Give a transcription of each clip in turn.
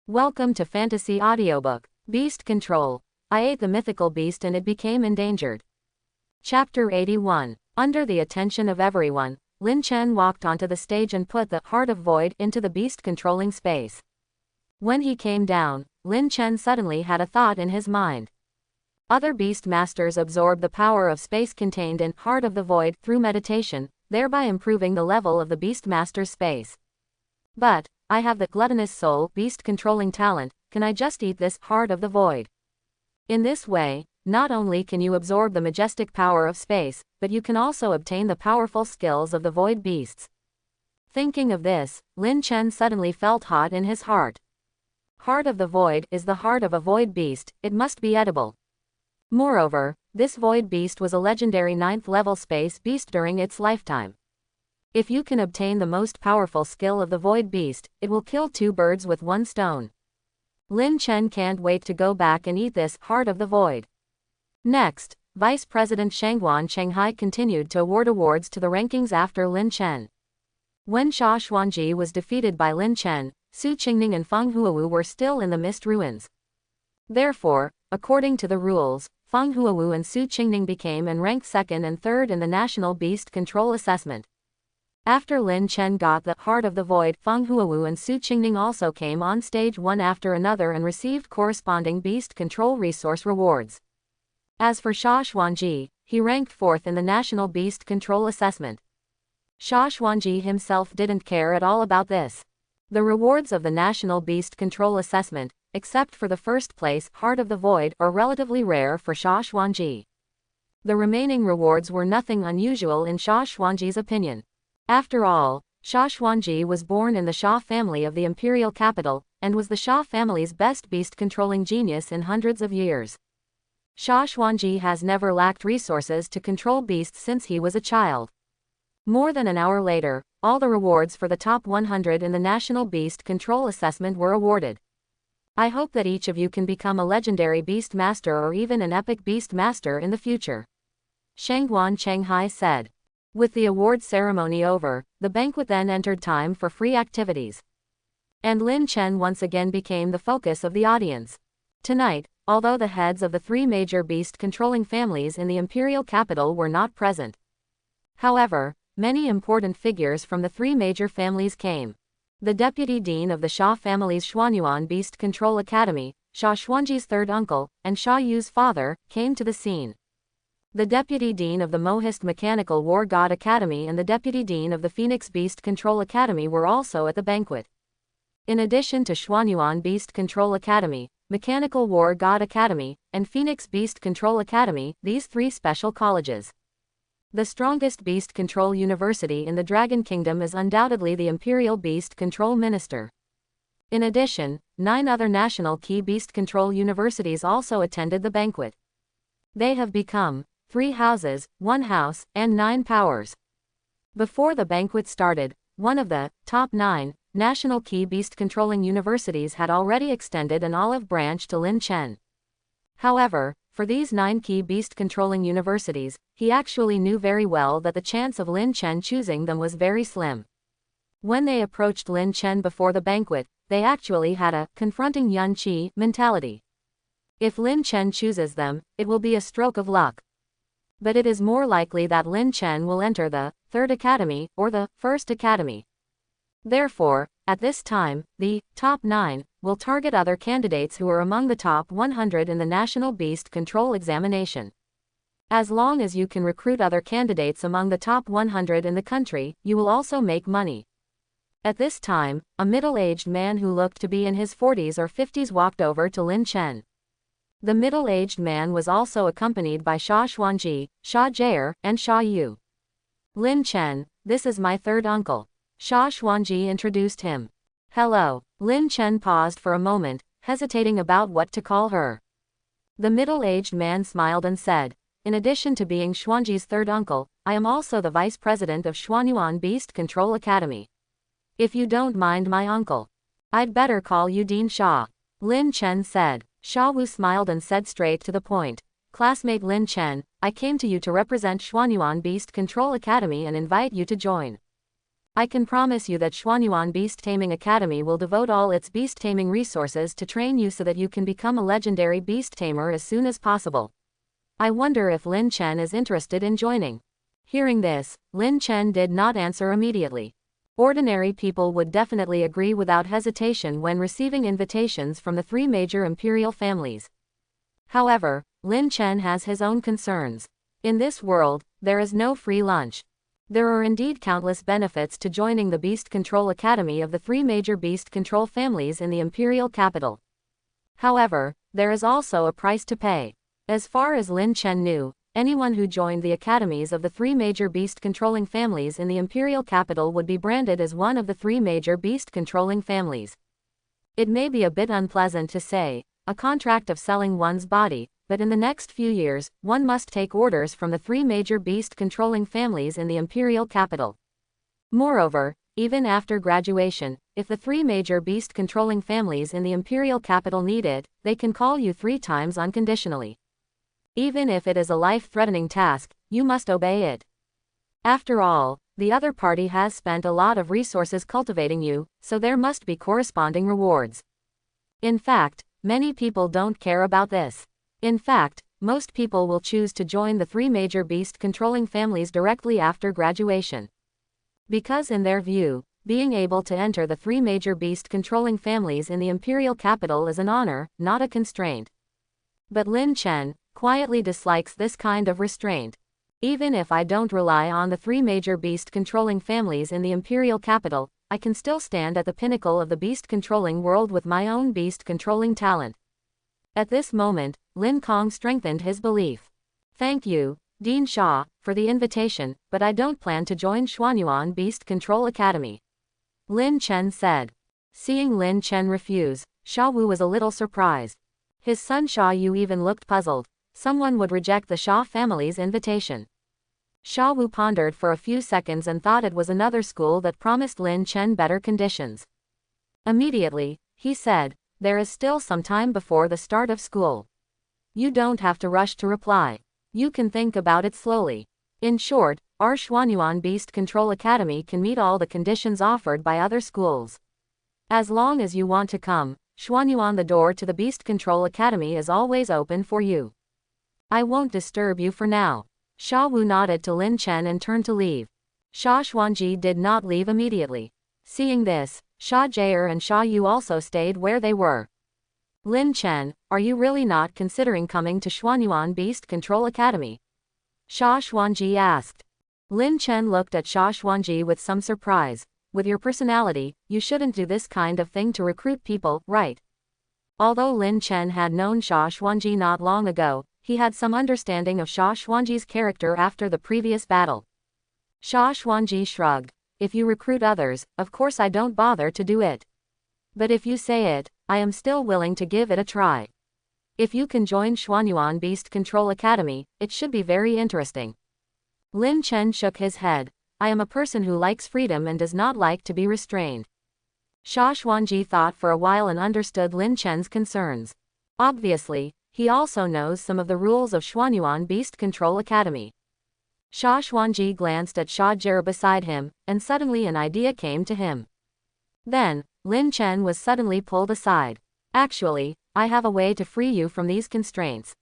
Welcome to Fantasy Audiobook, Beast Control. I ate the mythical beast and it became endangered. Chapter 81. Under the attention of everyone, Lin Chen walked onto the stage and put the Heart of Void into the beast controlling space. When he came down, Lin Chen suddenly had a thought in his mind. Other beast masters absorb the power of space contained in Heart of the Void through meditation, thereby improving the level of the beast master's space. But I have the gluttonous soul beast controlling talent, can I just eat this Heart of the Void? In this way, not only can you absorb the majestic power of space, but you can also obtain the powerful skills of the void beasts. Thinking of this, Lin Chen suddenly felt hot in his heart. Heart of the Void is the heart of a void beast, it must be edible. Moreover, this void beast was a legendary 9th level space beast during its lifetime. If you can obtain the most powerful skill of the void beast, it will kill 2 birds with 1 stone. Lin Chen can't wait to go back and eat this Heart of the Void. Next, Vice President Shawan Shanghai continued to award awards to the rankings after Lin Chen. When Sha Xuanji was defeated by Lin Chen, Su Qingning and Fang Huu were still in the mist ruins. Therefore, according to the rules, Fang Huu and Su Qingning became and ranked 2nd and 3rd in the National Beast Control Assessment. After Lin Chen got the Heart of the Void, Fang Huu and Su Qingning also came on stage one after another and received corresponding beast control resource rewards. As for Sha Xuanji, he ranked 4th in the National Beast Control Assessment. Sha Xuanji himself didn't care at all about this. The rewards of the National Beast Control Assessment, except for the first place Heart of the Void, are relatively rare for Sha Xuanji. The remaining rewards were nothing unusual in Sha Xuanji's opinion. After all, Sha Xuanji was born in the Sha family of the imperial capital, and was the Sha family's best beast-controlling genius in hundreds of years. Sha Xuanji has never lacked resources to control beasts since he was a child. More than an hour later, all the rewards for the top 100 in the National Beast Control Assessment were awarded. I hope that each of you can become a legendary beast master or even an epic beast master in the future. Shawan Shanghai said. With the awards ceremony over, the banquet then entered time for free activities. And Lin Chen once again became the focus of the audience. Tonight, although the heads of the 3 major beast-controlling families in the imperial capital were not present. However, many important figures from the 3 major families came. The deputy dean of the Sha family's Xuanyuan Beast Control Academy, Sha Xuanji's 3rd uncle, and Sha Yu's father, came to the scene. The Deputy Dean of the Mohist Mechanical War God Academy and the Deputy Dean of the Phoenix Beast Control Academy were also at the banquet. In addition to Xuanyuan Beast Control Academy, Mechanical War God Academy, and Phoenix Beast Control Academy, these 3 special colleges. The strongest Beast Control University in the Dragon Kingdom is undoubtedly the Imperial Beast Control Minister. In addition, 9 other national key Beast Control Universities also attended the banquet. They have become 3 houses, 1 house, and 9 powers. Before the banquet started, one of the top 9 national key beast controlling universities had already extended an olive branch to Lin Chen. However, for these 9 key beast controlling universities, he actually knew very well that the chance of Lin Chen choosing them was very slim. When they approached Lin Chen before the banquet, they actually had a confronting Yun Qi mentality. If Lin Chen chooses them, it will be a stroke of luck. But it is more likely that Lin Chen will enter the 3rd Academy or the 1st Academy. Therefore, at this time, the top 9 will target other candidates who are among the top 100 in the National Beast Control Examination. As long as you can recruit other candidates among the top 100 in the country, you will also make money. At this time, a middle-aged man who looked to be in his 40s or 50s walked over to Lin Chen. The middle-aged man was also accompanied by Sha Xuanji, Sha Jair, and Sha Yu. Lin Chen, this is my 3rd uncle. Sha Xuanji introduced him. Hello. Lin Chen paused for a moment, hesitating about what to call her. The middle-aged man smiled and said, in addition to being Xuanji's 3rd uncle, I am also the vice president of Xuanyuan Beast Control Academy. If you don't mind my uncle, I'd better call you Dean Sha. Lin Chen said. Sha Wu smiled and said straight to the point, classmate Lin Chen, I came to you to represent Xuanyuan Beast Control Academy and invite you to join. I can promise you that Xuanyuan Beast Taming Academy will devote all its beast taming resources to train you so that you can become a legendary beast tamer as soon as possible. I wonder if Lin Chen is interested in joining. Hearing this, Lin Chen did not answer immediately. Ordinary people would definitely agree without hesitation when receiving invitations from the three major imperial families. However, Lin Chen has his own concerns. In this world, there is no free lunch. There are indeed countless benefits to joining the Beast Control Academy of the three major beast control families in the imperial capital. However, there is also a price to pay. As far as Lin Chen knew, anyone who joined the academies of the three major beast-controlling families in the imperial capital would be branded as one of the three major beast-controlling families. It may be a bit unpleasant to say, a contract of selling one's body, but in the next few years, one must take orders from the three major beast-controlling families in the imperial capital. Moreover, even after graduation, if the three major beast-controlling families in the imperial capital need it, they can call you 3 times unconditionally. Even if it is a life-threatening task, you must obey it. After all, the other party has spent a lot of resources cultivating you, so there must be corresponding rewards. In fact, many people don't care about this. In fact, most people will choose to join the three major beast-controlling families directly after graduation. Because in their view, being able to enter the three major beast-controlling families in the imperial capital is an honor, not a constraint. But Lin Chen quietly dislikes this kind of restraint. Even if I don't rely on the three major beast-controlling families in the imperial capital, I can still stand at the pinnacle of the beast-controlling world with my own beast-controlling talent. At this moment, Linglong strengthened his belief. Thank you, Dean Xia, for the invitation, but I don't plan to join Xuanyuan Beast Control Academy. Lin Chen said. Seeing Lin Chen refuse, Xia Wu was a little surprised. His son Xia Yu even looked puzzled. Someone would reject the Xia family's invitation. Xia Wu pondered for a few seconds and thought it was another school that promised Lin Chen better conditions. Immediately, he said, there is still some time before the start of school. You don't have to rush to reply. You can think about it slowly. In short, our Xuanyuan Beast Control Academy can meet all the conditions offered by other schools. As long as you want to come, Xuanyuan, the door to the Beast Control Academy is always open for you. I won't disturb you for now. Xia Wu nodded to Lin Chen and turned to leave. Xia Xuanji did not leave immediately. Seeing this, Xia Jie and Xia Yu also stayed where they were. Lin Chen, are you really not considering coming to Xuanyuan Beast Control Academy? Xia Xuanji asked. Lin Chen looked at Xia Xuanji with some surprise. With your personality, you shouldn't do this kind of thing to recruit people, right? Although Lin Chen had known Xia Xuanji not long ago, he had some understanding of Xia Xuanji's character after the previous battle. Xia Xuanji shrugged. If you recruit others, of course I don't bother to do it. But if you say it, I am still willing to give it a try. If you can join Xuanyuan Beast Control Academy, it should be very interesting. Lin Chen shook his head. I am a person who likes freedom and does not like to be restrained. Xia Xuanji thought for a while and understood Lin Chen's concerns. Obviously, he also knows some of the rules of Xuanyuan Beast Control Academy. Xia Xuanji glanced at Xia Jie beside him, and suddenly an idea came to him. Then, Lin Chen was suddenly pulled aside. Actually, I have a way to free you from these constraints.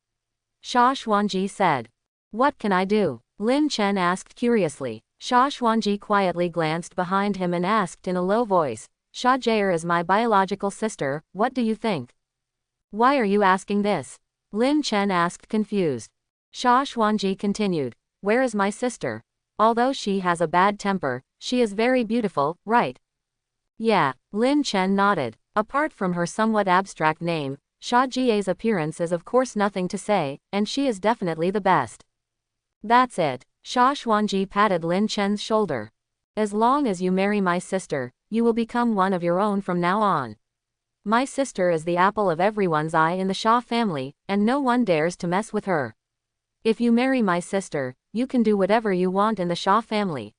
Xia Xuanji said. What can I do? Lin Chen asked curiously. Xia Xuanji quietly glanced behind him and asked in a low voice, Xia Jie is my biological sister, what do you think? Why are you asking this? Lin Chen asked confused. Xia Xuanji continued. Where is my sister? Although she has a bad temper, she is very beautiful, right? Yeah, Lin Chen nodded. Apart from her somewhat abstract name, Xia Jie's appearance is of course nothing to say, and she is definitely the best. That's it. Xia Xuanji patted Lin Chen's shoulder. As long as you marry my sister, you will become one of your own from now on. My sister is the apple of everyone's eye in the Xia family, and no one dares to mess with her. If you marry my sister, you can do whatever you want in the Xia family.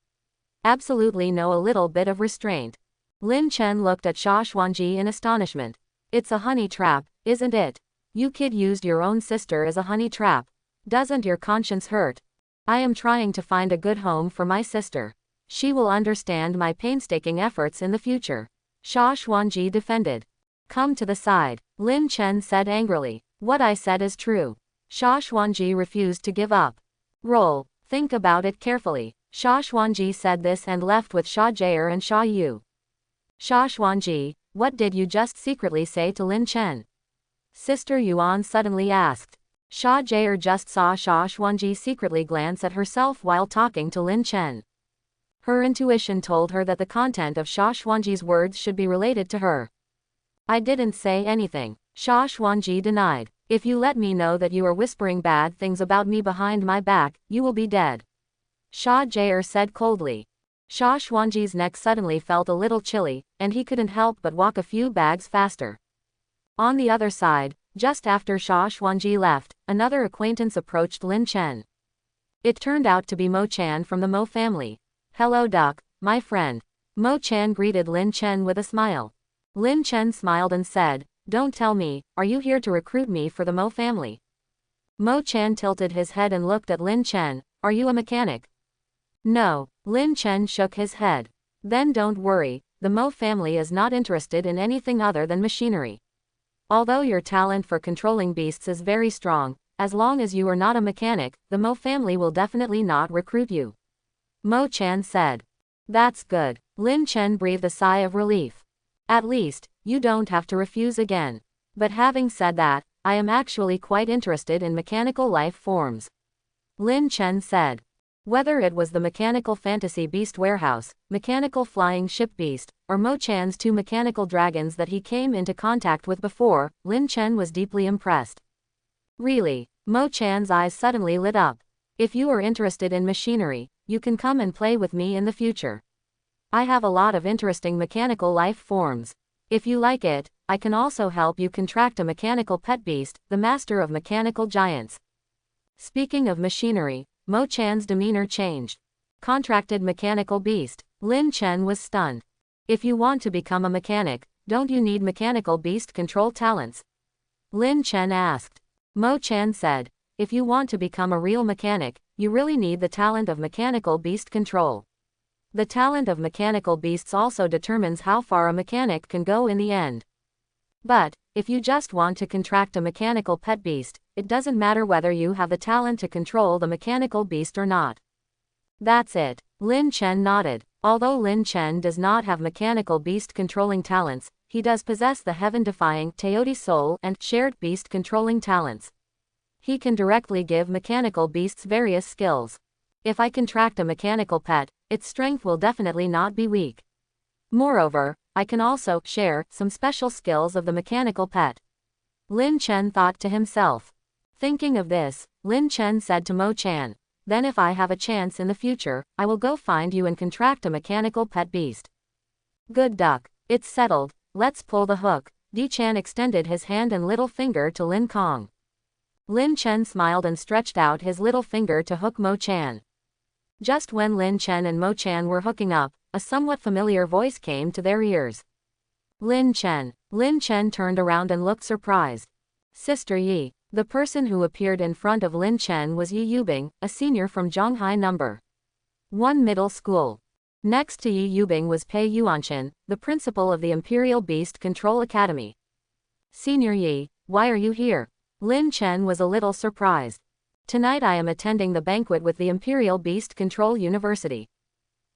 Absolutely no a little bit of restraint. Lin Chen looked at Xia Xuanji in astonishment. It's a honey trap, isn't it? You kid used your own sister as a honey trap. Doesn't your conscience hurt? I am trying to find a good home for my sister. She will understand my painstaking efforts in the future. Shawan defended. Come to the side, Lin Chen said angrily. What I said is true. Shawan refused to give up. Roll, think about it carefully. Shawan said this and left with Sha Jaer and Sha Yu. Shawan, what did you just secretly say to Lin Chen? Sister Yuan suddenly asked. Sha Jaer just saw Shawan secretly glance at herself while talking to Lin Chen. Her intuition told her that the content of Shawan's words should be related to her. I didn't say anything, Shawan denied. If you let me know that you are whispering bad things about me behind my back, you will be dead. Sha Jaer said coldly. Shawan's neck suddenly felt a little chilly, and he couldn't help but walk a few bags faster. On the other side, just after Shawan left, another acquaintance approached Lin Chen. It turned out to be Mo Chan from the Mo family. Hello Duck, my friend. Mo Chan greeted Lin Chen with a smile. Lin Chen smiled and said, don't tell me, are you here to recruit me for the Mo family? Mo Chan tilted his head and looked at Lin Chen, are you a mechanic? No, Lin Chen shook his head. Then don't worry, the Mo family is not interested in anything other than machinery. Although your talent for controlling beasts is very strong, as long as you are not a mechanic, the Mo family will definitely not recruit you. Mo Chan said. That's good. Lin Chen breathed a sigh of relief. At least, you don't have to refuse again. But having said that, I am actually quite interested in mechanical life forms. Lin Chen said. Whether it was the mechanical fantasy beast warehouse, mechanical flying ship beast, or Mo Chan's two mechanical dragons that he came into contact with before, Lin Chen was deeply impressed. Really? Mo Chan's eyes suddenly lit up. If you are interested in machinery, you can come and play with me in the future. I have a lot of interesting mechanical life forms. If you like it, I can also help you contract a mechanical pet beast, the master of mechanical giants. Speaking of machinery, Mo Chan's demeanor changed. Contracted mechanical beast. Lin Chen was stunned. If you want to become a mechanic, don't you need mechanical beast control talents? Lin Chen asked. Mo Chan said, if you want to become a real mechanic, you really need the talent of mechanical beast control. The talent of mechanical beasts also determines how far a mechanic can go in the end. But, if you just want to contract a mechanical pet beast, it doesn't matter whether you have the talent to control the mechanical beast or not. That's it. Lin Chen nodded. Although Lin Chen does not have mechanical beast controlling talents, he does possess the heaven-defying Teoti soul and shared beast controlling talents. He can directly give mechanical beasts various skills. If I contract a mechanical pet, its strength will definitely not be weak. Moreover, I can also share some special skills of the mechanical pet. Lin Chen thought to himself. Thinking of this, Lin Chen said to Mo Chan, then if I have a chance in the future, I will go find you and contract a mechanical pet beast. Good Duck. It's settled, let's pull the hook. Di Chan extended his hand and little finger to Lin Kong. Lin Chen smiled and stretched out his little finger to hook Mo Chan. Just when Lin Chen and Mo Chan were hooking up, a somewhat familiar voice came to their ears. Lin Chen. Lin Chen turned around and looked surprised. Sister Yi. The person who appeared in front of Lin Chen was Yi Yubing, a senior from Zhonghai No. 1 Middle School. Next to Yi Yubing was Pei Yuanchen, the principal of the Imperial Beast Control Academy. Senior Yi, why are you here? Lin Chen was a little surprised. Tonight I am attending the banquet with the Imperial Beast Control University.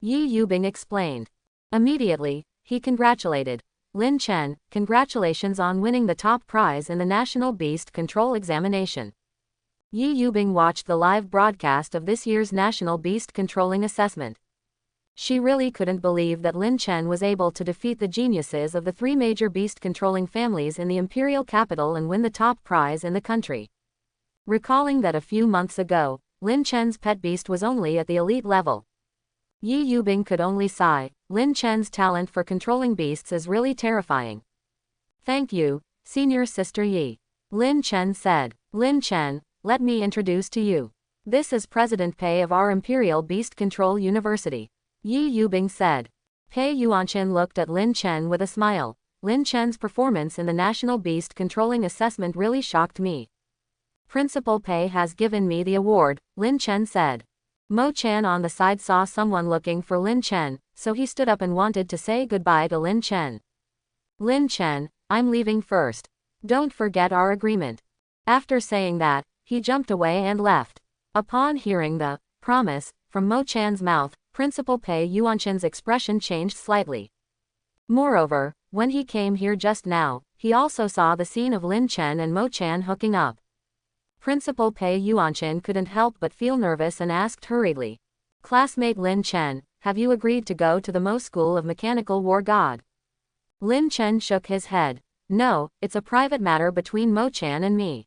Yi Yubing explained. Immediately, he congratulated Lin Chen, congratulations on winning the top prize in the National Beast Control Examination. Yi Yubing watched the live broadcast of this year's National Beast Controlling Assessment. She really couldn't believe that Lin Chen was able to defeat the geniuses of the three major beast controlling families in the imperial capital and win the top prize in the country. Recalling that a few months ago, Lin Chen's pet beast was only at the elite level. Yi Yubing could only sigh. Lin Chen's talent for controlling beasts is really terrifying. Thank you, Senior Sister Yi. Lin Chen said. Lin Chen, let me introduce to you. This is President Pei of our Imperial Beast Control University. Yi Yubing said. Pei Yuanchen looked at Lin Chen with a smile. Lin Chen's performance in the National Beast Controlling Assessment really shocked me. Principal Pei has given me the award, Lin Chen said. Mo Chan on the side saw someone looking for Lin Chen, so he stood up and wanted to say goodbye to Lin Chen. Lin Chen, I'm leaving first. Don't forget our agreement. After saying that, he jumped away and left. Upon hearing the promise from Mo Chan's mouth, Principal Pei Yuanchen's expression changed slightly. Moreover, when he came here just now, he also saw the scene of Lin Chen and Mo Chan hooking up. Principal Pei Yuanchen couldn't help but feel nervous and asked hurriedly. Classmate Lin Chen, have you agreed to go to the Mo School of Mechanical War God? Lin Chen shook his head. No, it's a private matter between Mo Chan and me.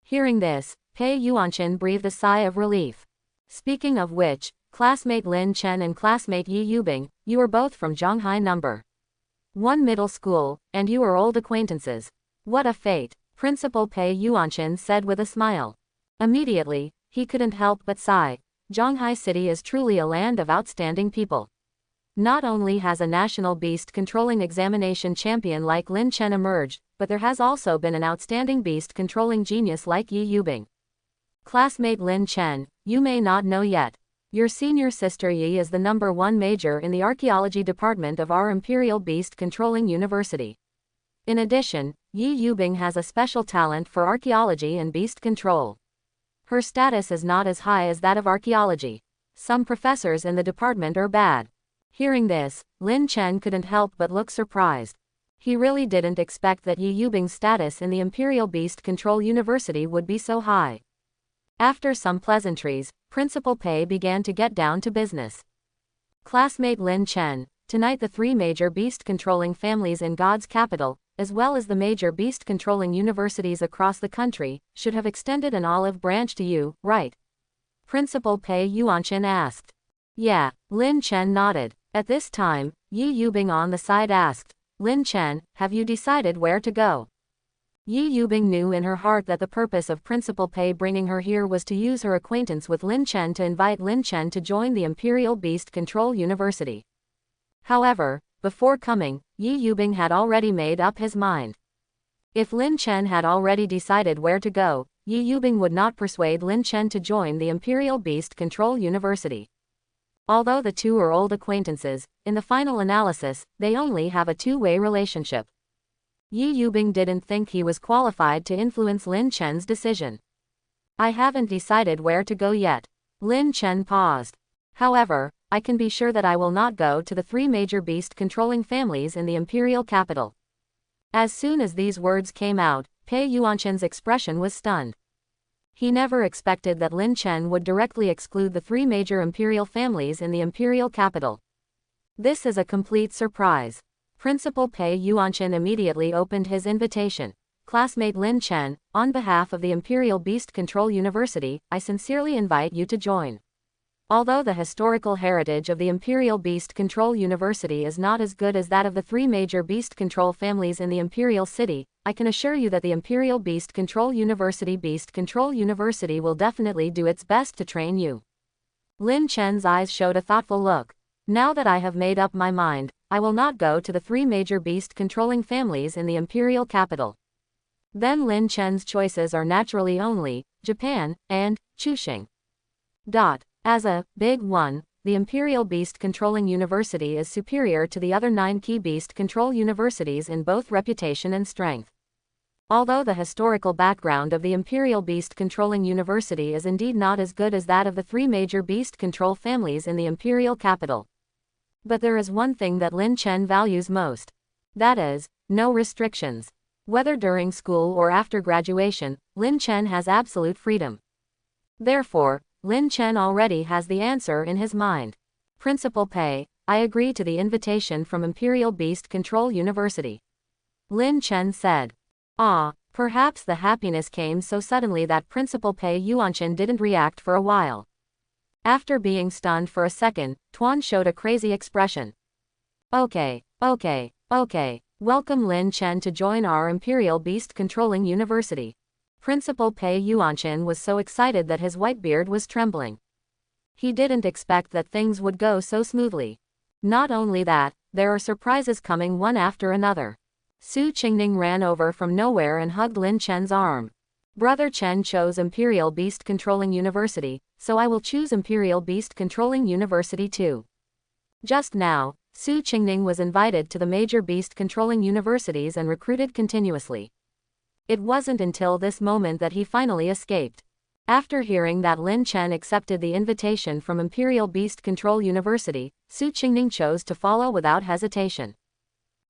Hearing this, Pei Yuanchen breathed a sigh of relief. Speaking of which, classmate Lin Chen and classmate Yi Yubing, you are both from Zhonghai number 1 middle school, and you are old acquaintances. What a fate, Principal Pei Yuanchen said with a smile. Immediately, he couldn't help but sigh. Zhonghai City is truly a land of outstanding people. Not only has a national beast-controlling examination champion like Lin Chen emerged, but there has also been an outstanding beast-controlling genius like Yi Yubing. Classmate Lin Chen, you may not know yet. Your senior sister Yi is the #1 major in the archaeology department of our Imperial Beast-Controlling University. In addition, Yi Yubing has a special talent for archaeology and beast control. Her status is not as high as that of archaeology. Some professors in the department are bad. Hearing this, Lin Chen couldn't help but look surprised. He really didn't expect that Yi Yubing's status in the Imperial Beast Control University would be so high. After some pleasantries, Principal Pei began to get down to business. Classmate Lin Chen, tonight the 3 major beast-controlling families in God's capital, as well as the major beast-controlling universities across the country, should have extended an olive branch to you, right? Principal Pei Yuanchen asked. Yeah, Lin Chen nodded. At this time, Yi Yubing on the side asked, Lin Chen, have you decided where to go? Yi Yubing knew in her heart that the purpose of Principal Pei bringing her here was to use her acquaintance with Lin Chen to invite Lin Chen to join the Imperial Beast Control University. However, before coming, Yi Yubing had already made up his mind. If Lin Chen had already decided where to go, Yi Yubing would not persuade Lin Chen to join the Imperial Beast Control University. Although the two are old acquaintances, in the final analysis, they only have a two-way relationship. Yi Yubing didn't think he was qualified to influence Lin Chen's decision. I haven't decided where to go yet. Lin Chen paused. However, I can be sure that I will not go to the 3 major beast-controlling families in the imperial capital. As soon as these words came out, Pei Yuanchen's expression was stunned. He never expected that Lin Chen would directly exclude the 3 major imperial families in the imperial capital. This is a complete surprise. Principal Pei Yuanchen immediately opened his invitation. Classmate Lin Chen, on behalf of the Imperial Beast Control University, I sincerely invite you to join. Although the historical heritage of the Imperial Beast Control University is not as good as that of the 3 major beast control families in the Imperial City, I can assure you that the Imperial Beast Control University will definitely do its best to train you. Lin Chen's eyes showed a thoughtful look. Now that I have made up my mind, I will not go to the 3 major beast-controlling families in the imperial capital. Then Lin Chen's choices are naturally only Japan and Chuxing. As a big one, the Imperial Beast Controlling University is superior to the other 9 key beast control universities in both reputation and strength. Although the historical background of the Imperial Beast Controlling University is indeed not as good as that of the 3 major beast control families in the imperial capital. But there is one thing that Lin Chen values most. That is, no restrictions. Whether during school or after graduation, Lin Chen has absolute freedom. Therefore, Lin Chen already has the answer in his mind. Principal Pei, I agree to the invitation from Imperial Beast Control University. Lin Chen said. Perhaps the happiness came so suddenly that Principal Pei Yuanchen didn't react for a while. After being stunned for a second, Tuan showed a crazy expression. Okay. Welcome Lin Chen to join our Imperial Beast Controlling University. Principal Pei Yuanchen was so excited that his white beard was trembling. He didn't expect that things would go so smoothly. Not only that, there are surprises coming one after another. Su Qingning ran over from nowhere and hugged Lin Chen's arm. Brother Chen chose Imperial Beast Controlling University, so I will choose Imperial Beast Controlling University too. Just now, Su Qingning was invited to the major beast controlling universities and recruited continuously. It wasn't until this moment that he finally escaped. After hearing that Lin Chen accepted the invitation from Imperial Beast Control University, Su Qingning chose to follow without hesitation.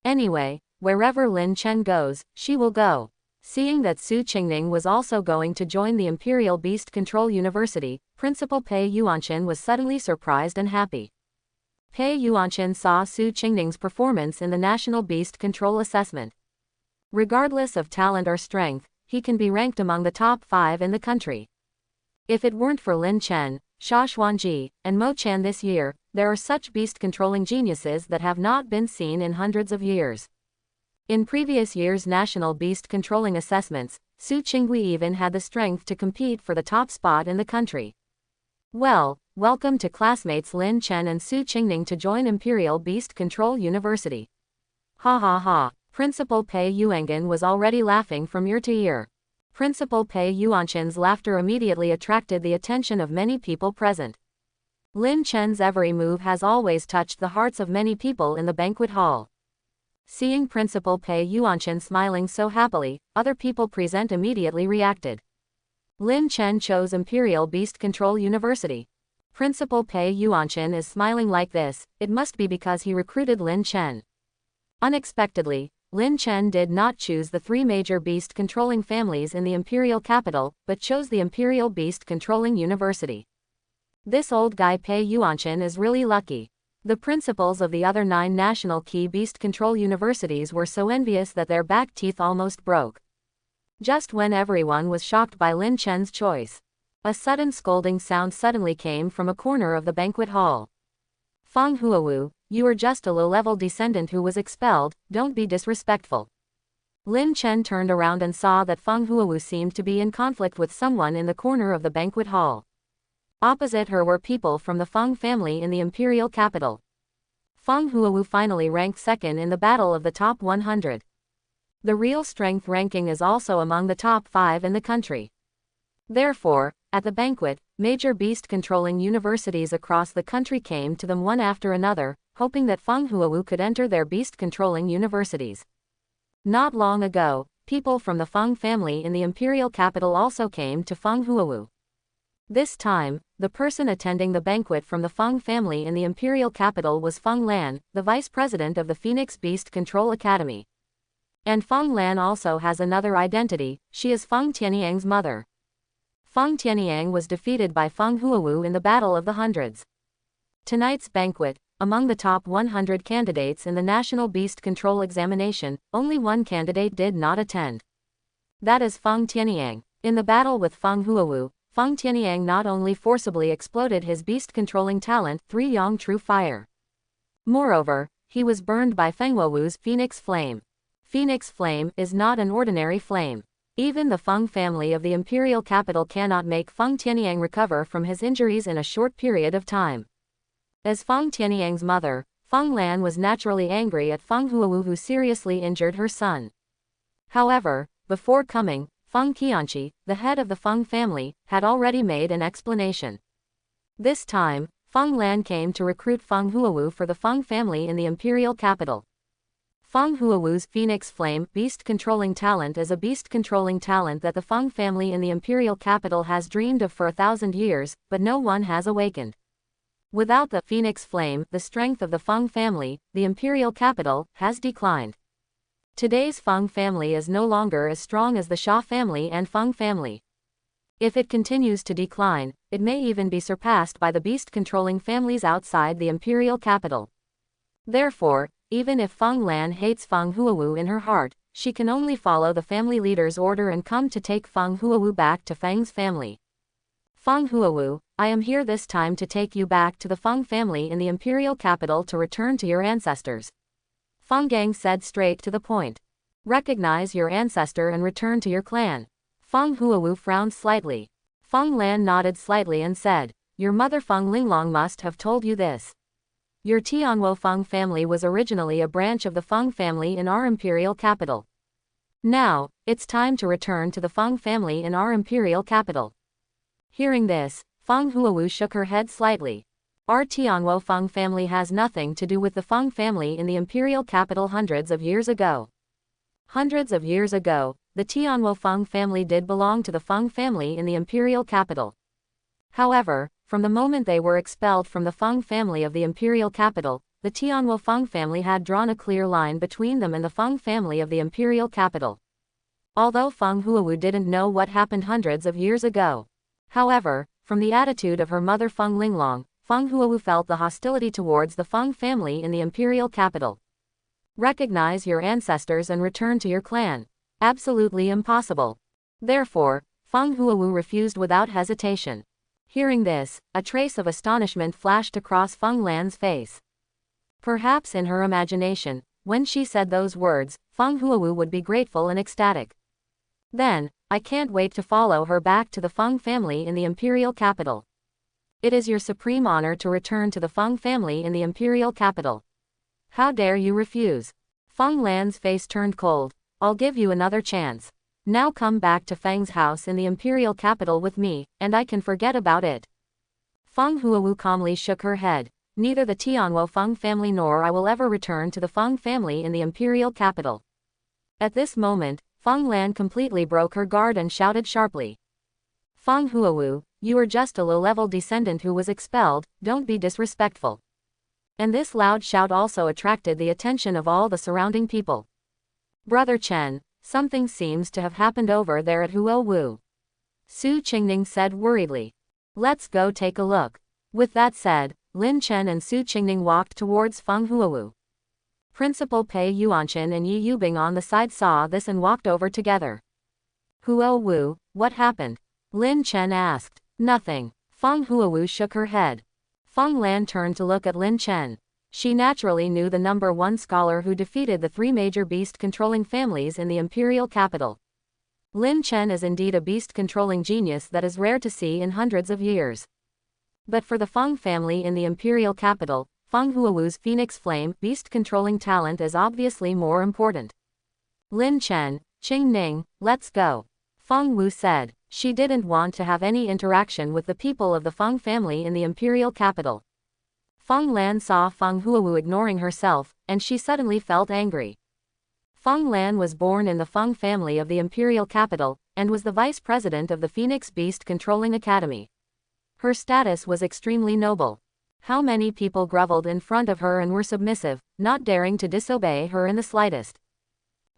Anyway, wherever Lin Chen goes, she will go. Seeing that Su Qingning was also going to join the Imperial Beast Control University, Principal Pei Yuanqin was suddenly surprised and happy. Pei Yuanqin saw Su Qingning's performance in the National Beast Control Assessment. Regardless of talent or strength, he can be ranked among the top 5 in the country. If it weren't for Lin Chen, Sha Xuanji, and Mo Chan this year, there are such beast-controlling geniuses that have not been seen in hundreds of years. In previous years' national beast-controlling assessments, Su Qinghui even had the strength to compete for the top spot in the country. Well, welcome to classmates Lin Chen and Su Qingning to join Imperial Beast Control University. Ha ha ha, Principal Pei Yuanqin was already laughing from ear to ear. Principal Pei Yuanqin's laughter immediately attracted the attention of many people present. Lin Chen's every move has always touched the hearts of many people in the banquet hall. Seeing Principal Pei Yuanqin smiling so happily, other people present immediately reacted. Lin Chen chose Imperial Beast Control University. Principal Pei Yuanqin is smiling like this, it must be because he recruited Lin Chen. Unexpectedly, Lin Chen did not choose the 3 major beast-controlling families in the imperial capital, but chose the Imperial Beast-Controlling University. This old guy Pei Yuanqin is really lucky. The principals of the other 9 national key beast-control universities were so envious that their back teeth almost broke. Just when everyone was shocked by Lin Chen's choice, a sudden scolding sound suddenly came from a corner of the banquet hall. Fang Huu, you are just a low-level descendant who was expelled, don't be disrespectful. Lin Chen turned around and saw that Fang Huu seemed to be in conflict with someone in the corner of the banquet hall. Opposite her were people from the Fang family in the imperial capital. Fang Huu finally ranked second in the battle of the top 100. The real strength ranking is also among the top 5 in the country. Therefore, at the banquet, major beast-controlling universities across the country came to them one after another, hoping that Fang Huu could enter their beast-controlling universities. Not long ago, people from the Fang family in the imperial capital also came to Fang Huu. This time, the person attending the banquet from the Fang family in the imperial capital was Feng Lan, the vice president of the Phoenix Beast Control Academy. And Feng Lan also has another identity, she is Feng Tianyang's mother. Feng Tianyang was defeated by Fang Huu in the Battle of the Hundreds. Tonight's banquet, among the top 100 candidates in the National Beast Control Examination, only one candidate did not attend. That is Feng Tianyang. In the battle with Fang Huu, Feng Tianyang not only forcibly exploded his beast-controlling talent, 3 Yang True Fire. Moreover, he was burned by Feng Wu's Phoenix Flame. Phoenix Flame is not an ordinary flame. Even the Feng family of the imperial capital cannot make Feng Tianyang recover from his injuries in a short period of time. As Feng Tianyang's mother, Feng Lan was naturally angry at Feng Huu who seriously injured her son. However, before coming, Feng Qianqi, the head of the Feng family, had already made an explanation. This time, Feng Lan came to recruit Feng Huu for the Feng family in the imperial capital. Feng Huo's Phoenix Flame beast-controlling talent is a beast-controlling talent that the Feng family in the imperial capital has dreamed of for 1,000 years, but no one has awakened. Without the Phoenix Flame, the strength of the Feng family, the imperial capital, has declined. Today's Feng family is no longer as strong as the Sha family and Feng family. If it continues to decline, it may even be surpassed by the beast-controlling families outside the imperial capital. Therefore, even if Feng Lan hates Feng Huu in her heart, she can only follow the family leader's order and come to take Feng Huu back to Feng's family. Feng Huu, I am here this time to take you back to the Feng family in the imperial capital to return to your ancestors. Feng Gang said straight to the point. Recognize your ancestor and return to your clan. Feng Huu frowned slightly. Feng Lan nodded slightly and said, your mother Feng Linglong must have told you this. Your Tianwo Feng family was originally a branch of the Feng family in our imperial capital. Now, it's time to return to the Fang family in our imperial capital. Hearing this, Fang Huu shook her head slightly. Our Tianwo Fang family has nothing to do with the Fang family in the imperial capital hundreds of years ago. Hundreds of years ago, the Tianwo Fang family did belong to the Fang family in the imperial capital. However, from the moment they were expelled from the Fang family of the imperial capital, the Tianwo Fang family had drawn a clear line between them and the Fang family of the imperial capital. Although Fang Huu didn't know what happened hundreds of years ago. However, from the attitude of her mother Fang Linglong, Fang Huu felt the hostility towards the Fang family in the imperial capital. Recognize your ancestors and return to your clan. Absolutely impossible. Therefore, Fang Huu refused without hesitation. Hearing this, a trace of astonishment flashed across Feng Lan's face. Perhaps in her imagination, when she said those words, Fang Huu would be grateful and ecstatic. Then, I can't wait to follow her back to the Fang family in the imperial capital. It is your supreme honor to return to the Fang family in the imperial capital. How dare you refuse? Feng Lan's face turned cold. I'll give you another chance. Now come back to Fang's house in the imperial capital with me, and I can forget about it. Fang Huu calmly shook her head. Neither the Tianwo Fang family nor I will ever return to the Fang family in the imperial capital. At this moment, Feng Lan completely broke her guard and shouted sharply. Fang Huu, you are just a low-level descendant who was expelled, don't be disrespectful. And this loud shout also attracted the attention of all the surrounding people. Brother Chen, something seems to have happened over there at Huo. Su Qingning said worriedly. Let's go take a look. With that said, Lin Chen and Su Qingning walked towards Fang Huu. Principal Pei Yuanchen and Yi Yubing on the side saw this and walked over together. Huo, what happened? Lin Chen asked. Nothing. Fang Huu shook her head. Feng Lan turned to look at Lin Chen. She naturally knew the number one scholar who defeated the three major beast-controlling families in the imperial capital. Lin Chen is indeed a beast-controlling genius that is rare to see in hundreds of years. But for the Fang family in the imperial capital, Fang Huu's Phoenix Flame beast-controlling talent is obviously more important. Lin Chen, Qingning, let's go. Fang Wu said. She didn't want to have any interaction with the people of the Fang family in the imperial capital. Feng Lan saw Fang Huu ignoring herself, and she suddenly felt angry. Feng Lan was born in the Fang family of the imperial capital, and was the vice president of the Phoenix Beast Controlling Academy. Her status was extremely noble. How many people grovelled in front of her and were submissive, not daring to disobey her in the slightest.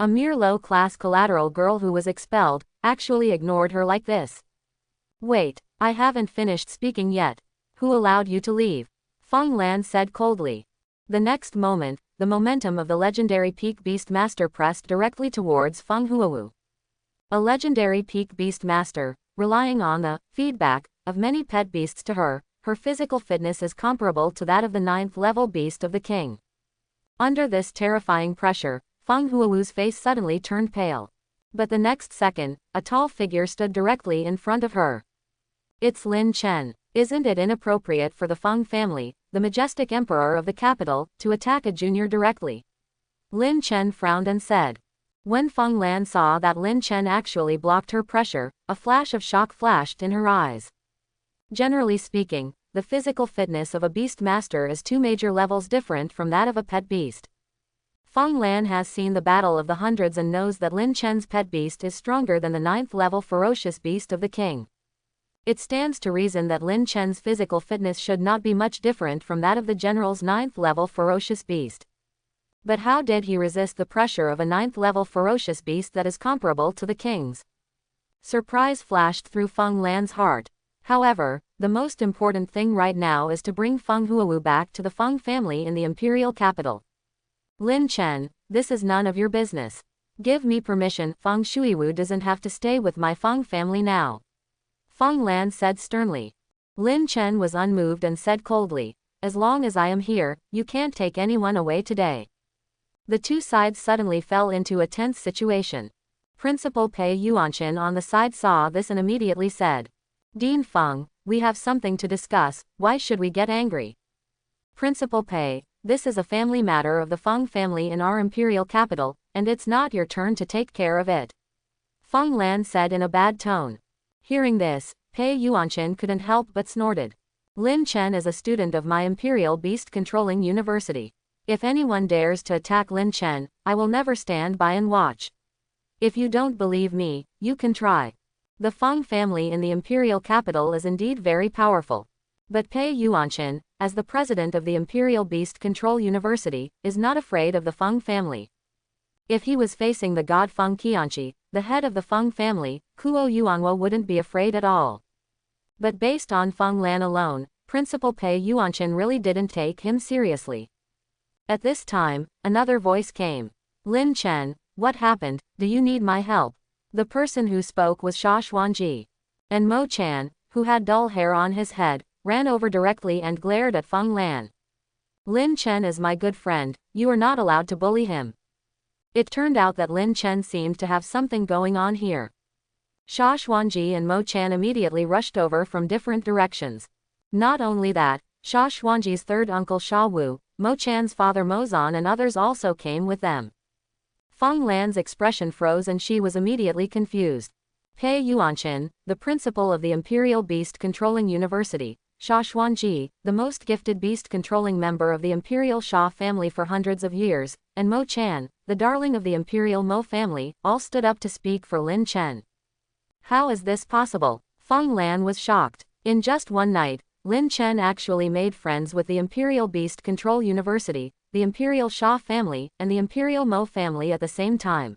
A mere low-class collateral girl who was expelled, actually ignored her like this. Wait, I haven't finished speaking yet. Who allowed you to leave? Feng Lan said coldly. The next moment, the momentum of the legendary Peak Beast Master pressed directly towards Fang Huu. A legendary Peak Beast Master, relying on the feedback of many pet beasts to her, her physical fitness is comparable to that of the 9th-level beast of the king. Under this terrifying pressure, Fang Huu's face suddenly turned pale. But the next second, a tall figure stood directly in front of her. It's Lin Chen. Isn't it inappropriate for the Fang family, the majestic emperor of the capital, to attack a junior directly? Lin Chen frowned and said. When Feng Lan saw that Lin Chen actually blocked her pressure, a flash of shock flashed in her eyes. Generally speaking, the physical fitness of a beast master is 2 major levels different from that of a pet beast. Feng Lan has seen the Battle of the Hundreds and knows that Lin Chen's pet beast is stronger than the 9th-level ferocious beast of the king. It stands to reason that Lin Chen's physical fitness should not be much different from that of the general's 9th-level ferocious beast. But how did he resist the pressure of a 9th-level ferocious beast that is comparable to the king's? Surprise flashed through Feng Lan's heart. However, the most important thing right now is to bring Fang Huu back to the Fang family in the imperial capital. Lin Chen, this is none of your business. Give me permission. Fang Shuiwu doesn't have to stay with my Fang family now. Feng Lan said sternly. Lin Chen was unmoved and said coldly, as long as I am here, you can't take anyone away today. The two sides suddenly fell into a tense situation. Principal Pei Yuanchen on the side saw this and immediately said, Dean Feng, we have something to discuss, why should we get angry? Principal Pei, this is a family matter of the Fang family in our imperial capital, and it's not your turn to take care of it. Feng Lan said in a bad tone. Hearing this, Pei Yuanchen couldn't help but snorted. Lin Chen is a student of my imperial beast-controlling university. If anyone dares to attack Lin Chen, I will never stand by and watch. If you don't believe me, you can try. The Fang family in the imperial capital is indeed very powerful. But Pei Yuanchen, as the president of the Imperial Beast Control University, is not afraid of the Feng family. If he was facing the god Feng Qianqi, the head of the Feng family, Kuo Yuanwo wouldn't be afraid at all. But based on Feng Lan alone, Principal Pei Yuanchen really didn't take him seriously. At this time, another voice came. Lin Chen, what happened? Do you need my help? The person who spoke was Shawan. And Mo Chan, who had dull hair on his head, ran over directly and glared at Feng Lan. Lin Chen is my good friend, you are not allowed to bully him. It turned out that Lin Chen seemed to have something going on here. Sha Xuanji and Mo Chan immediately rushed over from different directions. Not only that, Sha Xuanji's third uncle Sha Wu, Mo Chan's father Mo Zan and others also came with them. Feng Lan's expression froze and she was immediately confused. Pei Yuanchen, the principal of the Imperial Beast Controlling University, Sha Xuanji, the most gifted beast-controlling member of the Imperial Sha family for hundreds of years, and Mo Chan, the darling of the Imperial Mo family, all stood up to speak for Lin Chen. How is this possible? Feng Lan was shocked. In just one night, Lin Chen actually made friends with the Imperial Beast Control University, the Imperial Sha family, and the Imperial Mo family at the same time.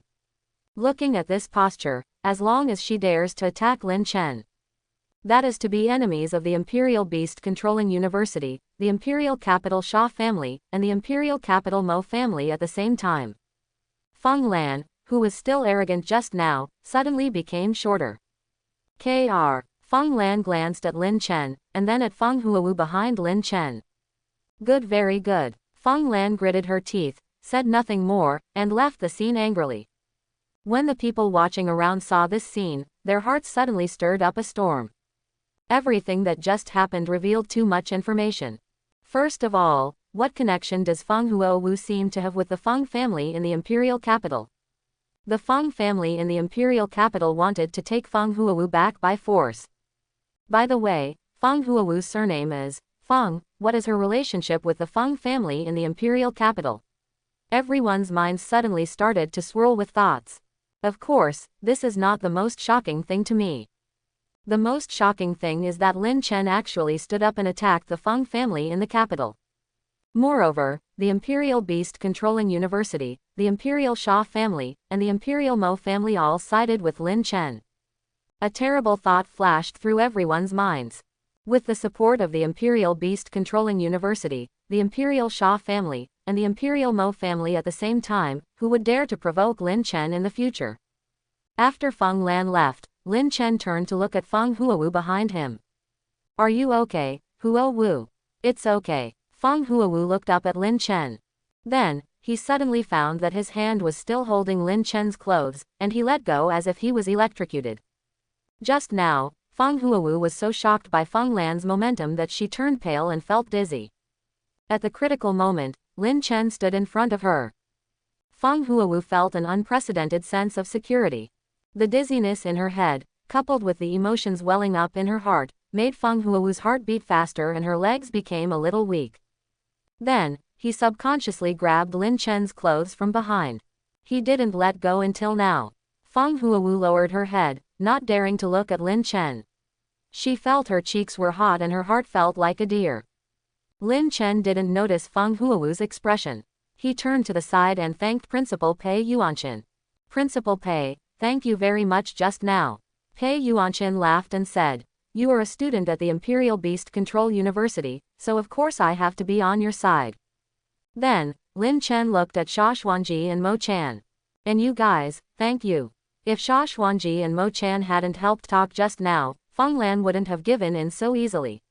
Looking at this posture, as long as she dares to attack Lin Chen, that is to be enemies of the Imperial Beast Controlling University, the Imperial Capital Sha family, and the Imperial Capital Mo family at the same time. Feng Lan, who was still arrogant just now, suddenly became shorter. Kr. Feng Lan glanced at Lin Chen, and then at Feng Huu behind Lin Chen. Good, very good. Feng Lan gritted her teeth, said nothing more, and left the scene angrily. When the people watching around saw this scene, their hearts suddenly stirred up a storm. Everything that just happened revealed too much information. First of all, what connection does Feng Huu seem to have with the Feng family in the imperial capital? The Feng family in the imperial capital wanted to take Feng Huu back by force. By the way, Feng Huu's surname is Feng. What is her relationship with the Feng family in the imperial capital? Everyone's minds suddenly started to swirl with thoughts. Of course, this is not the most shocking thing to me. The most shocking thing is that Lin Chen actually stood up and attacked the Feng family in the capital. Moreover, the Imperial Beast Controlling University, the Imperial Sha family, and the Imperial Mo family all sided with Lin Chen. A terrible thought flashed through everyone's minds. With the support of the Imperial Beast Controlling University, the Imperial Sha family, and the Imperial Mo family at the same time, who would dare to provoke Lin Chen in the future? After Feng Lan left, Lin Chen turned to look at Feng Huu behind him. Are you okay, Huo Wu? It's okay. Feng Huu looked up at Lin Chen. Then, he suddenly found that his hand was still holding Lin Chen's clothes, and he let go as if he was electrocuted. Just now, Feng Huu was so shocked by Feng Lan's momentum that she turned pale and felt dizzy. At the critical moment, Lin Chen stood in front of her. Feng Huu felt an unprecedented sense of security. The dizziness in her head, coupled with the emotions welling up in her heart, made Feng Huu's heart beat faster and her legs became a little weak. Then, he subconsciously grabbed Lin Chen's clothes from behind. He didn't let go until now. Feng Huu lowered her head, not daring to look at Lin Chen. She felt her cheeks were hot and her heart felt like a deer. Lin Chen didn't notice Feng Huu's expression. He turned to the side and thanked Principal Pei Yuanchen. Principal Pei, thank you very much just now. Pei Yuanchen laughed and said, you are a student at the Imperial Beast Control University, so of course I have to be on your side. Then, Lin Chen looked at Sha Xuanji and Mo Chan. And you guys, thank you. If Sha Xuanji and Mo Chan hadn't helped talk just now, Feng Lan wouldn't have given in so easily.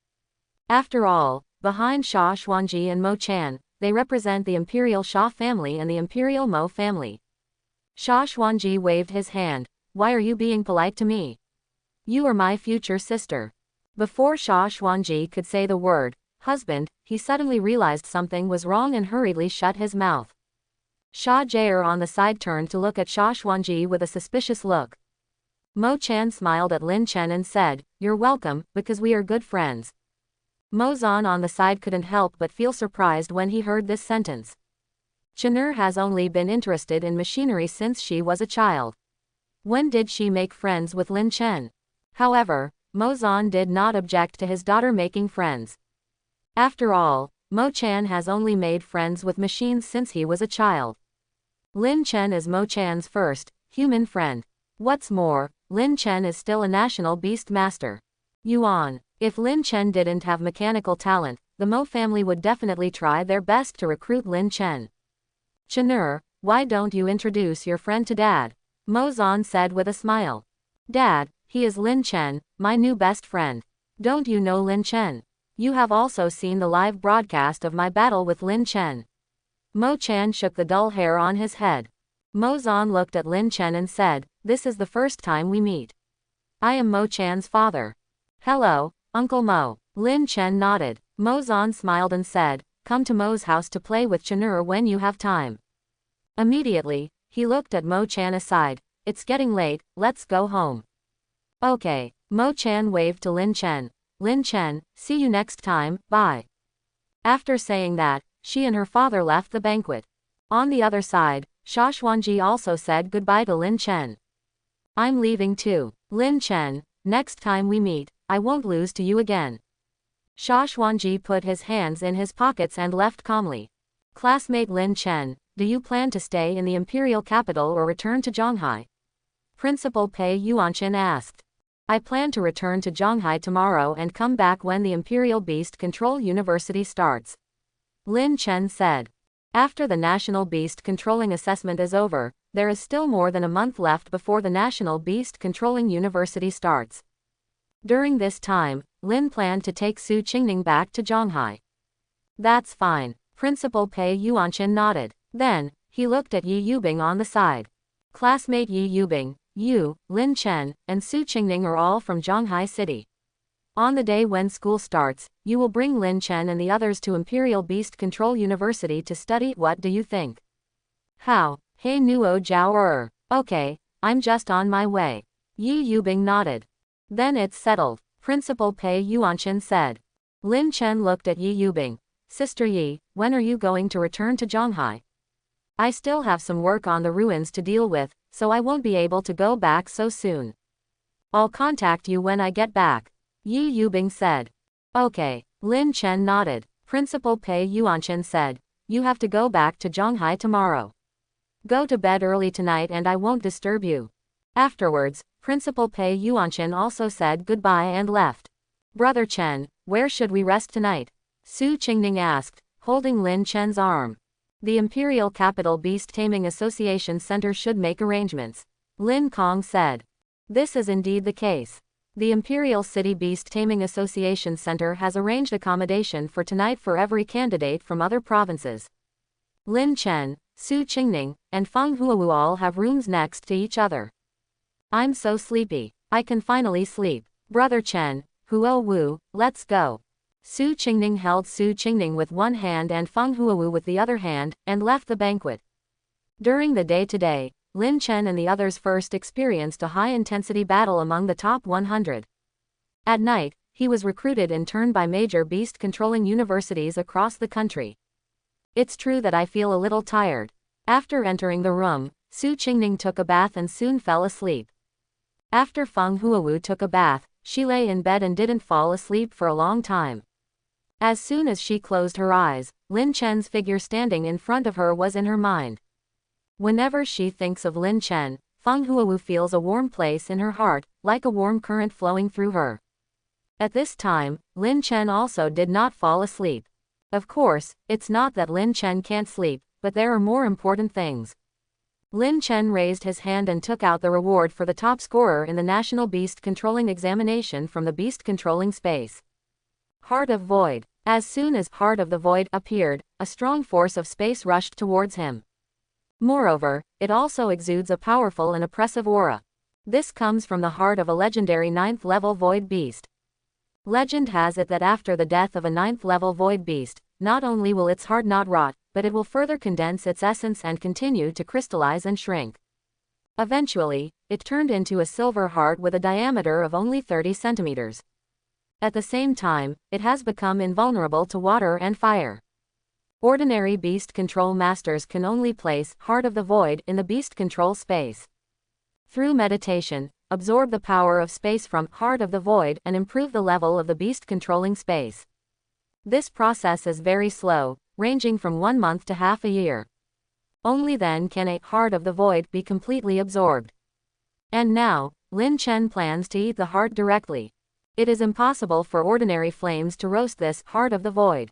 After all, behind Sha Xuanji and Mo Chan, they represent the Imperial Sha family and the Imperial Mo family. Sha Xuanji waved his hand. Why are you being polite to me? You are my future sister. Before Sha Xuanji could say the word, husband, he suddenly realized something was wrong and hurriedly shut his mouth. Sha Jaer on the side turned to look at Sha Xuanji with a suspicious look. Mo Chan smiled at Lin Chen and said, "You're welcome, because we are good friends." Mo Zan on the side couldn't help but feel surprised when he heard this sentence. Chen'er has only been interested in machinery since she was a child. When did she make friends with Lin Chen? However, Mo Zan did not object to his daughter making friends. After all, Mo Chan has only made friends with machines since he was a child. Lin Chen is Mo Chan's first human friend. What's more, Lin Chen is still a national beast master. Yuan. If Lin Chen didn't have mechanical talent, the Mo family would definitely try their best to recruit Lin Chen. "Chen'er, why don't you introduce your friend to Dad?" Mo Zan said with a smile. "Dad, he is Lin Chen, my new best friend. Don't you know Lin Chen? You have also seen the live broadcast of my battle with Lin Chen." Mo Chan shook the dull hair on his head. Mo Zan looked at Lin Chen and said, "This is the first time we meet. I am Mo Chan's father." "Hello, Uncle Mo." Lin Chen nodded. Mo Zan smiled and said, "Come to Mo's house to play with Chen'er when you have time." Immediately, he looked at Mo Chan aside. "It's getting late, let's go home." "Okay." Mo Chan waved to Lin Chen. "Lin Chen, see you next time, bye." After saying that, she and her father left the banquet. On the other side, Sha Xuanji also said goodbye to Lin Chen. "I'm leaving too. Lin Chen, next time we meet, I won't lose to you again." Sha Xuanji put his hands in his pockets and left calmly. "Classmate Lin Chen, do you plan to stay in the imperial capital or return to Zhanghai?" Principal Pei Yuanqin asked. "I plan to return to Zhanghai tomorrow and come back when the Imperial Beast Control University starts," Lin Chen said. After the National Beast Controlling Assessment is over, there is still more than a month left before the National Beast Controlling University starts. During this time, Lin planned to take Su Qingning back to Zhanghai. "That's fine." Principal Pei Yuanqin nodded. Then, he looked at Yi Yubing on the side. "Classmate Yi Yubing, you, Lin Chen, and Su Qingning are all from Zhanghai City. On the day when school starts, you will bring Lin Chen and the others to Imperial Beast Control University to study. What do you think?" "How? Hey Nuo Jiao Okay, I'm just on my way." Yi Yubing nodded. "Then it's settled," Principal Pei Yuanqin said. Lin Chen looked at Yi Yubing. "Sister Yi, when are you going to return to Zhanghai?" "I still have some work on the ruins to deal with, so I won't be able to go back so soon. I'll contact you when I get back," Yi Yubing said. "Okay." Lin Chen nodded. Principal Pei Yuanqin said, "You have to go back to Zhanghai tomorrow. Go to bed early tonight and I won't disturb you." Afterwards, Principal Pei Yuanqin also said goodbye and left. "Brother Chen, where should we rest tonight?" Su Qingning asked, holding Lin Chen's arm. "The Imperial Capital Beast Taming Association Center should make arrangements," Lin Kong said. This is indeed the case. The Imperial City Beast Taming Association Center has arranged accommodation for tonight for every candidate from other provinces. Lin Chen, Su Qingning, and Fang Huu all have rooms next to each other. "I'm so sleepy. I can finally sleep. Brother Chen, Huo Wu, let's go." Su Qingning held Su Qingning with one hand and Fang Huu with the other hand, and left the banquet. During the day today, Lin Chen and the others first experienced a high-intensity battle among the top 100. At night, he was recruited in turn by major beast-controlling universities across the country. "It's true that I feel a little tired." After entering the room, Su Qingning took a bath and soon fell asleep. After Fang Huu took a bath, she lay in bed and didn't fall asleep for a long time. As soon as she closed her eyes, Lin Chen's figure standing in front of her was in her mind. Whenever she thinks of Lin Chen, Fang Huu feels a warm place in her heart, like a warm current flowing through her. At this time, Lin Chen also did not fall asleep. Of course, it's not that Lin Chen can't sleep, but there are more important things. Lin Chen raised his hand and took out the reward for the top scorer in the National Beast Controlling Examination from the Beast Controlling Space. Heart of Void. As soon as Heart of the Void appeared, a strong force of space rushed towards him. Moreover, it also exudes a powerful and oppressive aura. This comes from the heart of a legendary 9th-level void beast. Legend has it that after the death of a 9th level void beast, not only will its heart not rot, but it will further condense its essence and continue to crystallize and shrink. Eventually, it turned into a silver heart with a diameter of only 30 centimeters. At the same time, it has become invulnerable to water and fire. Ordinary beast control masters can only place Heart of the Void in the beast control space. Through meditation, absorb the power of space from Heart of the Void and improve the level of the beast controlling space. This process is very slow, ranging from 1 month to half a year. Only then can a Heart of the Void be completely absorbed. And now, Lin Chen plans to eat the heart directly. It is impossible for ordinary flames to roast this Heart of the Void.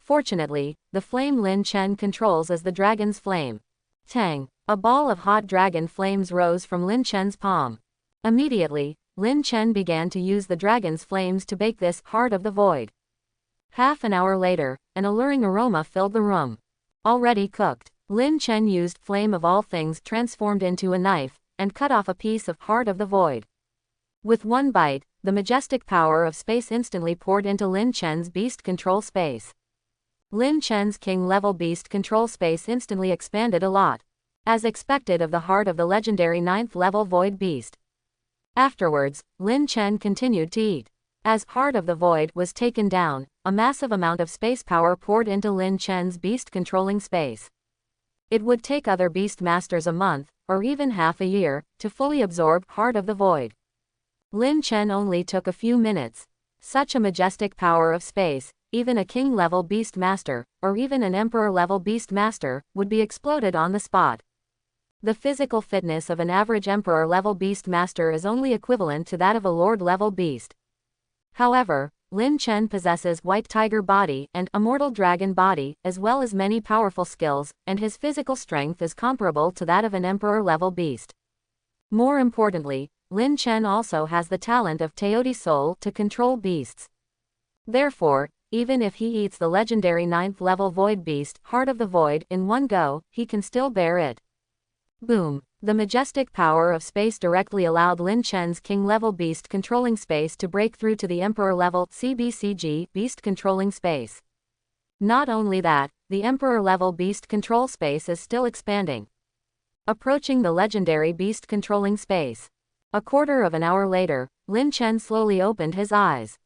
Fortunately, the flame Lin Chen controls is the dragon's flame. Tang! A ball of hot dragon flames rose from Lin Chen's palm. Immediately, Lin Chen began to use the dragon's flames to bake this Heart of the Void. Half an hour later, an alluring aroma filled the room. Already cooked, Lin Chen used Flame of All Things transformed into a knife, and cut off a piece of Heart of the Void. With one bite, the majestic power of space instantly poured into Lin Chen's beast control space. Lin Chen's king-level beast control space instantly expanded a lot. As expected of the heart of the legendary 9th level void beast. Afterwards, Lin Chen continued to eat. As Heart of the Void was taken down, a massive amount of space power poured into Lin Chen's beast controlling space. It would take other beast masters a month, or even half a year, to fully absorb Heart of the Void. Lin Chen only took a few minutes. Such a majestic power of space, even a king-level beast master, or even an emperor-level beast master, would be exploded on the spot. The physical fitness of an average emperor-level beast master is only equivalent to that of a lord-level beast. However, Lin Chen possesses white tiger body and immortal dragon body, as well as many powerful skills, and his physical strength is comparable to that of an emperor-level beast. More importantly, Lin Chen also has the talent of Teoti's soul to control beasts. Therefore, even if he eats the legendary 9th level void beast, Heart of the Void, in one go, he can still bear it. Boom! The majestic power of space directly allowed Lin Chen's king-level beast controlling space to break through to the emperor-level CBCG beast controlling space. Not only that, the emperor-level beast control space is still expanding. Approaching the legendary beast controlling space. A quarter of an hour later, Lin Chen slowly opened his eyes.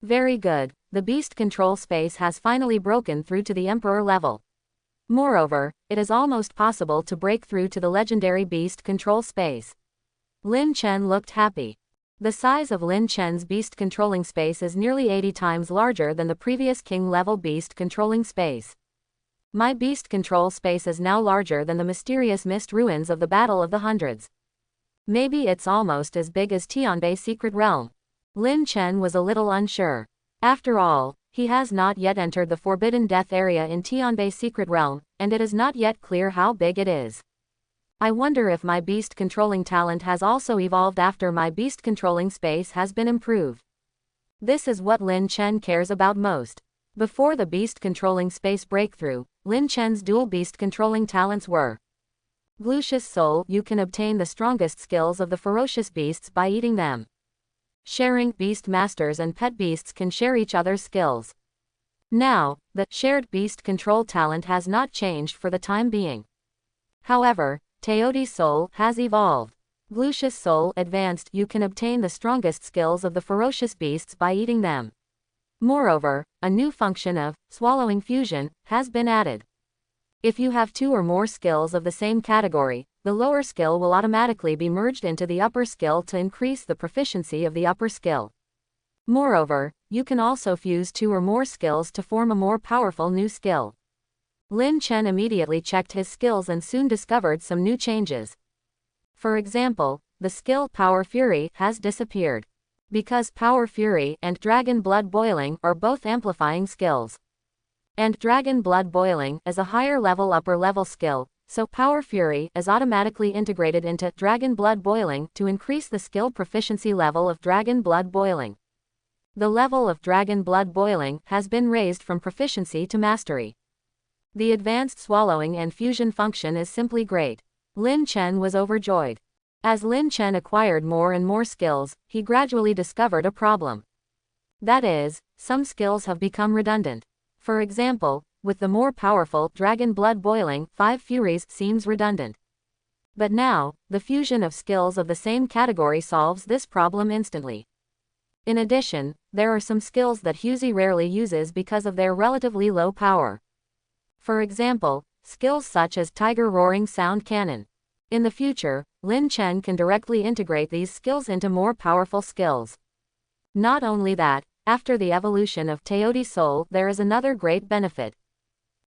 Very good, the beast control space has finally broken through to the emperor level. Moreover, it is almost possible to break through to the legendary beast control space. Lin Chen looked happy. The size of Lin Chen's beast controlling space is nearly 80 times larger than the previous king-level beast controlling space. My beast control space is now larger than the mysterious mist ruins of the Battle of the Hundreds. Maybe it's almost as big as Tianbei's secret realm. Lin Chen was a little unsure. After all, he has not yet entered the Forbidden Death area in Tianbei's secret realm, and it is not yet clear how big it is. I wonder if my beast controlling talent has also evolved after my beast controlling space has been improved. This is what Lin Chen cares about most. Before the beast controlling space breakthrough, Lin Chen's dual beast controlling talents were: Glucious Soul, you can obtain the strongest skills of the ferocious beasts by eating them. Sharing, beast masters and pet beasts can share each other's skills. Now, the shared beast control talent has not changed for the time being. However, Teoti's soul has evolved. Glucious Soul advanced, you can obtain the strongest skills of the ferocious beasts by eating them. Moreover, a new function of swallowing fusion has been added. If you have 2 or more skills of the same category, the lower skill will automatically be merged into the upper skill to increase the proficiency of the upper skill. Moreover, you can also fuse 2 or more skills to form a more powerful new skill. Lin Chen immediately checked his skills and soon discovered some new changes. For example, the skill Power Fury has disappeared. Because Power Fury and Dragon Blood Boiling are both amplifying skills. And Dragon Blood Boiling is a higher level upper level skill, so Power Fury is automatically integrated into Dragon Blood Boiling to increase the skill proficiency level of Dragon Blood Boiling. The level of Dragon Blood Boiling has been raised from proficiency to mastery. The advanced swallowing and fusion function is simply great. Lin Chen was overjoyed. As Lin Chen acquired more and more skills, he gradually discovered a problem. That is, some skills have become redundant. For example, with the more powerful Dragon Blood Boiling 5 Furies seems redundant. But now, the fusion of skills of the same category solves this problem instantly. In addition, there are some skills that Husey rarely uses because of their relatively low power. For example, skills such as Tiger Roaring Sound Cannon. In the future, Lin Chen can directly integrate these skills into more powerful skills. Not only that, after the evolution of Teotihuacan's soul, there is another great benefit.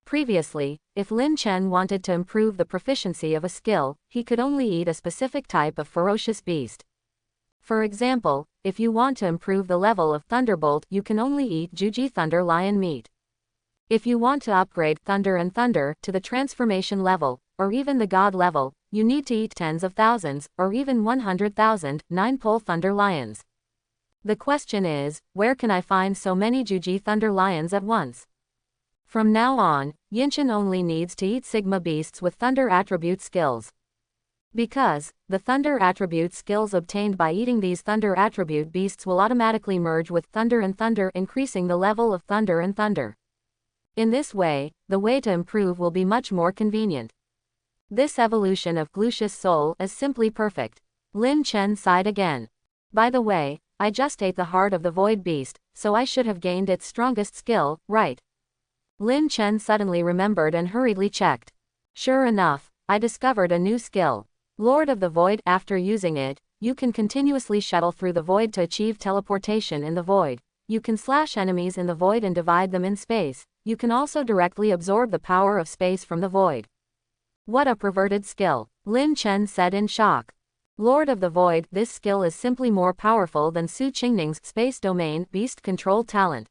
Previously, if Lin Chen wanted to improve the proficiency of a skill, he could only eat a specific type of ferocious beast. For example, if you want to improve the level of Thunderbolt, you can only eat Juji Thunder Lion meat. If you want to upgrade Thunder and Thunder to the transformation level, or even the God level, you need to eat tens of thousands, or even 100,000, 9-pole Thunder Lions. The question is, where can I find so many Juji Thunder Lions at once? From now on, Yinshan only needs to eat Sigma beasts with Thunder attribute skills. Because, the Thunder attribute skills obtained by eating these Thunder attribute beasts will automatically merge with Thunder and Thunder, increasing the level of Thunder and Thunder. In this way, the way to improve will be much more convenient. This evolution of Glucious Soul is simply perfect. Lin Chen sighed again. By the way, I just ate the heart of the Void Beast, so I should have gained its strongest skill, right? Lin Chen suddenly remembered and hurriedly checked. Sure enough, I discovered a new skill. Lord of the Void. After using it, you can continuously shuttle through the void to achieve teleportation in the void. You can slash enemies in the void and divide them in space. You can also directly absorb the power of space from the void. What a perverted skill, Lin Chen said in shock. Lord of the Void, this skill is simply more powerful than Su Qingning's Space Domain Beast Control talent.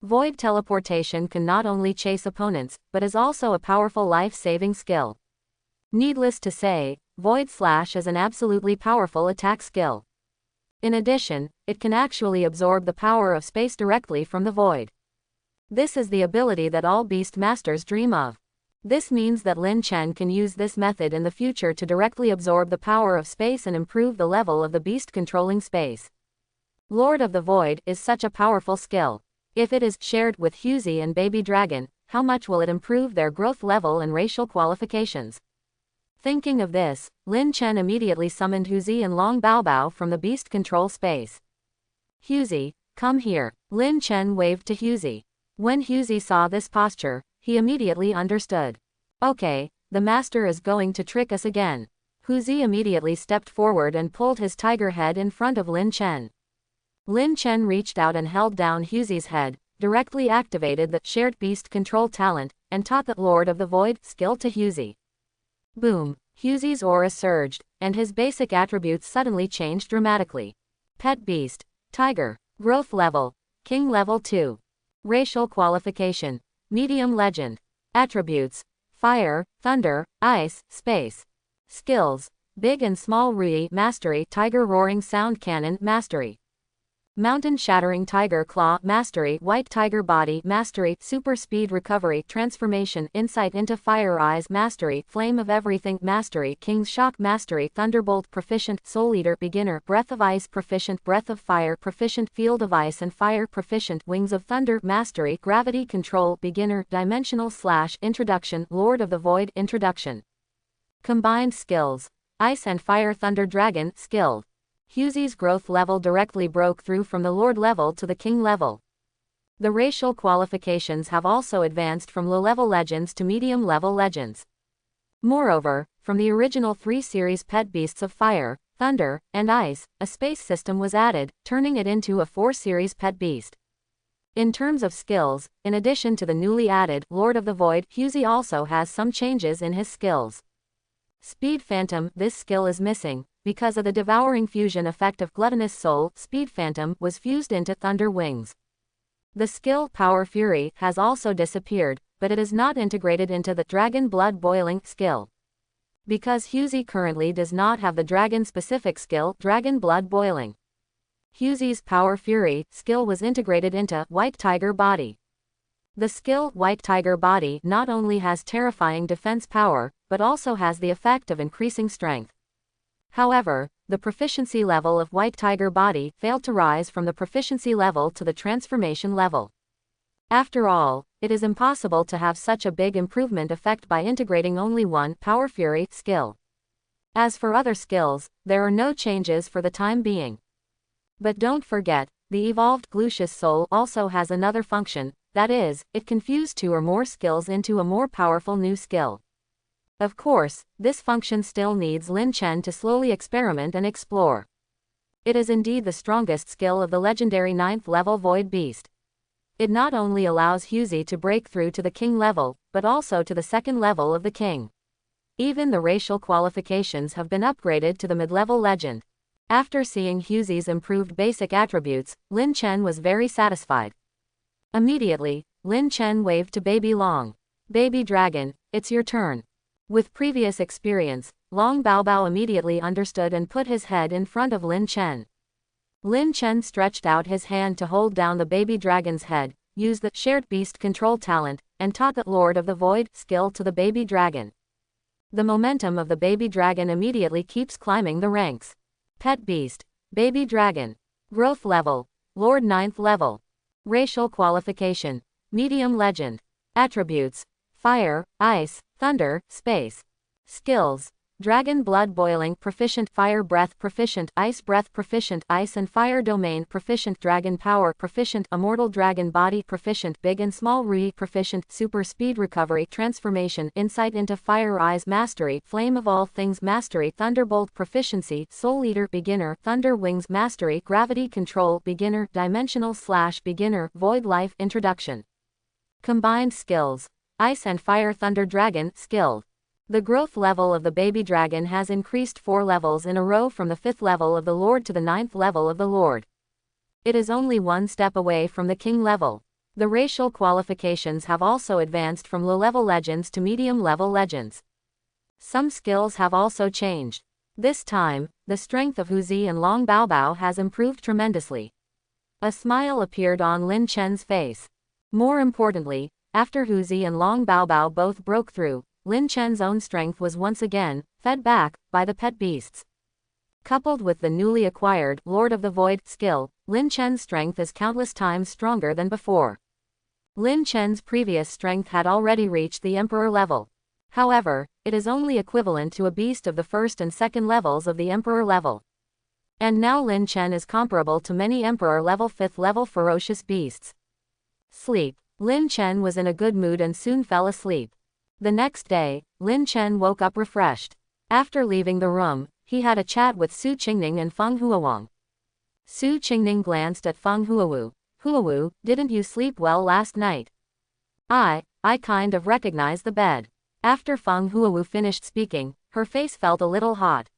Void teleportation can not only chase opponents, but is also a powerful life-saving skill. Needless to say, Void Slash is an absolutely powerful attack skill. In addition, it can actually absorb the power of space directly from the void. This is the ability that all beast masters dream of. This means that Lin Chen can use this method in the future to directly absorb the power of space and improve the level of the beast controlling space. Lord of the Void is such a powerful skill. If it is shared with Husey and Baby Dragon, how much will it improve their growth level and racial qualifications? Thinking of this, Lin Chen immediately summoned Husey and Long Baobao from the beast control space. Husey, come here. Lin Chen waved to Husey. When Husey saw this posture, he immediately understood. Okay, the master is going to trick us again. Husey immediately stepped forward and pulled his tiger head in front of Lin Chen. Lin Chen reached out and held down Husey's head, directly activated the shared beast control talent, and taught the Lord of the Void skill to Husey. Boom! Husey's aura surged, and his basic attributes suddenly changed dramatically. Pet Beast, Tiger, Growth Level, King Level 2. Racial Qualification, Medium Legend. Attributes, Fire, Thunder, Ice, Space. Skills, Big and Small Rui Mastery, Tiger Roaring Sound Cannon Mastery. Mountain Shattering Tiger Claw Mastery, White Tiger Body Mastery, Super Speed Recovery Transformation, Insight into Fire Eyes Mastery, Flame of Everything Mastery, King's Shock Mastery, Thunderbolt Proficient, Soul Eater Beginner, Breath of Ice Proficient, Breath of Fire Proficient, Field of Ice and Fire Proficient, Wings of Thunder Mastery, Gravity Control Beginner, Dimensional Slash Introduction, Lord of the Void Introduction. Combined Skills, Ice and Fire Thunder Dragon Skilled. Husey's growth level directly broke through from the Lord level to the King level. The racial qualifications have also advanced from low-level legends to medium-level legends. Moreover, from the original 3 series pet beasts of Fire, Thunder, and Ice, a space system was added, turning it into a 4 series pet beast. In terms of skills, in addition to the newly added Lord of the Void, Husey also has some changes in his skills. Speed Phantom, this skill is missing. Because of the devouring fusion effect of Gluttonous Soul, Speed Phantom was fused into Thunder Wings. The skill Power Fury has also disappeared, but it is not integrated into the Dragon Blood Boiling skill. Because Husey currently does not have the dragon-specific skill Dragon Blood Boiling. Husey's Power Fury skill was integrated into White Tiger Body. The skill White Tiger Body not only has terrifying defense power, but also has the effect of increasing strength. However, the proficiency level of White Tiger body failed to rise from the proficiency level to the transformation level. After all, it is impossible to have such a big improvement effect by integrating only one Power Fury skill. As for other skills, there are no changes for the time being. But don't forget, the evolved Glucious Soul also has another function, that is, it can fuse 2 or more skills into a more powerful new skill. Of course, this function still needs Lin Chen to slowly experiment and explore. It is indeed the strongest skill of the legendary 9th level Void Beast. It not only allows Huu to break through to the king level, but also to the 2nd level of the king. Even the racial qualifications have been upgraded to the mid-level legend. After seeing Hugh's improved basic attributes, Lin Chen was very satisfied. Immediately, Lin Chen waved to Baby Long. Baby Dragon, it's your turn. With previous experience, Long Baobao immediately understood and put his head in front of Lin Chen. Lin Chen stretched out his hand to hold down the baby dragon's head, used the shared beast control talent, and taught the Lord of the Void skill to the baby dragon. The momentum of the baby dragon immediately keeps climbing the ranks. Pet Beast, Baby Dragon. Growth level, Lord 9th level. Racial qualification, Medium Legend. Attributes, Fire, Ice, Thunder, Space. Skills, Dragon Blood Boiling Proficient, Fire Breath Proficient, Ice Breath Proficient, Ice and Fire Domain Proficient, Dragon Power Proficient, Immortal Dragon Body Proficient, Big and Small Rui Proficient, Super Speed Recovery Transformation, Insight into Fire Eyes Mastery, Flame of All Things Mastery, Thunderbolt Proficiency, Soul Eater Beginner, Thunder Wings Mastery, Gravity Control Beginner, Dimensional / Beginner, Void Life Introduction. Combined skills, Ice and Fire Thunder Dragon, Skilled. The growth level of the baby dragon has increased 4 levels in a row from the 5th level of the Lord to the 9th level of the Lord. It is only 1 step away from the king level. The racial qualifications have also advanced from low-level legends to medium-level legends. Some skills have also changed. This time, the strength of Huu and Long Baobao has improved tremendously. A smile appeared on Lin Chen's face. More importantly, after Huu and Long Baobao both broke through, Lin Chen's own strength was once again fed back by the pet beasts. Coupled with the newly acquired Lord of the Void skill, Lin Chen's strength is countless times stronger than before. Lin Chen's previous strength had already reached the Emperor level. However, it is only equivalent to a beast of the 1st and 2nd levels of the Emperor level. And now Lin Chen is comparable to many Emperor level 5th level ferocious beasts. Sleep. Lin Chen was in a good mood and soon fell asleep. The next day, Lin Chen woke up refreshed. After leaving the room, he had a chat with Su Qingning and Feng Huu. Su Qingning glanced at Feng Huu. Huu, didn't you sleep well last night? I kind of recognize the bed. After Feng Huu finished speaking, her face felt a little hot.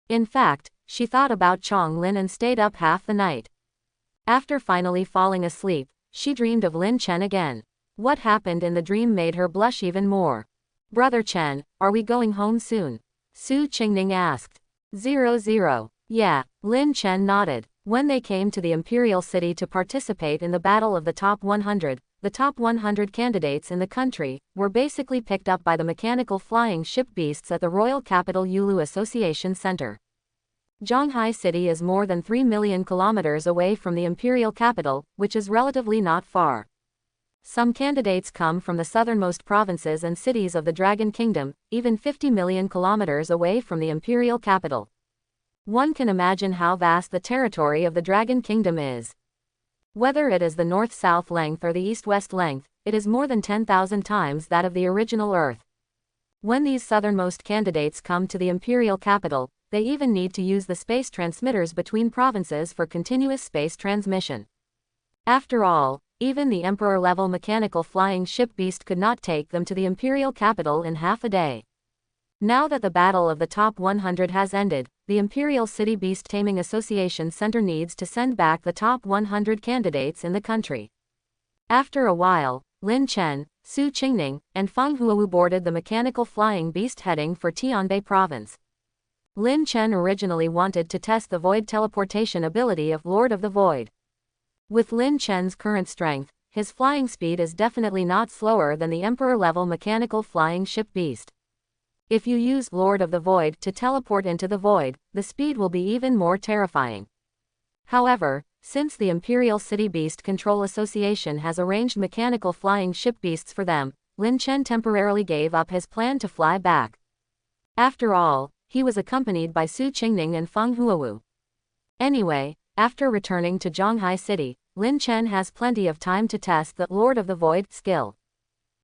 In fact, she thought about Chong Lin and stayed up half the night. After finally falling asleep, she dreamed of Lin Chen again. What happened in the dream made her blush even more. Brother Chen, are we going home soon? Su Qingning asked. 00. Yeah, Lin Chen nodded. When they came to the imperial city to participate in the battle of the top 100, the top 100 candidates in the country were basically picked up by the mechanical flying ship beasts at the Royal Capital Yulu Association Center. Zhonghai City is more than 3 million kilometers away from the imperial capital, which is relatively not far. Some candidates come from the southernmost provinces and cities of the Dragon Kingdom, even 50 million kilometers away from the imperial capital. One can imagine how vast the territory of the Dragon Kingdom is. Whether it is the north-south length or the east-west length, it is more than 10,000 times that of the original Earth. When these southernmost candidates come to the imperial capital, they even need to use the space transmitters between provinces for continuous space transmission. After all, even the Emperor-level mechanical flying ship beast could not take them to the imperial capital in half a day. Now that the battle of the top 100 has ended, the Imperial City Beast Taming Association Center needs to send back the top 100 candidates in the country. After a while, Lin Chen, Su Qingning, and Feng Huu boarded the mechanical flying beast heading for Tianbei province. Lin Chen originally wanted to test the void teleportation ability of Lord of the Void. With Lin Chen's current strength, his flying speed is definitely not slower than the Emperor-level mechanical flying ship beast. If you use Lord of the Void to teleport into the void, the speed will be even more terrifying. However, since the Imperial City Beast Control Association has arranged mechanical flying ship beasts for them, Lin Chen temporarily gave up his plan to fly back. After all, he was accompanied by Su Qingning and Fang Huu. Anyway, after returning to Zhonghai City, Lin Chen has plenty of time to test the Lord of the Void skill.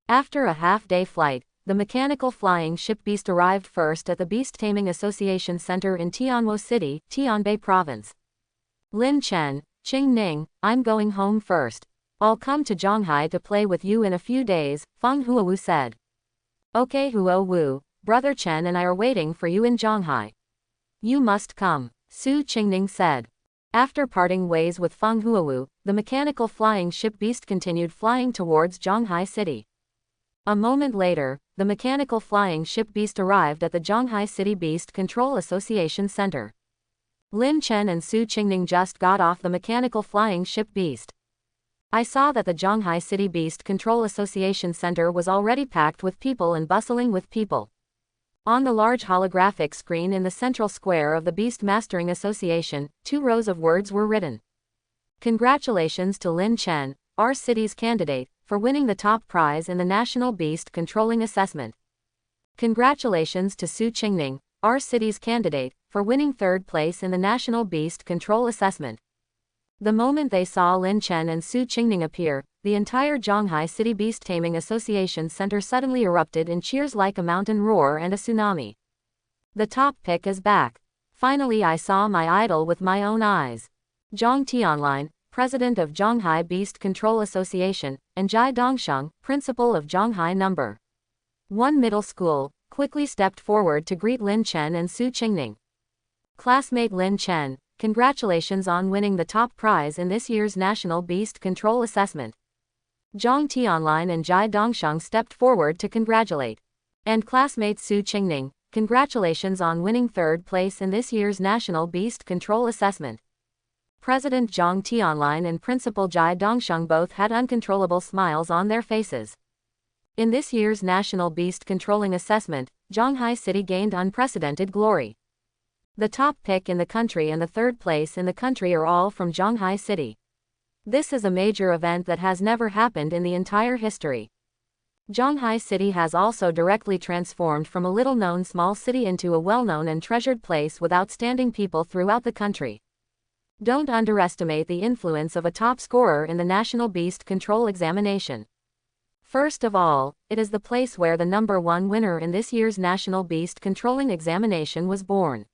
After a half-day flight, the mechanical flying ship beast arrived first at the Beast Taming Association Center in Tianwo City, Tianbei Province. Lin Chen, Qingning, I'm going home first. I'll come to Zhonghai to play with you in a few days, Fang Huu said. Okay Huu, Brother Chen and I are waiting for you in Zhonghai. You must come, Su Qingning said. After parting ways with Fang Huu, the mechanical flying ship beast continued flying towards Zhonghai City. A moment later, the mechanical flying ship beast arrived at the Zhonghai City Beast Control Association Center. Lin Chen and Su Qingning just got off the mechanical flying ship beast. I saw that the Zhonghai City Beast Control Association Center was already packed with people and bustling with people. On the large holographic screen in the central square of the Beast Mastering Association, 2 rows of words were written. Congratulations to Lin Chen, our city's candidate, for winning the top prize in the National Beast Controlling Assessment. Congratulations to Su Qingning, our city's candidate, for winning 3rd place in the National Beast Control Assessment. The moment they saw Lin Chen and Su Qingning appear, the entire Zhonghai City Beast Taming Association Center suddenly erupted in cheers like a mountain roar and a tsunami. The top pick is back. Finally I saw my idol with my own eyes. Zhang Tianline, President of Zhonghai Beast Control Association, and Jai Dongsheng, Principal of Zhonghai No. 1 Middle School, quickly stepped forward to greet Lin Chen and Su Qingning. Classmate Lin Chen, congratulations on winning the top prize in this year's National Beast Control Assessment. Zhang Tianline and Jai Dongsheng stepped forward to congratulate. And classmate Su Qingning, congratulations on winning 3rd place in this year's National Beast Control Assessment. President Zhang Tianline and Principal Jai Dongsheng both had uncontrollable smiles on their faces. In this year's National Beast Controlling Assessment, Zhonghai City gained unprecedented glory. The top pick in the country and the 3rd place in the country are all from Zhonghai City. This is a major event that has never happened in the entire history. Zhonghai City has also directly transformed from a little-known small city into a well-known and treasured place with outstanding people throughout the country. Don't underestimate the influence of a top scorer in the National Beast Control Examination. First of all, it is the place where the number 1 winner in this year's National Beast Controlling Examination was born.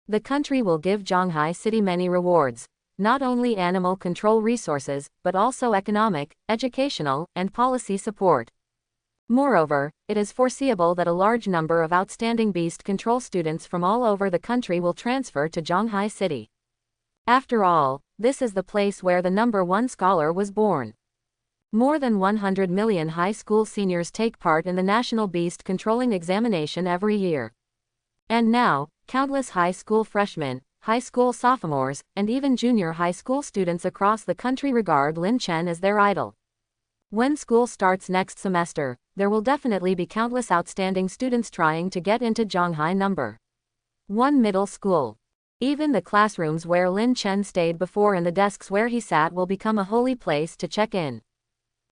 The country will give Zhonghai City many rewards, not only animal control resources, but also economic, educational, and policy support. Moreover, it is foreseeable that a large number of outstanding beast control students from all over the country will transfer to Zhonghai City. After all, this is the place where the number 1 scholar was born. More than 100 million high school seniors take part in the National Beast Controlling Examination every year. And now, countless high school freshmen, high school sophomores, and even junior high school students across the country regard Lin Chen as their idol. When school starts next semester, there will definitely be countless outstanding students trying to get into Zhonghai No. 1 Middle School. Even the classrooms where Lin Chen stayed before and the desks where he sat will become a holy place to check in.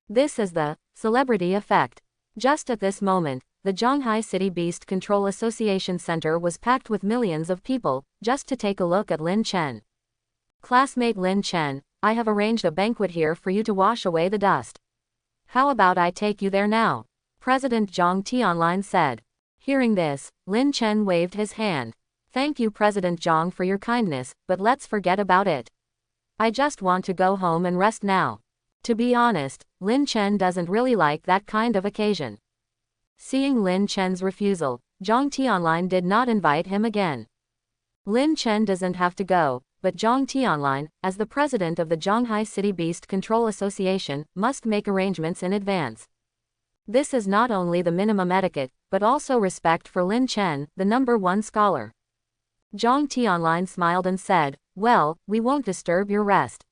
This is the celebrity effect. Just at this moment, the Zhonghai City Beast Control Association Center was packed with millions of people, just to take a look at Lin Chen. Classmate Lin Chen, I have arranged a banquet here for you to wash away the dust. How about I take you there now? President Zhang Tianline said. Hearing this, Lin Chen waved his hand. Thank you President Zhang for your kindness, but let's forget about it. I just want to go home and rest now. To be honest, Lin Chen doesn't really like that kind of occasion. Seeing Lin Chen's refusal, Zhang Tianline did not invite him again. Lin Chen doesn't have to go, but Zhang Tianline, as the president of the Zhonghai City Beast Control Association, must make arrangements in advance. This is not only the minimum etiquette, but also respect for Lin Chen, the number 1 scholar. Zhang Tianline smiled and said, well, we won't disturb your rest.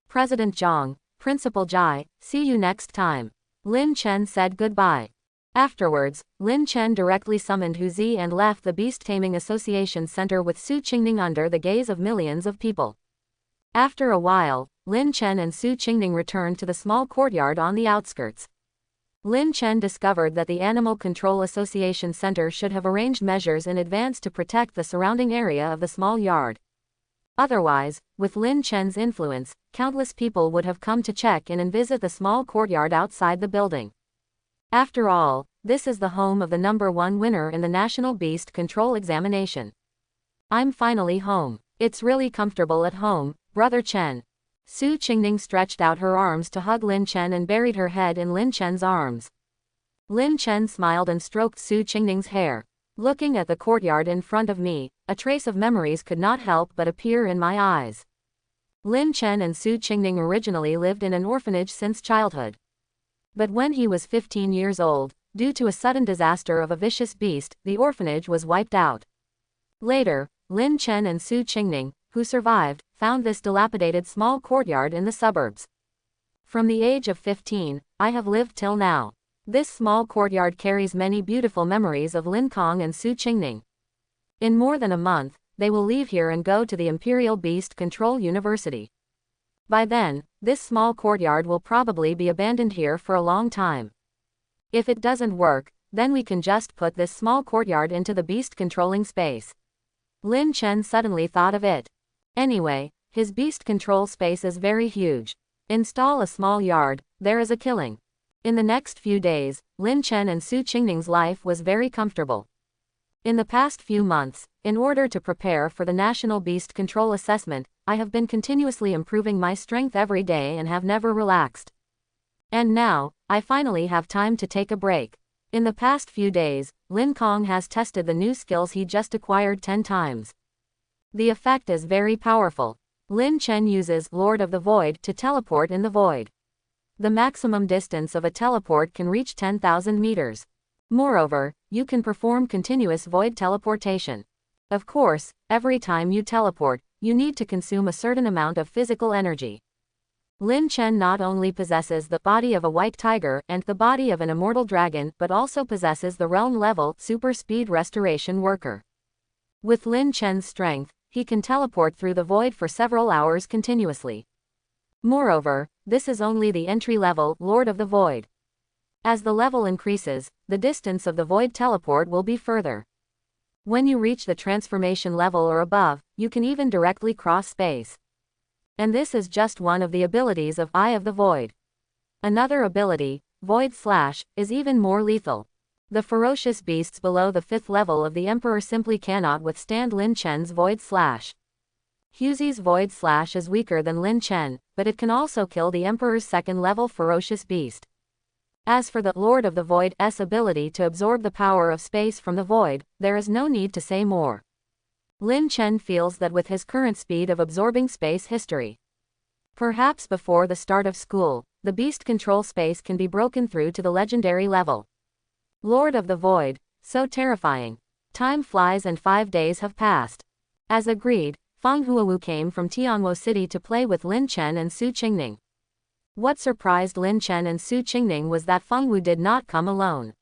President Zhang, Principal Jai, see you next time. Lin Chen said goodbye. Afterwards, Lin Chen directly summoned Hu Zi and left the Beast Taming Association Center with Su Qingning under the gaze of millions of people. After a while, Lin Chen and Su Qingning returned to the small courtyard on the outskirts. Lin Chen discovered that the Animal Control Association Center should have arranged measures in advance to protect the surrounding area of the small yard. Otherwise, with Lin Chen's influence, countless people would have come to check in and visit the small courtyard outside the building. After all, this is the home of the #1 winner in the National Beast Control Examination. I'm finally home. It's really comfortable at home, Brother Chen. Su Qingning stretched out her arms to hug Lin Chen and buried her head in Lin Chen's arms. Lin Chen smiled and stroked Su Qingning's hair. Looking at the courtyard in front of me, a trace of memories could not help but appear in my eyes. Lin Chen and Su Qingning originally lived in an orphanage since childhood. But when he was 15 years old, due to a sudden disaster of a vicious beast, the orphanage was wiped out. Later, Lin Chen and Su Qingning, who survived, found this dilapidated small courtyard in the suburbs. From the age of 15, I have lived till now. This small courtyard carries many beautiful memories of Linglong and Su Qingning. In more than a month, they will leave here and go to the Imperial Beast Control University. By then, this small courtyard will probably be abandoned here for a long time. If it doesn't work, then we can just put this small courtyard into the beast controlling space. Lin Chen suddenly thought of it. Anyway, his beast control space is very huge. Install a small yard, there is a killing. In the next few days, Lin Chen and Su Qingning's life was very comfortable. In the past few months, in order to prepare for the National Beast Control Assessment, I have been continuously improving my strength every day and have never relaxed. And now, I finally have time to take a break. In the past few days, Linglong has tested the new skills he just acquired 10 times. The effect is very powerful. Lin Chen uses Lord of the Void to teleport in the void. The maximum distance of a teleport can reach 10,000 meters. Moreover, you can perform continuous void teleportation. Of course, every time you teleport, you need to consume a certain amount of physical energy. Lin Chen not only possesses the body of a white tiger and the body of an immortal dragon but also possesses the realm-level super speed restoration worker. With Lin Chen's strength, he can teleport through the void for several hours continuously. Moreover, this is only the entry-level Lord of the Void. As the level increases, the distance of the void teleport will be further. When you reach the transformation level or above, you can even directly cross space. And this is just one of the abilities of Eye of the Void. Another ability, Void Slash, is even more lethal. The ferocious beasts below the 5th level of the Emperor simply cannot withstand Lin Chen's Void Slash. Hu Zi's Void Slash is weaker than Lin Chen, but it can also kill the Emperor's 2nd level ferocious beast. As for the Lord of the Void's ability to absorb the power of space from the void, there is no need to say more. Lin Chen feels that with his current speed of absorbing space history, perhaps before the start of school, the beast control space can be broken through to the legendary level. Lord of the Void, so terrifying. Time flies and 5 days have passed. As agreed, Fang Huu came from Tiano City to play with Lin Chen and Su Qingning. What surprised Lin Chen and Su Qingning was that Fang Huu did not come alone.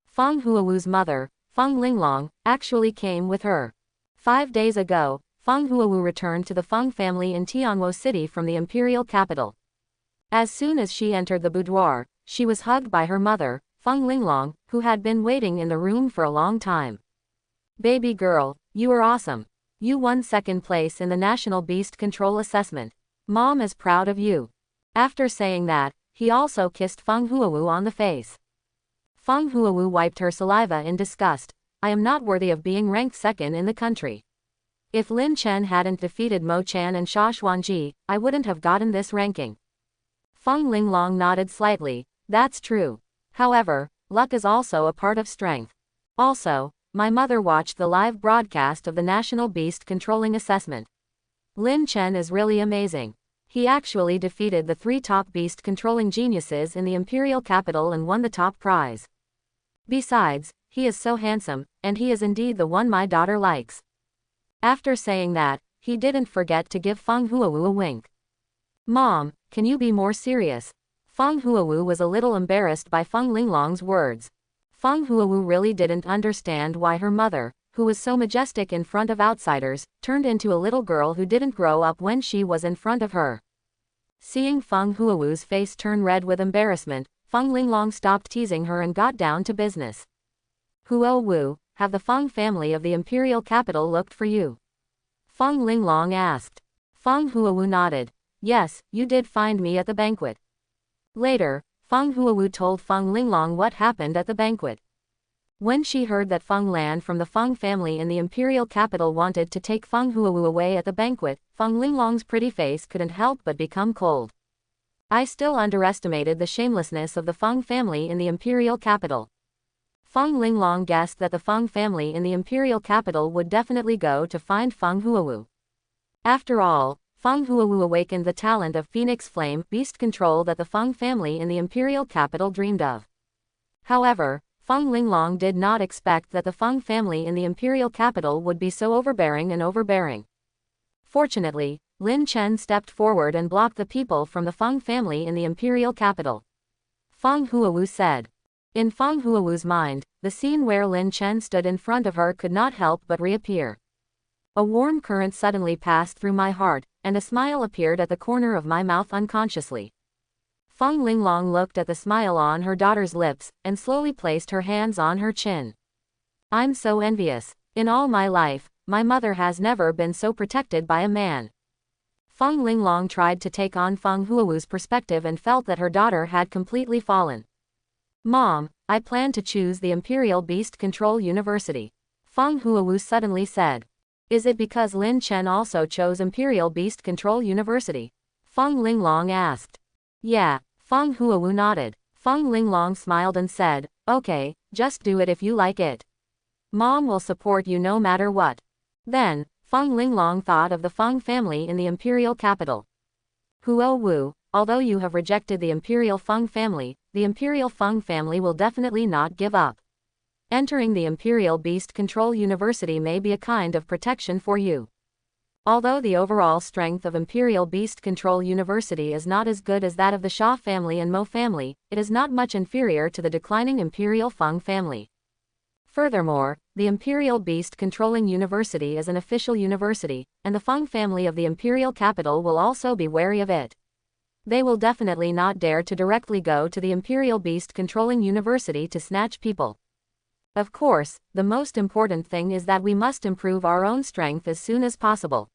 Fang Huu's mother, Fang Linglong, actually came with her. 5 days ago, Fang Huu returned to the Fang family in Tianwo City from the imperial capital. As soon as she entered the boudoir, she was hugged by her mother, Fang Linglong, who had been waiting in the room for a long time. Baby girl, you are awesome. You won 2nd place in the National Beast Control Assessment. Mom is proud of you. After saying that, he also kissed Fang Huu on the face. Fang Huu wiped her saliva in disgust. I am not worthy of being ranked 2nd in the country. If Lin Chen hadn't defeated Mo Chan and Shawan, I wouldn't have gotten this ranking. Fang Linglong nodded slightly. That's true. However, luck is also a part of strength. Also, my mother watched the live broadcast of the National Beast Controlling Assessment. Lin Chen is really amazing. He actually defeated the 3 top beast controlling geniuses in the imperial capital and won the top prize. Besides, he is so handsome, and he is indeed the one my daughter likes. After saying that, he didn't forget to give Fang Huu a wink. Mom, can you be more serious? Fang Huu was a little embarrassed by Fang Linglong's words. Fang Huu really didn't understand why her mother, who was so majestic in front of outsiders, turned into a little girl who didn't grow up when she was in front of her. Seeing Fang Huu's face turn red with embarrassment, Fang Linglong stopped teasing her and got down to business. Huo Wu, have the Fang family of the imperial capital looked for you? Fang Linglong asked. Fang Huu nodded. Yes, you did find me at the banquet. Later, Fang Huu told Fang Linglong what happened at the banquet. When she heard that Fang Lan from the Fang family in the imperial capital wanted to take Fang Huu away at the banquet, Fang Linglong's pretty face couldn't help but become cold. I still underestimated the shamelessness of the Fang family in the imperial capital. Fang Linglong guessed that the Fang family in the imperial capital would definitely go to find Fang Huu. After all, Fang Huu awakened the talent of Phoenix Flame beast control that the Fang family in the imperial capital dreamed of. However, Fang Linglong did not expect that the Fang family in the imperial capital would be so overbearing. Fortunately, Lin Chen stepped forward and blocked the people from the Fang family in the imperial capital. Fang Huu said. In Fang Huu's mind, the scene where Lin Chen stood in front of her could not help but reappear. A warm current suddenly passed through my heart, and a smile appeared at the corner of my mouth unconsciously. Fang Linglong looked at the smile on her daughter's lips, and slowly placed her hands on her chin. I'm so envious. In all my life, my mother has never been so protected by a man. Fang Linglong tried to take on Fang Huu's perspective and felt that her daughter had completely fallen. Mom, I plan to choose the Imperial Beast Control University. Fang Huu suddenly said. Is it because Lin Chen also chose Imperial Beast Control University? Fang Linglong asked. Yeah, Fang Huu nodded. Fang Linglong smiled and said, okay, just do it if you like it. Mom will support you no matter what. Then, Fang Linglong thought of the Fang family in the imperial capital. Huo Wu, although you have rejected the imperial Fang family, the imperial Fang family will definitely not give up. Entering the Imperial Beast Control University may be a kind of protection for you. Although the overall strength of Imperial Beast Control University is not as good as that of the Sha family and Mo family, it is not much inferior to the declining Imperial Fang family. Furthermore, the Imperial Beast Controlling University is an official university, and the Fang family of the imperial capital will also be wary of it. They will definitely not dare to directly go to the Imperial Beast Controlling University to snatch people. Of course, the most important thing is that we must improve our own strength as soon as possible.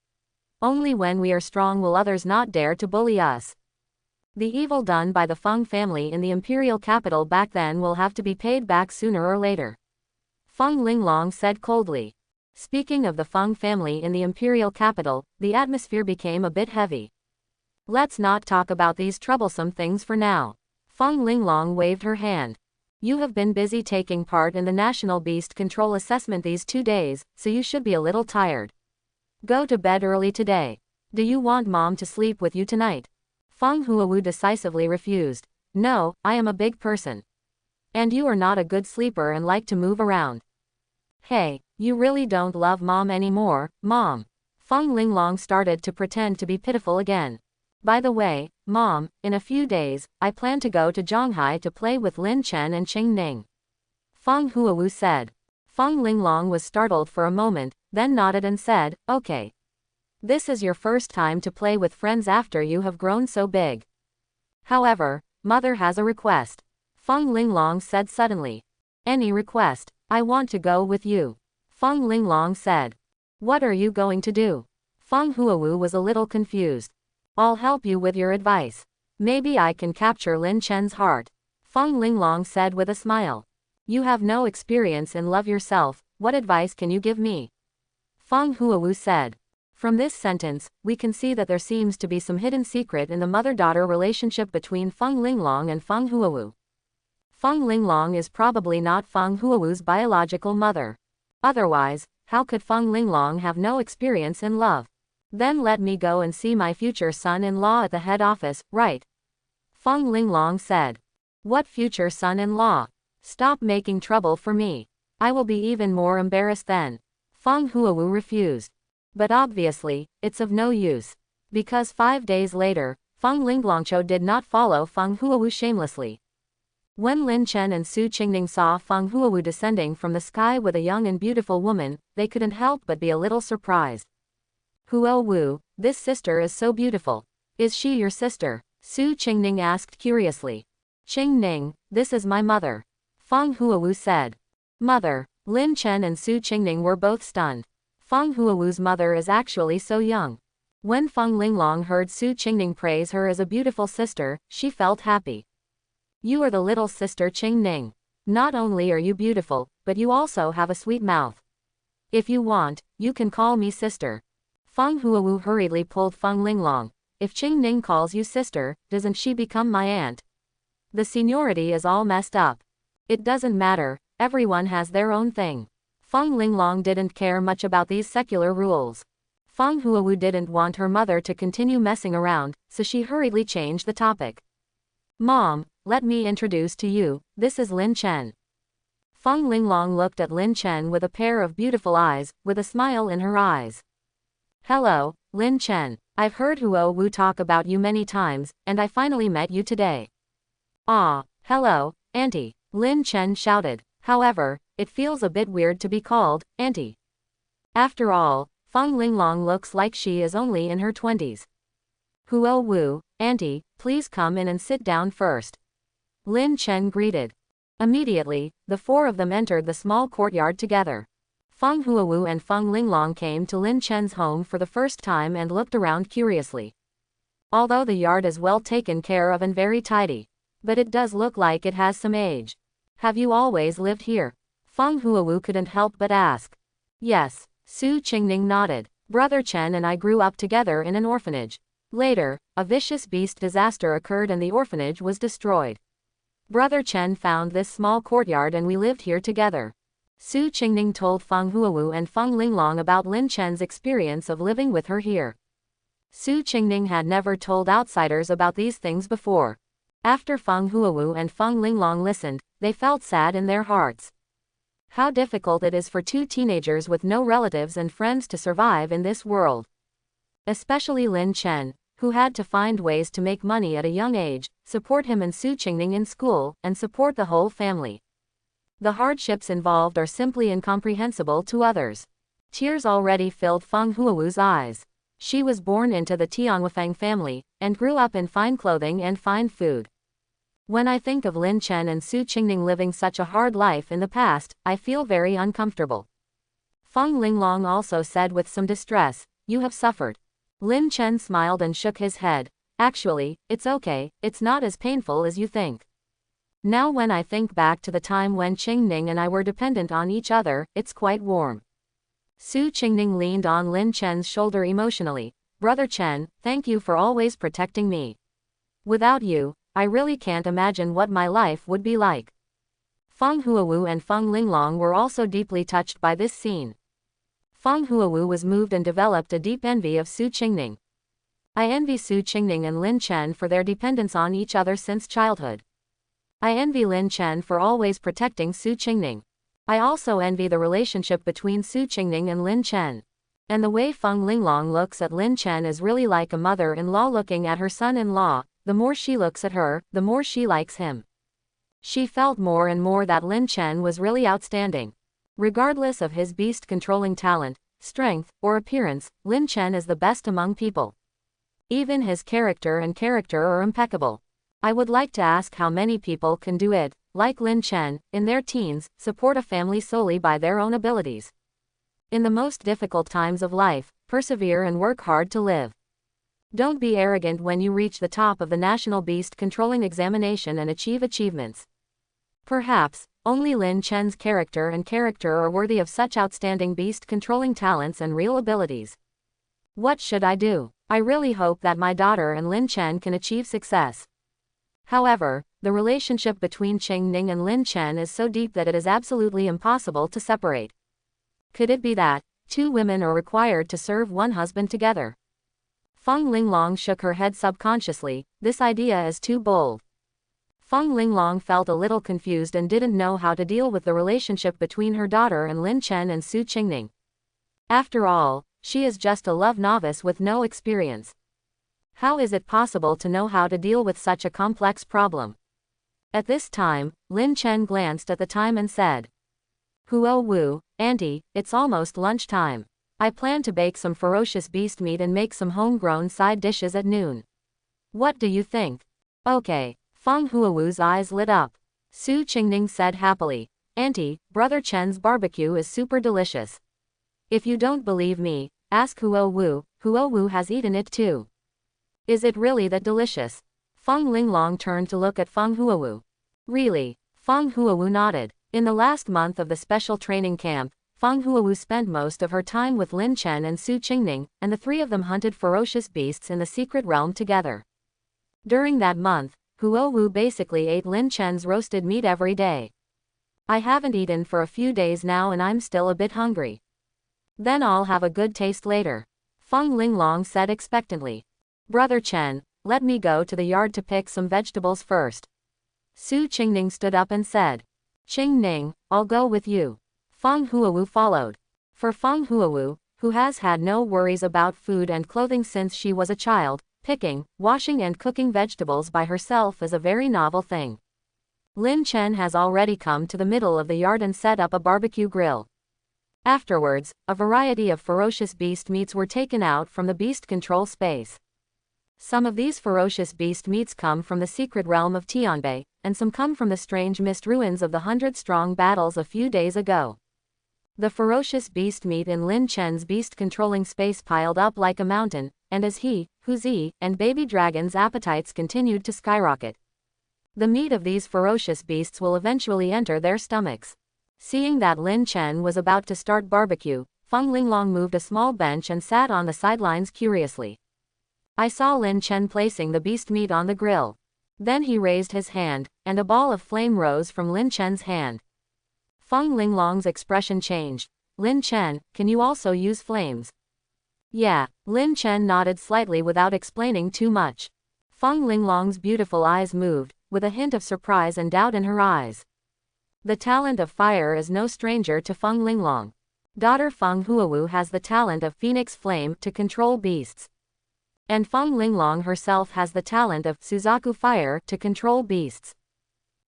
Only when we are strong will others not dare to bully us. The evil done by the Fang family in the imperial capital back then will have to be paid back sooner or later. Fang Linglong said coldly. Speaking of the Fang family in the imperial capital, the atmosphere became a bit heavy. Let's not talk about these troublesome things for now. Fang Linglong waved her hand. You have been busy taking part in the National Beast Control Assessment these 2 days, so you should be a little tired. Go to bed early today. Do you want Mom to sleep with you tonight? Fang Huu decisively refused. No, I am a big person. And you are not a good sleeper and like to move around. Hey, you really don't love Mom anymore, Mom. Fang Linglong started to pretend to be pitiful again. By the way, Mom, in a few days, I plan to go to Zhonghai to play with Lin Chen and Qing Ning. Fang Huu said. Fang Linglong was startled for a moment, then nodded and said, okay. This is your first time to play with friends after you have grown so big. However, Mother has a request. Fang Linglong said suddenly. Any request? I want to go with you. Fang Linglong said. What are you going to do? Fang Huu was a little confused. I'll help you with your advice. Maybe I can capture Lin Chen's heart. Fang Linglong said with a smile. You have no experience in love yourself, what advice can you give me? Fang Huu said. From this sentence, we can see that there seems to be some hidden secret in the mother-daughter relationship between Fang Linglong and Fang Huu. Fang Linglong is probably not Fang Huu's biological mother. Otherwise, how could Fang Linglong have no experience in love? Then let me go and see my future son-in-law at the head office, right? Fang Linglong said. What future son-in-law? Stop making trouble for me. I will be even more embarrassed then. Fang Huu refused. But obviously, it's of no use. Because 5 days later, Fang Linglongcho did not follow Fang Huu shamelessly. When Lin Chen and Su Qingning saw Fang Huu descending from the sky with a young and beautiful woman, they couldn't help but be a little surprised. Huu, this sister is so beautiful. Is she your sister? Su Qingning asked curiously. Qingning, this is my mother. Fang Huu said. Mother. Lin Chen and Su Qingning were both stunned. Fang Huu's mother is actually so young. When Feng Linglong heard Su Qingning praise her as a beautiful sister, she felt happy. You are the little sister Qingning. Not only are you beautiful, but you also have a sweet mouth. If you want, you can call me sister. Fang Huu hurriedly pulled Feng Linglong. If Qingning calls you sister, doesn't she become my aunt? The seniority is all messed up. It doesn't matter, everyone has their own thing. Feng Linglong didn't care much about these secular rules. Fang Huu didn't want her mother to continue messing around, so she hurriedly changed the topic. Mom, let me introduce to you, this is Lin Chen. Feng Linglong looked at Lin Chen with a pair of beautiful eyes, with a smile in her eyes. Hello, Lin Chen. I've heard Huu talk about you many times, and I finally met you today. Ah, hello, Auntie, Lin Chen shouted. However, it feels a bit weird to be called Auntie. After all, Feng Linglong looks like she is only in her 20s. Huu, Auntie, please come in and sit down first. Lin Chen greeted. Immediately, the four of them entered the small courtyard together. Feng Huu and Feng Linglong came to Lin Chen's home for the first time and looked around curiously. Although the yard is well taken care of and very tidy, but it does look like it has some age. Have you always lived here? Feng Huu couldn't help but ask. Yes, Su Qingning nodded. Brother Chen and I grew up together in an orphanage. Later, a vicious beast disaster occurred and the orphanage was destroyed. Brother Chen found this small courtyard and we lived here together. Su Qingning told Feng Huu and Feng Linglong about Lin Chen's experience of living with her here. Su Qingning had never told outsiders about these things before. After Feng Huu and Feng Linglong listened, they felt sad in their hearts. How difficult it is for two teenagers with no relatives and friends to survive in this world. Especially Lin Chen, who had to find ways to make money at a young age, support him and Su Qingning in school, and support the whole family. The hardships involved are simply incomprehensible to others. Tears already filled Feng Huu's eyes. She was born into the Tianfang family, and grew up in fine clothing and fine food. When I think of Lin Chen and Su Qingning living such a hard life in the past, I feel very uncomfortable. Feng Linglong also said with some distress, you have suffered. Lin Chen smiled and shook his head. Actually, it's okay, it's not as painful as you think. Now when I think back to the time when Qingning and I were dependent on each other, it's quite warm. Su Qingning leaned on Lin Chen's shoulder emotionally. Brother Chen, thank you for always protecting me. Without you, I really can't imagine what my life would be like. Feng Huu and Feng Linglong were also deeply touched by this scene. Feng Huu was moved and developed a deep envy of Su Qingning. I envy Su Qingning and Lin Chen for their dependence on each other since childhood. I envy Lin Chen for always protecting Su Qingning. I also envy the relationship between Su Qingning and Lin Chen. And the way Feng Linglong looks at Lin Chen is really like a mother-in-law looking at her son-in-law. The more she looks at her, the more she likes him. She felt more and more that Lin Chen was really outstanding. Regardless of his beast-controlling talent, strength, or appearance, Lin Chen is the best among people. Even his character are impeccable. I would like to ask how many people can do it, like Lin Chen, in their teens, support a family solely by their own abilities. In the most difficult times of life, persevere and work hard to live. Don't be arrogant when you reach the top of the National Beast Controlling Examination and achieve achievements. Perhaps, only Lin Chen's character are worthy of such outstanding beast-controlling talents and real abilities. What should I do? I really hope that my daughter and Lin Chen can achieve success. However, the relationship between Qingning and Lin Chen is so deep that it is absolutely impossible to separate. Could it be that two women are required to serve one husband together? Feng Linglong shook her head subconsciously. This idea is too bold. Feng Linglong felt a little confused and didn't know how to deal with the relationship between her daughter and Lin Chen and Su Qingning. After all, she is just a love novice with no experience. How is it possible to know how to deal with such a complex problem? At this time, Lin Chen glanced at the time and said, Huo Wu, Auntie, it's almost lunchtime. I plan to bake some ferocious beast meat and make some homegrown side dishes at noon. What do you think? Okay. Fang Huowu's eyes lit up. Su Qingning said happily, Auntie, Brother Chen's barbecue is super delicious. If you don't believe me, ask Huo Wu. Huo Wu has eaten it too. Is it really that delicious? Fang Linglong turned to look at Fang Huowu. Really? Fang Huowu nodded. In the last month of the special training camp, Fang Huowu spent most of her time with Lin Chen and Su Qingning, and the three of them hunted ferocious beasts in the secret realm together. During that month, Huo Wu basically ate Lin Chen's roasted meat every day. I haven't eaten for a few days now and I'm still a bit hungry. Then I'll have a good taste later. Fang Linglong said expectantly. Brother Chen, let me go to the yard to pick some vegetables first. Su Qingning stood up and said. Qingning, I'll go with you. Fang Huowu followed. For Fang Huowu, who has had no worries about food and clothing since she was a child, picking, washing and cooking vegetables by herself is a very novel thing. Lin Chen has already come to the middle of the yard and set up a barbecue grill. Afterwards, a variety of ferocious beast meats were taken out from the beast control space. Some of these ferocious beast meats come from the secret realm of Tianbei, and some come from the strange mist ruins of the 100-strong battles a few days ago. The ferocious beast meat in Lin Chen's beast-controlling space piled up like a mountain, and as he, Huzi, and baby dragon's appetites continued to skyrocket. The meat of these ferocious beasts will eventually enter their stomachs. Seeing that Lin Chen was about to start barbecue, Fang Linglong moved a small bench and sat on the sidelines curiously. I saw Lin Chen placing the beast meat on the grill. Then he raised his hand, and a ball of flame rose from Lin Chen's hand. Fang Linglong's expression changed. Lin Chen, can you also use flames? Yeah, Lin Chen nodded slightly without explaining too much. Fang Linglong's beautiful eyes moved, with a hint of surprise and doubt in her eyes. The talent of fire is no stranger to Fang Linglong. Daughter Fang Huowu has the talent of Phoenix Flame to control beasts. And Fang Linglong herself has the talent of Suzaku Fire to control beasts.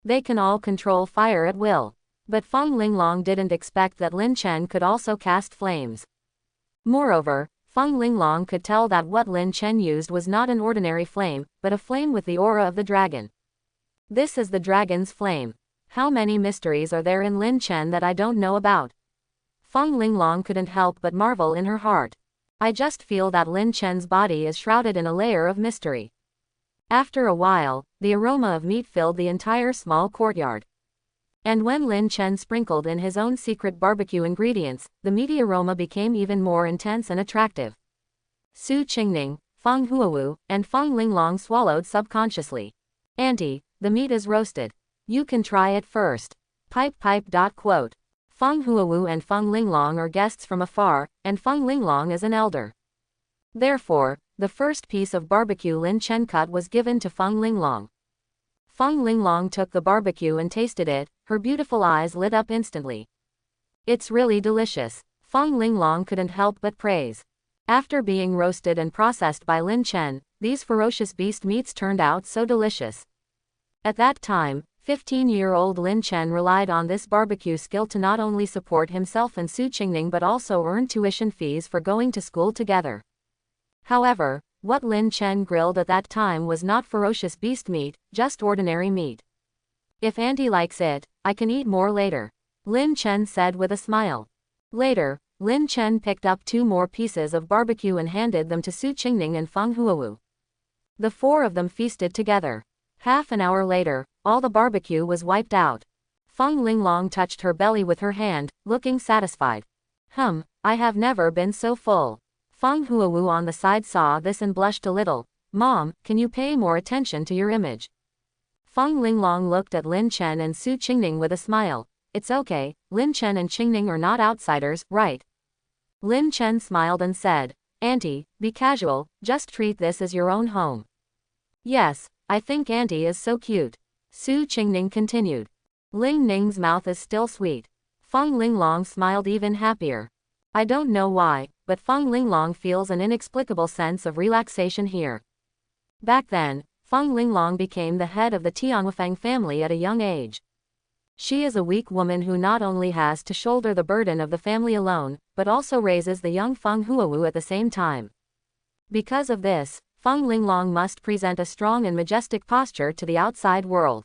They can all control fire at will. But Fang Linglong didn't expect that Lin Chen could also cast flames. Moreover, Fang Linglong could tell that what Lin Chen used was not an ordinary flame, but a flame with the aura of the dragon. This is the dragon's flame. How many mysteries are there in Lin Chen that I don't know about? Fang Linglong couldn't help but marvel in her heart. I just feel that Lin Chen's body is shrouded in a layer of mystery. After a while, the aroma of meat filled the entire small courtyard. And when Lin Chen sprinkled in his own secret barbecue ingredients, the meaty aroma became even more intense and attractive. Su Qingning, Fang Huowu, and Fang Linglong swallowed subconsciously. Auntie, the meat is roasted. You can try it first. Pipe. Quote. Fang Huowu and Fang Linglong are guests from afar, and Fang Linglong is an elder. Therefore, the first piece of barbecue Lin Chen cut was given to Fang Linglong. Fang Linglong took the barbecue and tasted it, her beautiful eyes lit up instantly. It's really delicious. Fang Linglong couldn't help but praise. After being roasted and processed by Lin Chen, these ferocious beast meats turned out so delicious. At that time, 15-year-old Lin Chen relied on this barbecue skill to not only support himself and Su Qingning but also earn tuition fees for going to school together. However, what Lin Chen grilled at that time was not ferocious beast meat, just ordinary meat. If Auntie likes it, I can eat more later, Lin Chen said with a smile. Later, Lin Chen picked up 2 more pieces of barbecue and handed them to Su Qingning and Fang Huowu. The 4 of them feasted together. Half an hour later, all the barbecue was wiped out. Fang Linglong touched her belly with her hand, looking satisfied. I have never been so full. Fang Huowu on the side saw this and blushed a little. Mom, can you pay more attention to your image? Fang Linglong looked at Lin Chen and Su Qingning with a smile. It's okay, Lin Chen and Qingning are not outsiders, right? Lin Chen smiled and said, Auntie, be casual, just treat this as your own home. Yes, I think Auntie is so cute. Su Qingning continued. Ling Ning's mouth is still sweet. Fang Linglong smiled even happier. I don't know why, but Fang Linglong feels an inexplicable sense of relaxation here. Back then, Fang Linglong became the head of the Tianwufang family at a young age. She is a weak woman who not only has to shoulder the burden of the family alone, but also raises the young Fang Huu at the same time. Because of this, Fang Linglong must present a strong and majestic posture to the outside world.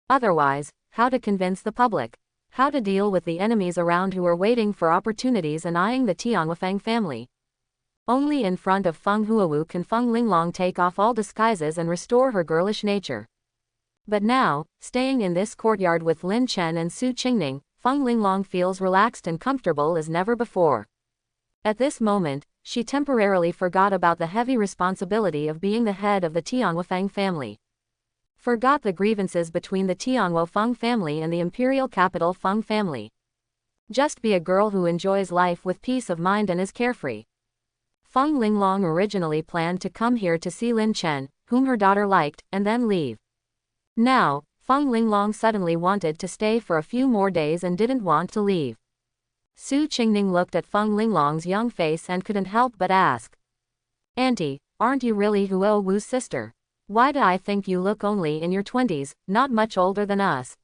Otherwise, how to convince the public? How to deal with the enemies around who are waiting for opportunities and eyeing the Tianwufang family? Only in front of Fang Huu can Fang Linglong take off all disguises and restore her girlish nature. But now, staying in this courtyard with Lin Chen and Su Qingning, Fang Linglong feels relaxed and comfortable as never before. At this moment, she temporarily forgot about the heavy responsibility of being the head of the Tianwufang family. Forgot the grievances between the Tianwufang family and the imperial capital Fang family. Just be a girl who enjoys life with peace of mind and is carefree. Fang Linglong originally planned to come here to see Lin Chen, whom her daughter liked, and then leave. Now, Fang Linglong suddenly wanted to stay for a few more days and didn't want to leave. Su Qingning looked at Fang Linglong's young face and couldn't help but ask. "Auntie, aren't you really Huu Wu's sister? Why do I think you look only in your 20s, not much older than us?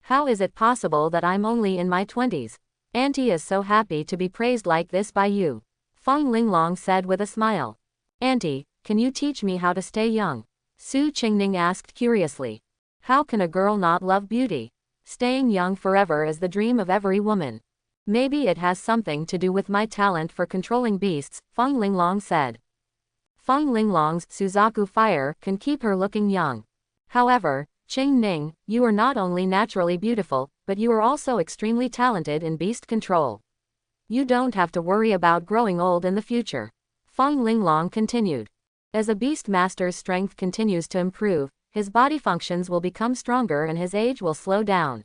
How is it possible that I'm only in my 20s? Auntie is so happy to be praised like this by you," Fang Linglong said with a smile. "Auntie, can you teach me how to stay young?" Su Qingning asked curiously. "How can a girl not love beauty? Staying young forever is the dream of every woman. Maybe it has something to do with my talent for controlling beasts," Fang Linglong said. Fang Linglong's Suzaku fire can keep her looking young. However, Qingning, you are not only naturally beautiful, but you are also extremely talented in beast control. You don't have to worry about growing old in the future," Fang Linglong continued. "As a beast master's strength continues to improve, his body functions will become stronger and his age will slow down.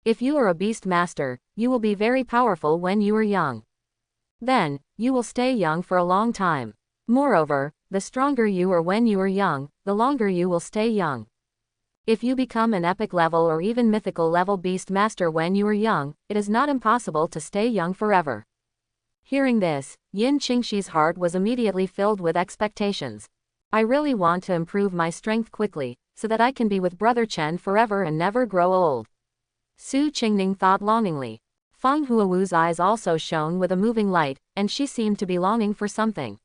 If you are a beast master, you will be very powerful when you are young. Then, you will stay young for a long time. Moreover, the stronger you are when you are young, the longer you will stay young. If you become an epic level or even mythical level beast master when you are young, it is not impossible to stay young forever." Hearing this, Yin Qingxi's heart was immediately filled with expectations. "I really want to improve my strength quickly, so that I can be with Brother Chen forever and never grow old." Su Qingning thought longingly. Fang Huawu's eyes also shone with a moving light, and she seemed to be longing for something.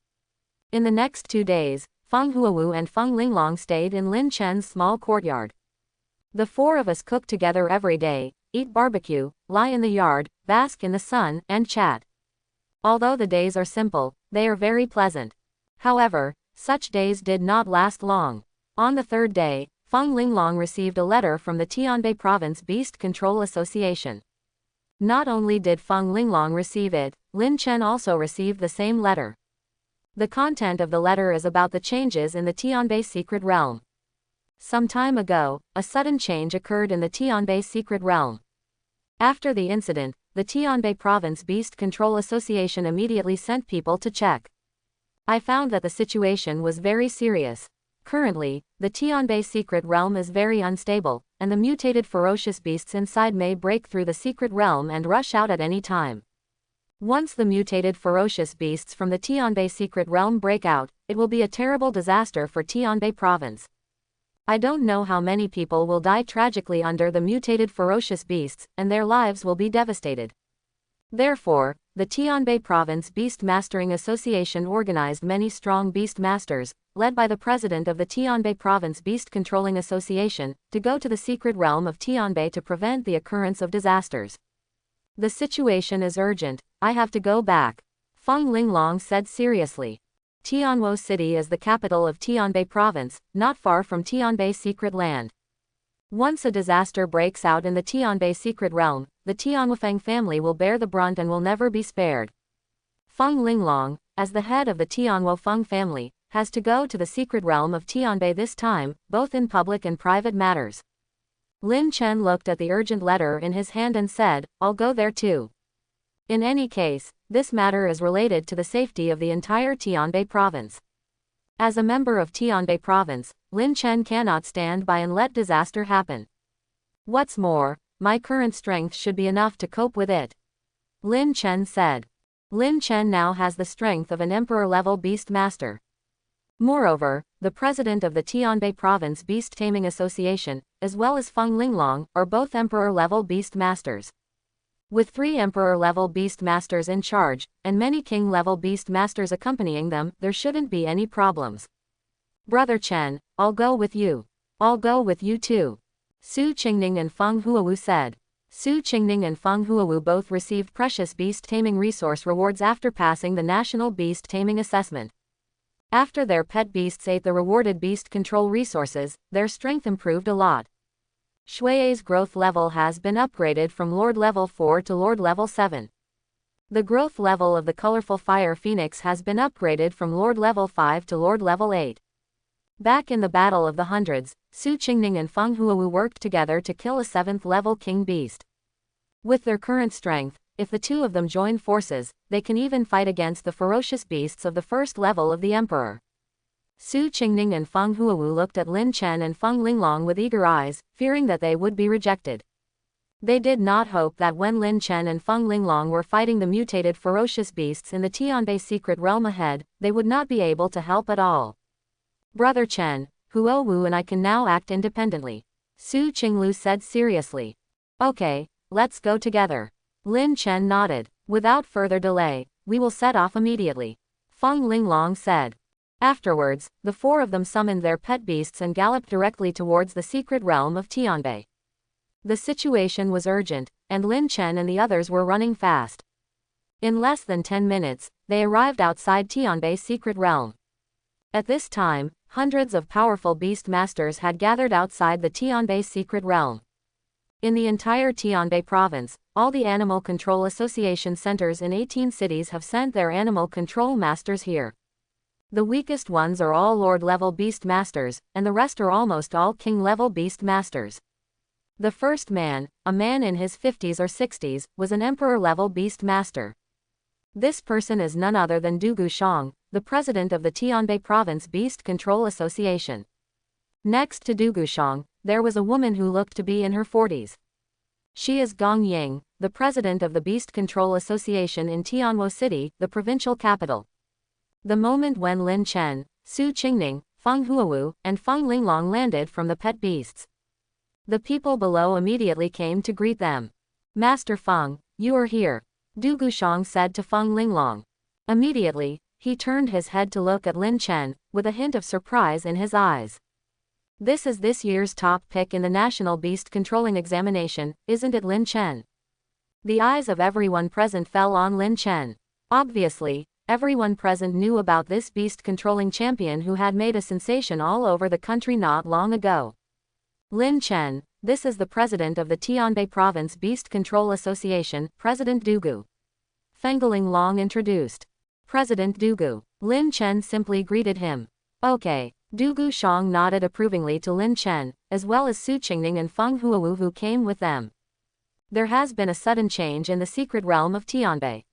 In the next 2 days, Fang Huawu and Fang Linglong stayed in Lin Chen's small courtyard. "The 4 of us cook together every day, eat barbecue, lie in the yard, bask in the sun, and chat. Although the days are simple, they are very pleasant." However, such days did not last long. On the 3rd day, Fang Linglong received a letter from the Tianbei Province Beast Control Association. Not only did Fang Linglong receive it, Lin Chen also received the same letter. The content of the letter is about the changes in the Tianbei secret realm. Some time ago, a sudden change occurred in the Tianbei secret realm. After the incident, the Tianbei Province Beast Control Association immediately sent people to check. I found that the situation was very serious. Currently, the Tianbei secret realm is very unstable, and the mutated ferocious beasts inside may break through the secret realm and rush out at any time. Once the mutated ferocious beasts from the Tianbei secret realm break out, it will be a terrible disaster for Tianbei province. I don't know how many people will die tragically under the mutated ferocious beasts, and their lives will be devastated. Therefore, the Tianbei Province Beast Mastering Association organized many strong beast masters, led by the president of the Tianbei Province Beast Controlling Association, to go to the secret realm of Tianbei to prevent the occurrence of disasters. The situation is urgent, I have to go back, Fang Linglong said seriously. Tianwo City is the capital of Tianbei Province, not far from Tianbei Secret Land. Once a disaster breaks out in the Tianbei Secret Realm, the Tianwufang family will bear the brunt and will never be spared. Fang Linglong, as the head of the Tianwufang family, has to go to the secret realm of Tianbei this time, both in public and private matters. Lin Chen looked at the urgent letter in his hand and said, I'll go there too. In any case, this matter is related to the safety of the entire Tianbei province. As a member of Tianbei province, Lin Chen cannot stand by and let disaster happen. What's more, my current strength should be enough to cope with it, Lin Chen said. Lin Chen now has the strength of an emperor-level beast master. Moreover, the president of the Tianbei Province Beast Taming Association, as well as Feng Linglong, are both emperor-level beast masters. With 3 emperor-level beast masters in charge, and many king-level beast masters accompanying them, there shouldn't be any problems. Brother Chen, I'll go with you. I'll go with you too. Su Qingning and Fang Huu said. Su Qingning and Fang Huu both received precious beast taming resource rewards after passing the National Beast Taming Assessment. After their pet beasts ate the rewarded beast control resources, their strength improved a lot. Shui's growth level has been upgraded from Lord Level 4 to Lord Level 7. The growth level of the colorful Fire Phoenix has been upgraded from Lord Level 5 to Lord Level 8. Back in the Battle of the Hundreds, Su Qingning and Fang Huu worked together to kill a 7th level king beast. With their current strength, if the two of them join forces, they can even fight against the ferocious beasts of the 1st level of the Emperor. Su Qingning and Fang Huu looked at Lin Chen and Feng Linglong with eager eyes, fearing that they would be rejected. They did not hope that when Lin Chen and Feng Linglong were fighting the mutated ferocious beasts in the Tianbei secret realm ahead, they would not be able to help at all. Brother Chen, Huo Wu and I can now act independently, Su Qinglu said seriously. Okay, let's go together. Lin Chen nodded. Without further delay, we will set off immediately, Feng Linglong said. Afterwards, the 4 of them summoned their pet beasts and galloped directly towards the secret realm of Tianbei. The situation was urgent, and Lin Chen and the others were running fast. In less than 10 minutes, they arrived outside Tianbei's secret realm. At this time, hundreds of powerful beast masters had gathered outside the Tianbei secret realm. In the entire Tianbei province, all the Animal Control Association centers in 18 cities have sent their animal control masters here. The weakest ones are all Lord-level beast masters, and the rest are almost all King-level beast masters. The first man, a man in his 50s or 60s, was an Emperor-level beast master. This person is none other than Du Gushang, the president of the Tianbei Province Beast Control Association. Next to Du Gushang, there was a woman who looked to be in her 40s. She is Gong Ying, the president of the Beast Control Association in Tianwo City, the provincial capital. The moment when Lin Chen, Su Qingning, Fang Huu, and Feng Linglong landed from the pet beasts, the people below immediately came to greet them. Master Feng, you are here, Du Gushang said to Feng Linglong. Immediately, he turned his head to look at Lin Chen, with a hint of surprise in his eyes. This is this year's top pick in the National Beast Controlling Examination, isn't it Lin Chen? The eyes of everyone present fell on Lin Chen. Obviously, everyone present knew about this beast controlling champion who had made a sensation all over the country not long ago. Lin Chen, this is the president of the Tianbei Province Beast Control Association, President Dugu. Feng Linglong introduced. President Dugu. Lin Chen simply greeted him. Okay. Du Gushang nodded approvingly to Lin Chen, as well as Su Qingning and Feng Huu who came with them. There has been a sudden change in the secret realm of Tianbei.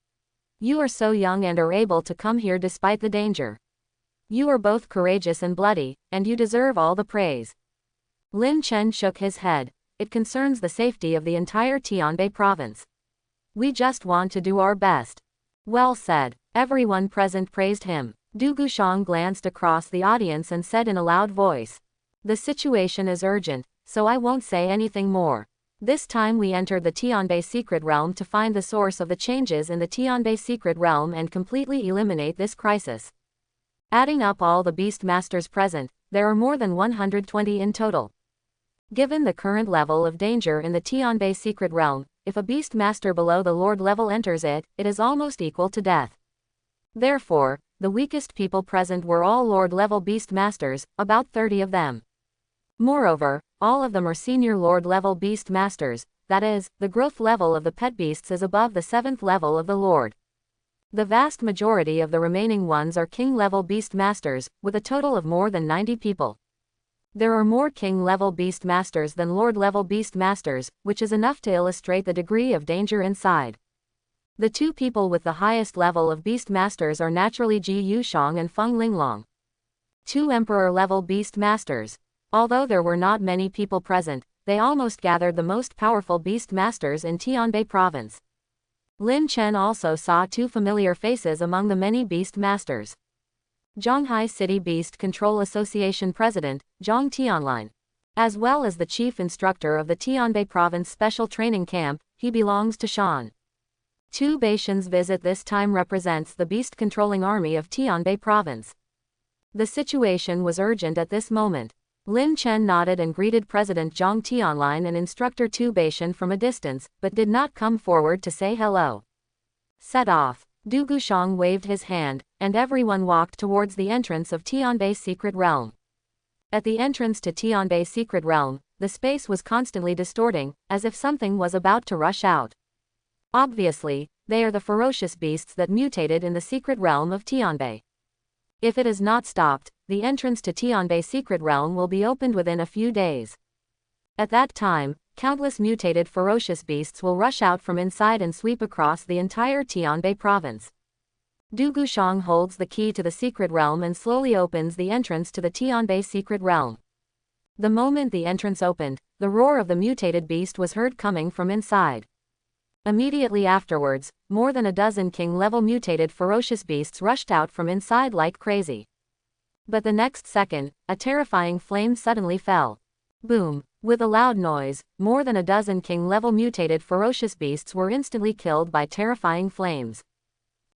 You are so young and are able to come here despite the danger. You are both courageous and bloody, and you deserve all the praise. Lin Chen shook his head. It concerns the safety of the entire Tianbei province. We just want to do our best. Well said. Everyone present praised him. Du Gushang glanced across the audience and said in a loud voice. The situation is urgent, so I won't say anything more. This time we entered the Tianbei secret realm to find the source of the changes in the Tianbei secret realm and completely eliminate this crisis. Adding up all the beast masters present, there are more than 120 in total. Given the current level of danger in the Tianbei secret realm, if a beast master below the lord level enters it, it is almost equal to death. Therefore, the weakest people present were all lord level beast masters, about 30 of them. Moreover, all of them are senior lord level beast masters, that is, the growth level of the pet beasts is above the 7th level of the lord. The vast majority of the remaining ones are king level beast masters, with a total of more than 90 people. There are more king-level beast masters than lord-level beast masters, which is enough to illustrate the degree of danger inside. The 2 people with the highest level of beast masters are naturally Ji Yushang and Feng Linglong. 2 emperor-level beast masters. Although there were not many people present, they almost gathered the most powerful beast masters in Tianbei province. Lin Chen also saw 2 familiar faces among the many beast masters. Zhonghai City Beast Control Association President, Zhang Tianlin. As well as the chief instructor of the Tianbei Province Special Training Camp, he belongs to Shawan. Tu Beishan's visit this time represents the beast-controlling army of Tianbei Province. The situation was urgent at this moment. Lin Chen nodded and greeted President Zhang Tianlin and instructor Tu Beishan from a distance, but did not come forward to say hello. Set off. Du Gushang waved his hand, and everyone walked towards the entrance of Tianbei's secret realm. At the entrance to Tianbei's secret realm, the space was constantly distorting, as if something was about to rush out. Obviously, they are the ferocious beasts that mutated in the secret realm of Tianbei. If it is not stopped, the entrance to Tianbei's secret realm will be opened within a few days. At that time, countless mutated ferocious beasts will rush out from inside and sweep across the entire Tianbei province. Du Gushang holds the key to the secret realm and slowly opens the entrance to the Tianbei secret realm. The moment the entrance opened, the roar of the mutated beast was heard coming from inside. Immediately afterwards, more than a dozen king-level mutated ferocious beasts rushed out from inside like crazy. But the next second, a terrifying flame suddenly fell. Boom! With a loud noise, more than a dozen king-level mutated ferocious beasts were instantly killed by terrifying flames.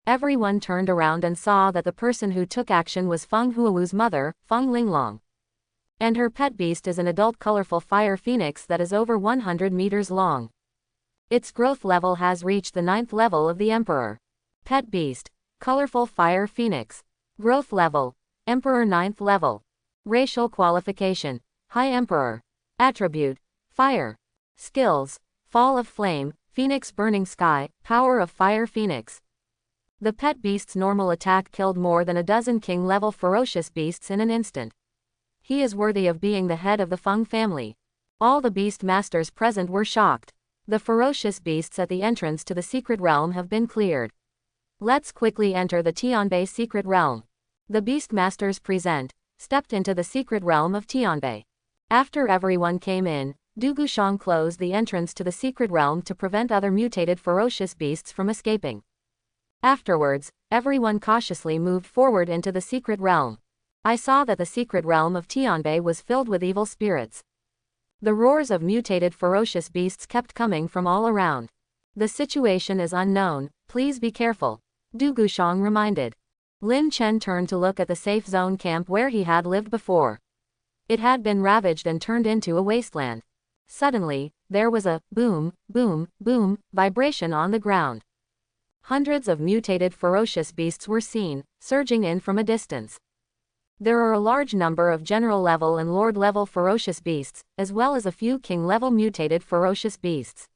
Everyone turned around and saw that the person who took action was Fang Huu's mother, Fang Linglong. And her pet beast is an adult colorful fire phoenix that is over 100 meters long. Its growth level has reached the 9th level of the Emperor. Pet beast, colorful fire phoenix. Growth level, Emperor 9th level. Racial qualification, High Emperor. Attribute, fire. Skills, Fall of Flame, Phoenix Burning Sky, Power of Fire Phoenix. The pet beast's normal attack killed more than a dozen king-level ferocious beasts in an instant. He is worthy of being the head of the Feng family. All the beast masters present were shocked. The ferocious beasts at the entrance to the secret realm have been cleared. Let's quickly enter the Tianbei secret realm. The beast masters present stepped into the secret realm of Tianbei. After everyone came in, Du Gushang closed the entrance to the secret realm to prevent other mutated ferocious beasts from escaping. Afterwards, everyone cautiously moved forward into the secret realm. I saw that the secret realm of Tianbei was filled with evil spirits. The roars of mutated ferocious beasts kept coming from all around. The situation is unknown, please be careful, Du Gushang reminded. Lin Chen turned to look at the safe zone camp where he had lived before. It had been ravaged and turned into a wasteland. Suddenly, there was a boom, boom, boom vibration on the ground. Hundreds of mutated ferocious beasts were seen, surging in from a distance. There are a large number of general-level and lord-level ferocious beasts, as well as a few king-level mutated ferocious beasts.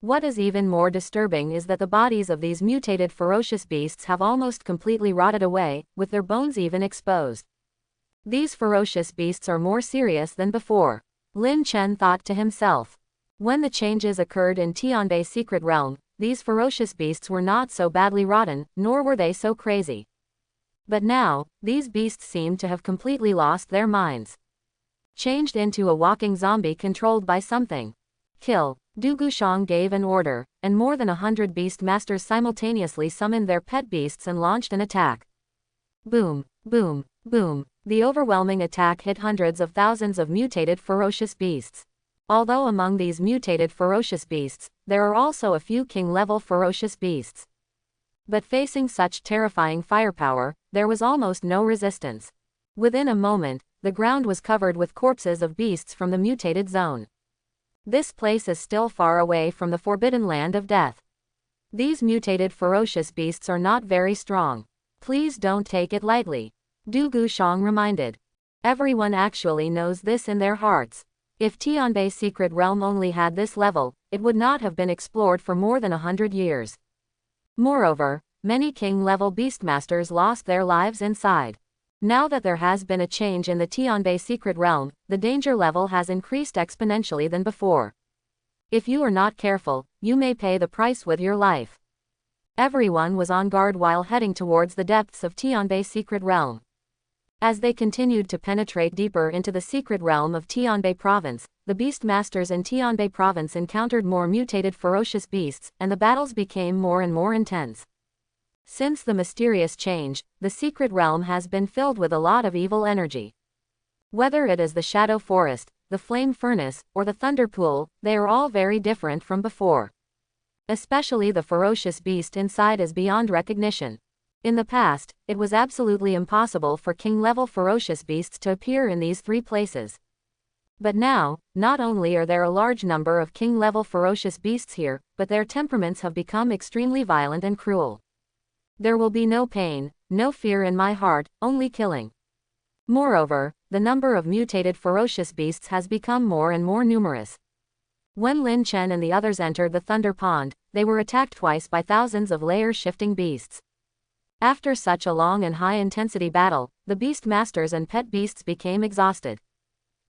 What is even more disturbing is that the bodies of these mutated ferocious beasts have almost completely rotted away, with their bones even exposed. These ferocious beasts are more serious than before, Lin Chen thought to himself. When the changes occurred in Tianbei's secret realm, these ferocious beasts were not so badly rotten, nor were they so crazy. But now, these beasts seem to have completely lost their minds. Changed into a walking zombie controlled by something. Kill. Du Gushang gave an order, and more than 100 beast masters simultaneously summoned their pet beasts and launched an attack. Boom, boom, boom. The overwhelming attack hit hundreds of thousands of mutated ferocious beasts. Although among these mutated ferocious beasts, there are also a few king-level ferocious beasts. But facing such terrifying firepower, there was almost no resistance. Within a moment, the ground was covered with corpses of beasts from the mutated zone. This place is still far away from the forbidden land of death. These mutated ferocious beasts are not very strong. Please don't take it lightly, Du Gushang reminded. Everyone actually knows this in their hearts. If Tianbei's secret realm only had this level, it would not have been explored for more than 100 years. Moreover, many king-level beastmasters lost their lives inside. Now that there has been a change in the Tianbei secret realm, the danger level has increased exponentially than before. If you are not careful, you may pay the price with your life. Everyone was on guard while heading towards the depths of Tianbei's secret realm. As they continued to penetrate deeper into the secret realm of Tianbei province, the beastmasters in Tianbei province encountered more mutated ferocious beasts, and the battles became more and more intense. Since the mysterious change, the secret realm has been filled with a lot of evil energy. Whether it is the shadow forest, the flame furnace, or the thunder pool, they are all very different from before. Especially the ferocious beast inside is beyond recognition. In the past, it was absolutely impossible for king-level ferocious beasts to appear in these three places. But now, not only are there a large number of king-level ferocious beasts here, but their temperaments have become extremely violent and cruel. There will be no pain, no fear in my heart, only killing. Moreover, the number of mutated ferocious beasts has become more and more numerous. When Lin Chen and the others entered the Thunder Pond, they were attacked twice by thousands of layer-shifting beasts. After such a long and high-intensity battle, the beast masters and pet beasts became exhausted.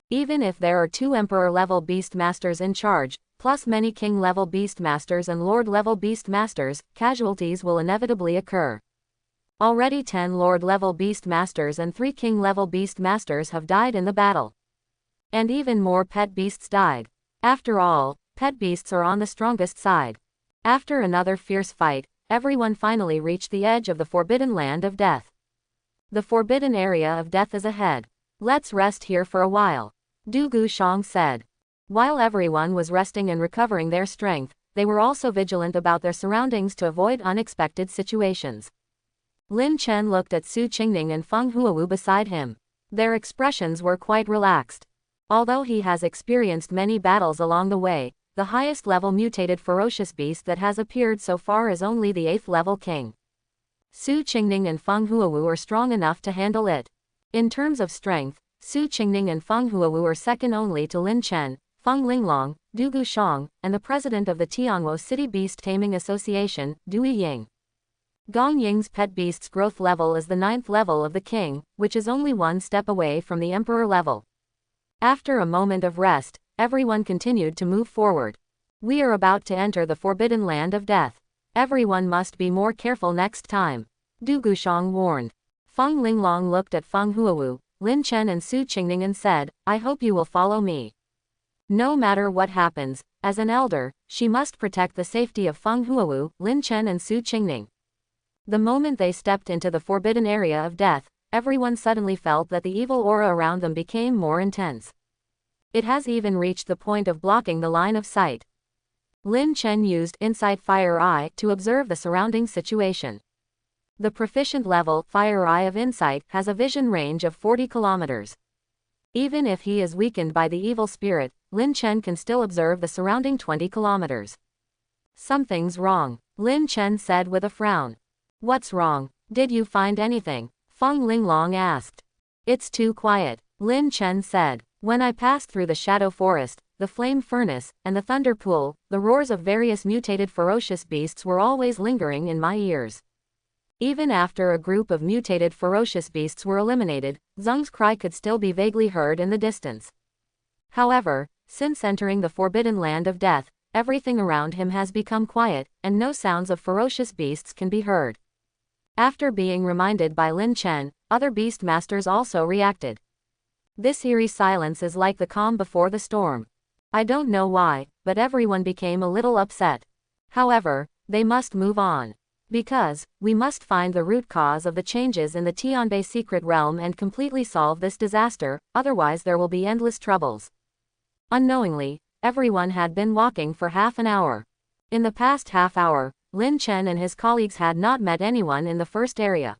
Even if there are 2 emperor-level beast masters in charge, plus many king-level beast masters and lord-level beast masters, casualties will inevitably occur. Already 10 lord-level beast masters and 3 king-level beast masters have died in the battle. And even more pet beasts died. After all, pet beasts are on the strongest side. After another fierce fight, everyone finally reached the edge of the forbidden land of death. The forbidden area of death is ahead. Let's rest here for a while, Du Gushang said. While everyone was resting and recovering their strength, they were also vigilant about their surroundings to avoid unexpected situations. Lin Chen looked at Su Qingning and Fang Huu beside him. Their expressions were quite relaxed. Although he has experienced many battles along the way, the highest level mutated ferocious beast that has appeared so far is only the 8th level king. Su Qingning and Fang Huu are strong enough to handle it. In terms of strength, Su Qingning and Fang Huu are second only to Lin Chen, Feng Linglong, Du Gushang, and the president of the Tianguo City Beast Taming Association, Du Ying. Gong Ying's pet beast's growth level is the 9th level of the king, which is only 1 step away from the emperor level. After a moment of rest, everyone continued to move forward. We are about to enter the forbidden land of death. Everyone must be more careful next time, Du Gushang warned. Feng Linglong looked at Feng Huu, Lin Chen and Su Qingning and said, I hope you will follow me. No matter what happens, as an elder, she must protect the safety of Feng Huu, Lin Chen and Su Qingning. The moment they stepped into the forbidden area of death, everyone suddenly felt that the evil aura around them became more intense. It has even reached the point of blocking the line of sight. Lin Chen used Insight Fire Eye to observe the surrounding situation. The proficient level Fire Eye of Insight has a vision range of 40 kilometers. Even if he is weakened by the evil spirit, Lin Chen can still observe the surrounding 20 kilometers. Something's wrong, Lin Chen said with a frown. What's wrong? Did you find anything? Feng Linglong asked. It's too quiet, Lin Chen said. When I passed through the shadow forest, the flame furnace, and the thunder pool, the roars of various mutated ferocious beasts were always lingering in my ears. Even after a group of mutated ferocious beasts were eliminated, Zheng's cry could still be vaguely heard in the distance. However, since entering the forbidden land of death, everything around him has become quiet, and no sounds of ferocious beasts can be heard. After being reminded by Lin Chen, other beast masters also reacted. This eerie silence is like the calm before the storm. I don't know why, but everyone became a little upset. However, they must move on. Because, we must find the root cause of the changes in the Tianbei secret realm and completely solve this disaster, otherwise there will be endless troubles. Unknowingly, everyone had been walking for half an hour. In the past half hour, Lin Chen and his colleagues had not met anyone in the first area.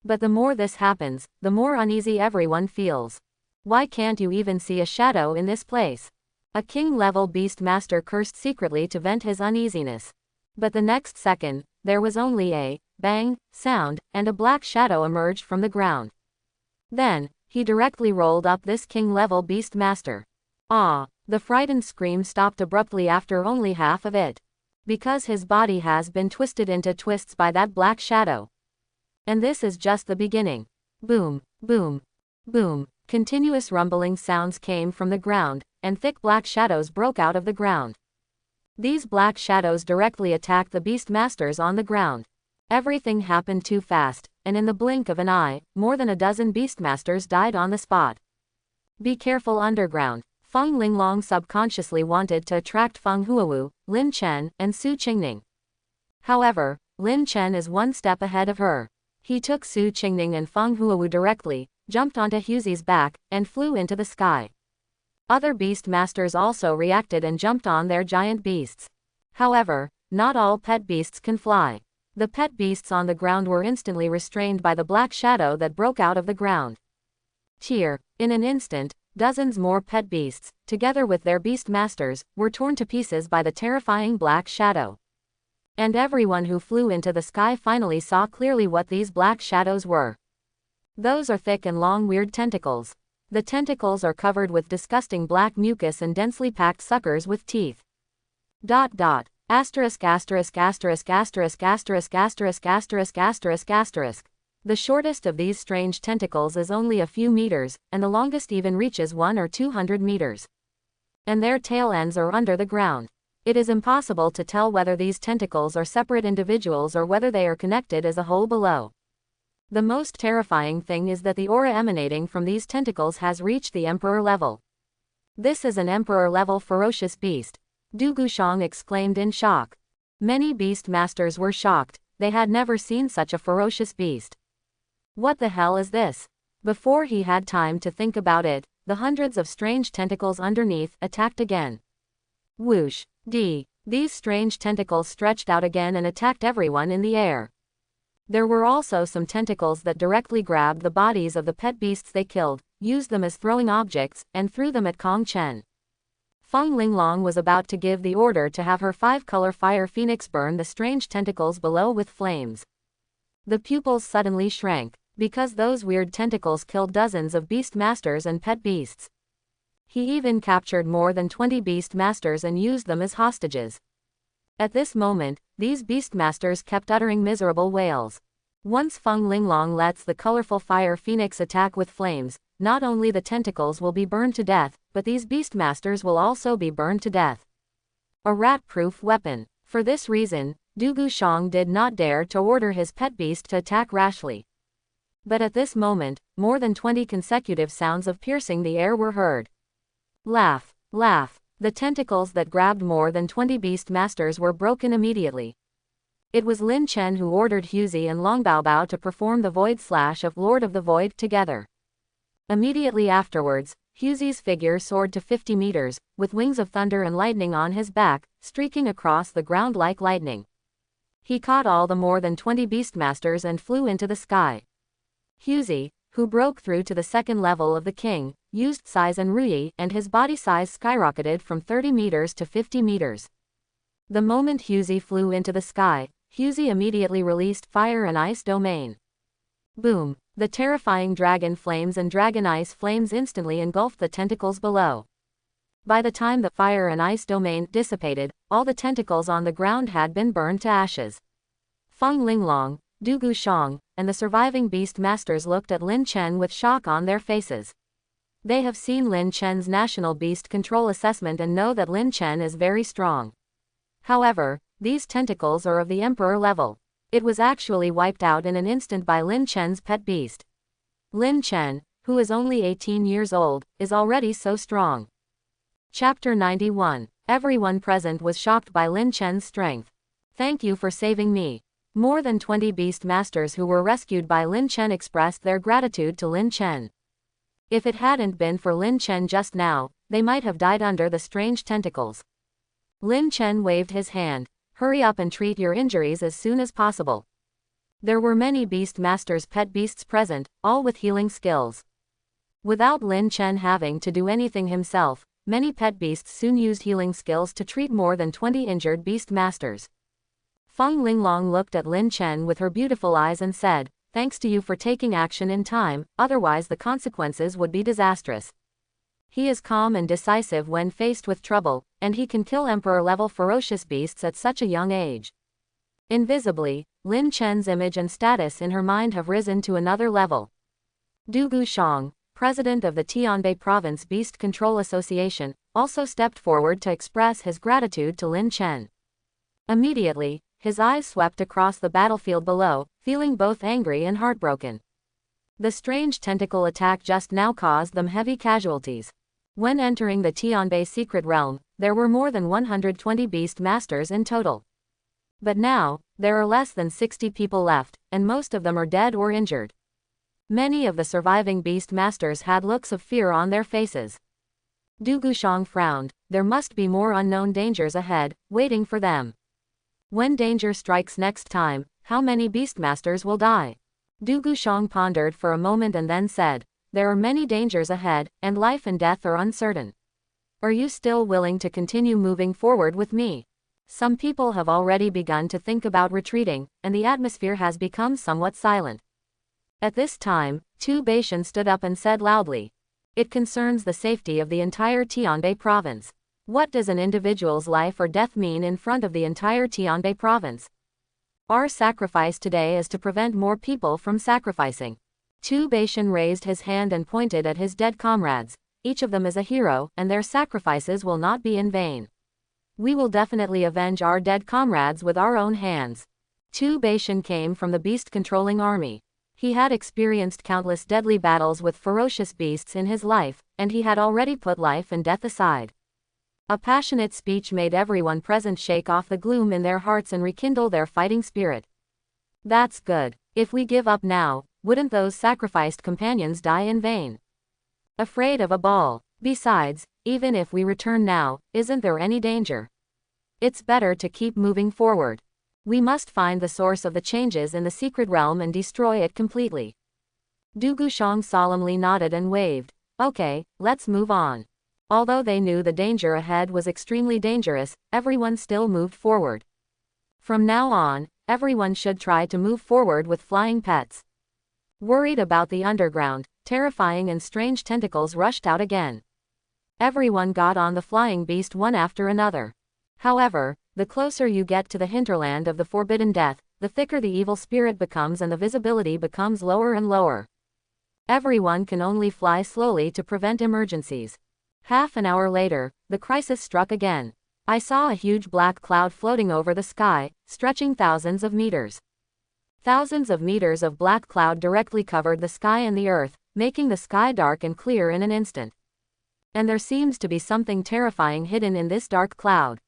But the more this happens, the more uneasy everyone feels. Why can't you even see a shadow in this place? A king-level beast master cursed secretly to vent his uneasiness. But the next second, there was only a bang sound, and a black shadow emerged from the ground. Then, he directly rolled up this king-level beast master. Ah! The frightened scream stopped abruptly after only half of it. Because his body has been twisted into twists by that black shadow. And this is just the beginning. Boom, boom, boom. Continuous rumbling sounds came from the ground, and thick black shadows broke out of the ground. These black shadows directly attacked the beast masters on the ground. Everything happened too fast, and in the blink of an eye, more than a dozen beast masters died on the spot. Be careful underground. Feng Linglong subconsciously wanted to attract Feng Huu, Lin Chen, and Su Qingning. However, Lin Chen is one step ahead of her. He took Su Qingning and Fang Huu directly, jumped onto Huzi's back, and flew into the sky. Other beast masters also reacted and jumped on their giant beasts. However, not all pet beasts can fly. The pet beasts on the ground were instantly restrained by the black shadow that broke out of the ground. Cheer! In an instant, dozens more pet beasts, together with their beast masters, were torn to pieces by the terrifying black shadow. And everyone who flew into the sky finally saw clearly what these black shadows were. Those are thick and long weird tentacles. The tentacles are covered with disgusting black mucus and densely packed suckers with teeth. Asterisk asterisk asterisk asterisk asterisk asterisk asterisk asterisk asterisk. The shortest of these strange tentacles is only a few meters, and the longest even reaches 100 or 200 meters. And their tail ends are under the ground. It is impossible to tell whether these tentacles are separate individuals or whether they are connected as a whole below. The most terrifying thing is that the aura emanating from these tentacles has reached the emperor level. This is an emperor-level ferocious beast. Du Gushang exclaimed in shock. Many beast masters were shocked. They had never seen such a ferocious beast. What the hell is this? Before he had time to think about it, the hundreds of strange tentacles underneath attacked again. Whoosh! These strange tentacles stretched out again and attacked everyone in the air. There were also some tentacles that directly grabbed the bodies of the pet beasts they killed, used them as throwing objects, and threw them at Kong Chen. Feng Linglong was about to give the order to have her 5-color fire phoenix burn the strange tentacles below with flames. The pupils suddenly shrank, because those weird tentacles killed dozens of beast masters and pet beasts. He even captured more than 20 beast masters and used them as hostages. At this moment, these beast masters kept uttering miserable wails. Once Feng Linglong lets the colorful fire phoenix attack with flames, not only the tentacles will be burned to death, but these beast masters will also be burned to death. A rat-proof weapon. For this reason, Du Gushang did not dare to order his pet beast to attack rashly. But at this moment, more than 20 consecutive sounds of piercing the air were heard. Laugh. The tentacles that grabbed more than 20 beast masters were broken immediately. It was Lin Chen who ordered Huzi and Longbaobao to perform the Void Slash of Lord of the Void together. Immediately afterwards, Huzi's figure soared to 50 meters, with wings of thunder and lightning on his back, streaking across the ground like lightning. He caught all the more than 20 beastmasters and flew into the sky. Huzi, who broke through to the second level of the king, used size and Ruyi, and his body size skyrocketed from 30 meters to 50 meters. The moment Huzi flew into the sky, Huzi immediately released fire and ice domain. Boom! The terrifying dragon flames and dragon ice flames instantly engulfed the tentacles below. By the time the fire and ice domain dissipated, all the tentacles on the ground had been burned to ashes. Feng Linglong, Du Gushang, and the surviving beast masters looked at Lin Chen with shock on their faces. They have seen Lin Chen's national beast control assessment and know that Lin Chen is very strong. However, these tentacles are of the emperor level. It was actually wiped out in an instant by Lin Chen's pet beast. Lin Chen, who is only 18 years old, is already so strong. Chapter 91. Everyone present was shocked by Lin Chen's strength. Thank you for saving me. More than 20 beast masters who were rescued by Lin Chen expressed their gratitude to Lin Chen. If it hadn't been for Lin Chen just now, they might have died under the strange tentacles. Lin Chen waved his hand. Hurry up and treat your injuries as soon as possible. There were many beast masters' pet beasts present, all with healing skills. Without Lin Chen having to do anything himself, many pet beasts soon used healing skills to treat more than 20 injured beast masters. Feng Linglong looked at Lin Chen with her beautiful eyes and said, "Thanks to you for taking action in time, otherwise the consequences would be disastrous." He is calm and decisive when faced with trouble, and he can kill emperor-level ferocious beasts at such a young age. Invisibly, Lin Chen's image and status in her mind have risen to another level. Du Gushang, president of the Tianbei Province Beast Control Association, also stepped forward to express his gratitude to Lin Chen. Immediately, his eyes swept across the battlefield below, feeling both angry and heartbroken. The strange tentacle attack just now caused them heavy casualties. When entering the Tianbei secret realm, there were more than 120 beast masters in total. But now, there are less than 60 people left, and most of them are dead or injured. Many of the surviving beast masters had looks of fear on their faces. Du Gushang frowned. There must be more unknown dangers ahead, waiting for them. When danger strikes next time, how many beastmasters will die? Du Gushang pondered for a moment and then said, there are many dangers ahead, and life and death are uncertain. Are you still willing to continue moving forward with me? Some people have already begun to think about retreating, and the atmosphere has become somewhat silent. At this time, Tu Baishan stood up and said loudly, it concerns the safety of the entire Tianbei province. What does an individual's life or death mean in front of the entire Tianbei province? Our sacrifice today is to prevent more people from sacrificing. Tu Baishan raised his hand and pointed at his dead comrades. Each of them is a hero, and their sacrifices will not be in vain. We will definitely avenge our dead comrades with our own hands. Tu Baishan came from the beast-controlling army. He had experienced countless deadly battles with ferocious beasts in his life, and he had already put life and death aside. A passionate speech made everyone present shake off the gloom in their hearts and rekindle their fighting spirit. That's good. If we give up now, wouldn't those sacrificed companions die in vain? Afraid of a ball. Besides, even if we return now, isn't there any danger? It's better to keep moving forward. We must find the source of the changes in the secret realm and destroy it completely. Du Gushang solemnly nodded and waved. Okay, let's move on. Although they knew the danger ahead was extremely dangerous, everyone still moved forward. From now on, everyone should try to move forward with flying pets. Worried about the underground, terrifying and strange tentacles rushed out again. Everyone got on the flying beast one after another. However, the closer you get to the hinterland of the forbidden death, the thicker the evil spirit becomes and the visibility becomes lower and lower. Everyone can only fly slowly to prevent emergencies. Half an hour later, the crisis struck again. I saw a huge black cloud floating over the sky, stretching thousands of meters. Thousands of meters of black cloud directly covered the sky and the earth, making the sky dark and clear in an instant. And there seems to be something terrifying hidden in this dark cloud.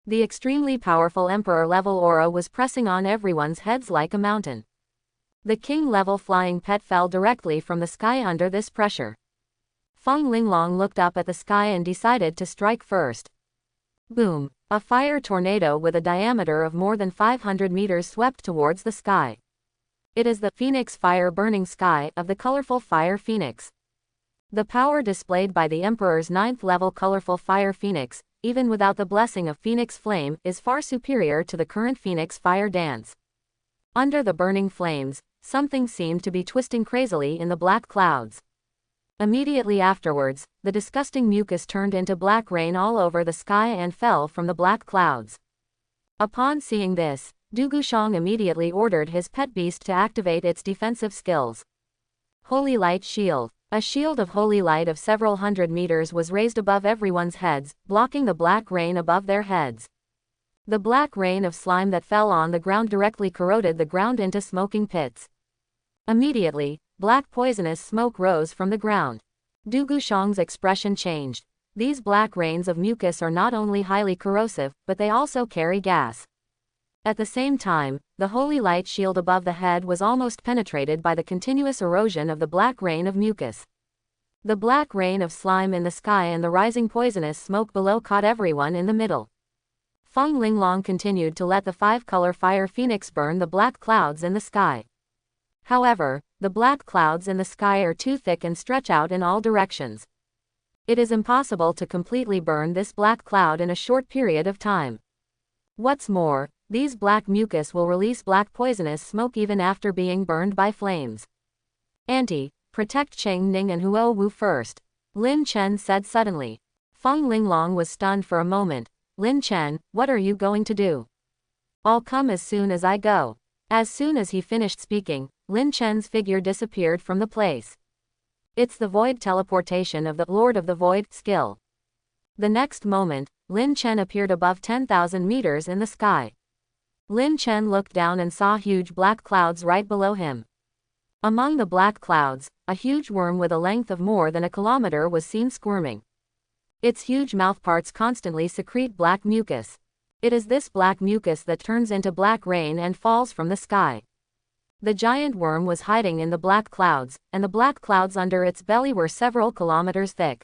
The extremely powerful emperor-level aura was pressing on everyone's heads like a mountain. The king-level flying pet fell directly from the sky under this pressure. Feng Linglong looked up at the sky and decided to strike first. Boom! A fire tornado with a diameter of more than 500 meters swept towards the sky. It is the Phoenix Fire Burning Sky of the colorful Fire Phoenix. The power displayed by the Emperor's 9th-level colorful Fire Phoenix, even without the blessing of Phoenix Flame, is far superior to the current Phoenix Fire Dance. Under the burning flames, something seemed to be twisting crazily in the black clouds. Immediately afterwards, the disgusting mucus turned into black rain all over the sky and fell from the black clouds. Upon seeing this, Du Gushang immediately ordered his pet beast to activate its defensive skills. Holy Light Shield. A shield of holy light of several hundred meters was raised above everyone's heads, blocking the black rain above their heads. The black rain of slime that fell on the ground directly corroded the ground into smoking pits. Immediately, black poisonous smoke rose from the ground. Du Gushang's expression changed. These black rains of mucus are not only highly corrosive, but they also carry gas. At the same time, the holy light shield above the head was almost penetrated by the continuous erosion of the black rain of mucus. The black rain of slime in the sky and the rising poisonous smoke below caught everyone in the middle. Feng Linglong continued to let the 5-color Fire Phoenix burn the black clouds in the sky. However, the black clouds in the sky are too thick and stretch out in all directions. It is impossible to completely burn this black cloud in a short period of time. What's more, these black mucus will release black poisonous smoke even after being burned by flames. Protect Cheng Ning and Huo Wu first, Lin Chen said suddenly. Feng Linglong was stunned for a moment. Lin Chen, what are you going to do? I'll come as soon as I go. As soon as he finished speaking, Lin Chen's figure disappeared from the place. It's the void teleportation of the Lord of the Void skill. The next moment, Lin Chen appeared above 10,000 meters in the sky. Lin Chen looked down and saw huge black clouds right below him. Among the black clouds, a huge worm with a length of more than a kilometer was seen squirming. Its huge mouthparts constantly secrete black mucus. It is this black mucus that turns into black rain and falls from the sky. The giant worm was hiding in the black clouds, and the black clouds under its belly were several kilometers thick.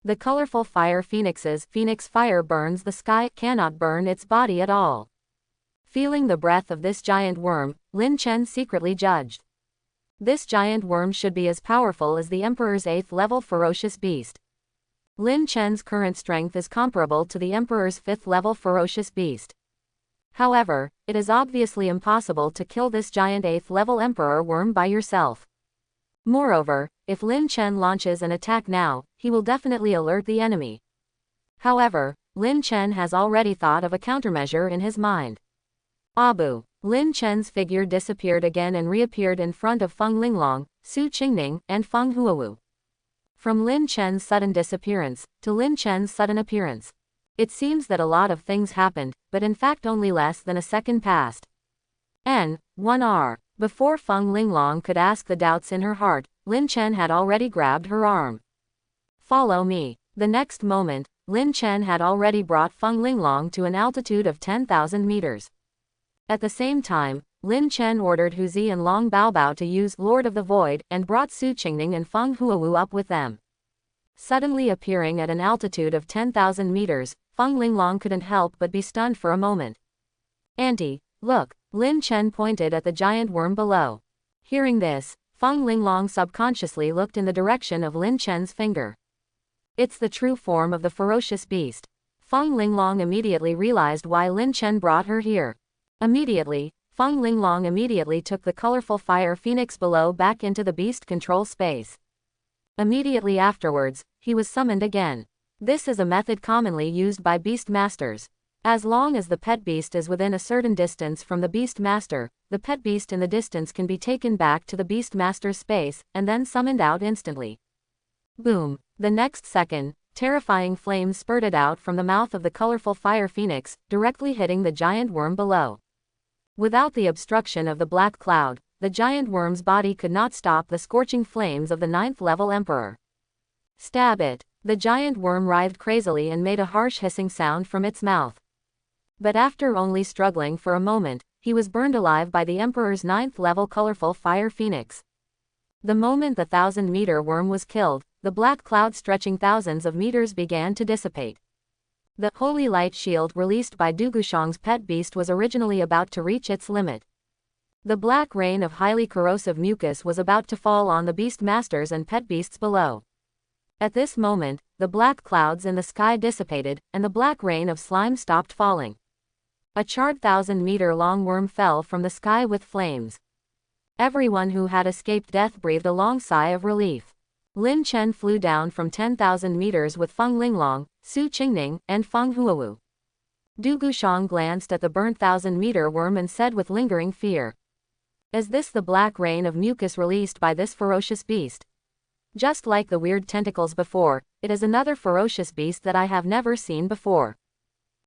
The colorful fire phoenix's phoenix fire burns the sky, cannot burn its body at all. Feeling the breath of this giant worm, Lin Chen secretly judged. This giant worm should be as powerful as the Emperor's 8th level ferocious beast. Lin Chen's current strength is comparable to the Emperor's 5th level ferocious beast. However, it is obviously impossible to kill this giant 8th level Emperor worm by yourself. Moreover, if Lin Chen launches an attack now, he will definitely alert the enemy. However, Lin Chen has already thought of a countermeasure in his mind. Abu. Lin Chen's figure disappeared again and reappeared in front of Feng Linglong, Su Qingning, and Fang Huu. From Lin Chen's sudden disappearance to Lin Chen's sudden appearance. It seems that a lot of things happened, but in fact only less than a second passed. N1R. Before Feng Linglong could ask the doubts in her heart, Lin Chen had already grabbed her arm. Follow me. The next moment, Lin Chen had already brought Feng Linglong to an altitude of 10,000 meters. At the same time, Lin Chen ordered Hu Zi and Long Baobao to use Lord of the Void and brought Su Qingning and Feng Huu up with them. Suddenly appearing at an altitude of 10,000 meters, Feng Linglong couldn't help but be stunned for a moment. Auntie, look, Lin Chen pointed at the giant worm below. Hearing this, Feng Linglong subconsciously looked in the direction of Lin Chen's finger. It's the true form of the ferocious beast. Feng Linglong immediately realized why Lin Chen brought her here. Immediately, Feng Linglong immediately took the colorful fire phoenix below back into the beast control space. Immediately afterwards, he was summoned again. This is a method commonly used by beast masters. As long as the pet beast is within a certain distance from the beast master, the pet beast in the distance can be taken back to the beast master's space, and then summoned out instantly. Boom! The next second, terrifying flames spurted out from the mouth of the colorful fire phoenix, directly hitting the giant worm below. Without the obstruction of the black cloud, the giant worm's body could not stop the scorching flames of the 9th level Emperor. Stab it! The giant worm writhed crazily and made a harsh hissing sound from its mouth. But after only struggling for a moment, he was burned alive by the Emperor's 9th level colorful fire phoenix. The moment the 1,000-meter worm was killed, the black cloud stretching thousands of meters began to dissipate. The holy light shield released by Dugushang's pet beast was originally about to reach its limit. The black rain of highly corrosive mucus was about to fall on the beast masters and pet beasts below. At this moment, the black clouds in the sky dissipated, and the black rain of slime stopped falling. A charred 1,000-meter-long worm fell from the sky with flames. Everyone who had escaped death breathed a long sigh of relief. Lin Chen flew down from 10,000 meters with Feng Linglong, Su Qingning, and Feng Huu. Du Gushang glanced at the burnt 1,000-meter worm and said with lingering fear. Is this the black rain of mucus released by this ferocious beast? Just like the weird tentacles before, it is another ferocious beast that I have never seen before.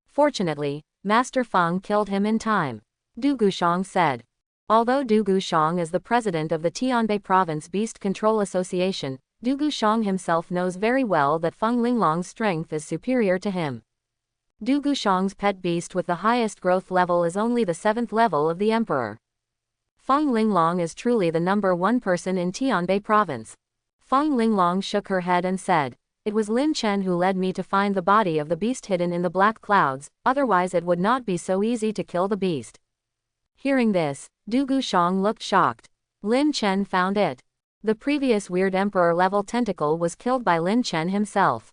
Fortunately, Master Feng killed him in time. Du Gushang said. Although Du Gushang is the president of the Tianbei Province Beast Control Association, Du Gushang himself knows very well that Feng Linglong's strength is superior to him. Du Gushang's pet beast with the highest growth level is only the 7th level of the Emperor. Feng Linglong is truly the number one person in Tianbei Province. Feng Linglong shook her head and said, "It was Lin Chen who led me to find the body of the beast hidden in the black clouds, otherwise it would not be so easy to kill the beast." Hearing this, Du Gushang looked shocked. Lin Chen found it. The previous weird Emperor-level tentacle was killed by Lin Chen himself.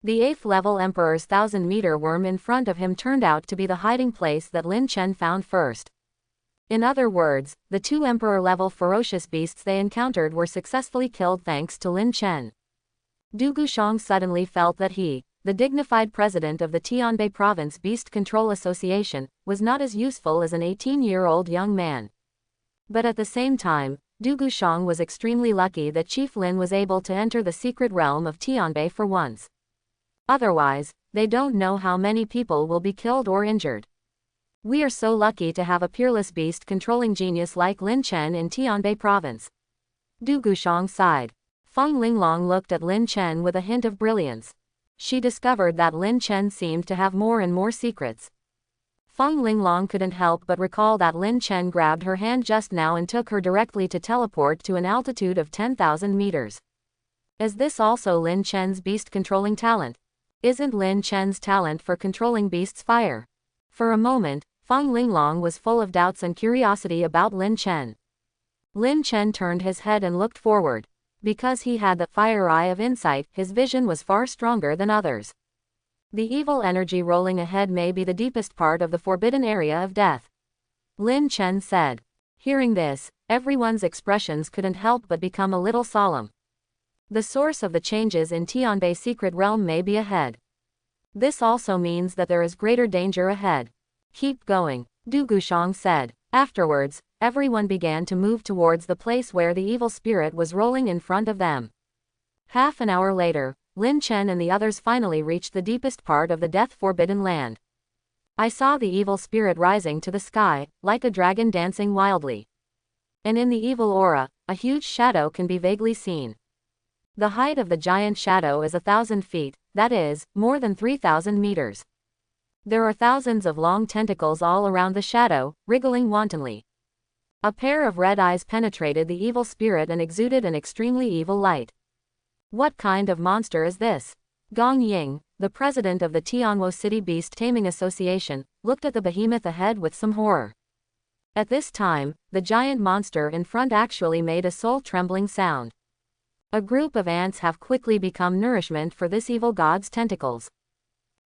The 8th level Emperor's 1,000-meter worm in front of him turned out to be the hiding place that Lin Chen found first. In other words, the 2 Emperor-level ferocious beasts they encountered were successfully killed thanks to Lin Chen. Du Gushang suddenly felt that he, the dignified president of the Tianbei Province Beast Control Association, was not as useful as an 18-year-old young man. But at the same time, Du Gushang was extremely lucky that Chief Lin was able to enter the secret realm of Tianbei for once. Otherwise, they don't know how many people will be killed or injured. We are so lucky to have a peerless beast-controlling genius like Lin Chen in Tianbei Province. Du Gushang sighed. Feng Linglong looked at Lin Chen with a hint of brilliance. She discovered that Lin Chen seemed to have more and more secrets. Feng Linglong couldn't help but recall that Lin Chen grabbed her hand just now and took her directly to teleport to an altitude of 10,000 meters. Is this also Lin Chen's beast-controlling talent? Isn't Lin Chen's talent for controlling beasts fire? For a moment, Feng Linglong was full of doubts and curiosity about Lin Chen. Lin Chen turned his head and looked forward. Because he had the fire eye of insight, his vision was far stronger than others. The evil energy rolling ahead may be the deepest part of the forbidden area of death, Lin Chen said. Hearing this, everyone's expressions couldn't help but become a little solemn. The source of the changes in Tianbei's secret realm may be ahead. This also means that there is greater danger ahead. Keep going, Du Gushang said. Afterwards, everyone began to move towards the place where the evil spirit was rolling in front of them. Half an hour later, Lin Chen and the others finally reached the deepest part of the death-forbidden land. I saw the evil spirit rising to the sky, like a dragon dancing wildly. And in the evil aura, a huge shadow can be vaguely seen. The height of the giant shadow is 1,000 feet, that is, more than 3,000 meters. There are thousands of long tentacles all around the shadow, wriggling wantonly. A pair of red eyes penetrated the evil spirit and exuded an extremely evil light. What kind of monster is this? Gong Ying, the president of the Tianwo City Beast Taming Association, looked at the behemoth ahead with some horror. At this time, the giant monster in front actually made a soul-trembling sound. A group of ants have quickly become nourishment for this evil god's tentacles.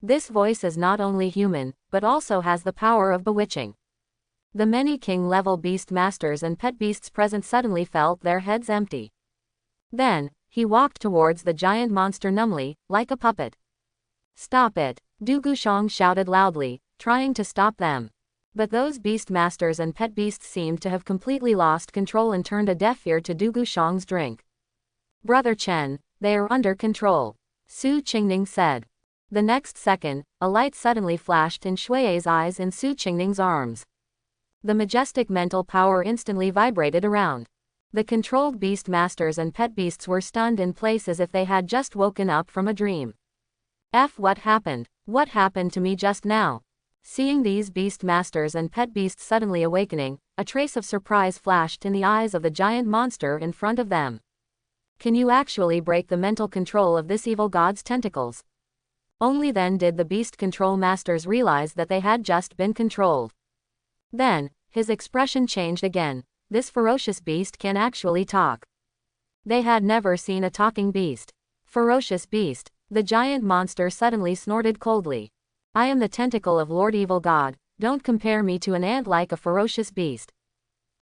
This voice is not only human, but also has the power of bewitching. The many king-level beast masters and pet beasts present suddenly felt their heads empty. Then, he walked towards the giant monster numbly, like a puppet. Stop it, Du Gushang shouted loudly, trying to stop them. But those beast masters and pet beasts seemed to have completely lost control and turned a deaf ear to Du Gushang's drink. Brother Chen, they are under control, Su Qingning said. The next second, a light suddenly flashed in Shui's eyes and Su Qingning's arms. The majestic mental power instantly vibrated around. The controlled beast masters and pet beasts were stunned in place as if they had just woken up from a dream. What happened? What happened to me just now? Seeing these beast masters and pet beasts suddenly awakening, a trace of surprise flashed in the eyes of the giant monster in front of them. Can you actually break the mental control of this evil god's tentacles? Only then did the beast control masters realize that they had just been controlled. Then, his expression changed again. This ferocious beast can actually talk. They had never seen a talking beast. Ferocious beast, the giant monster suddenly snorted coldly. I am the tentacle of Lord Evil God, don't compare me to an ant like a ferocious beast.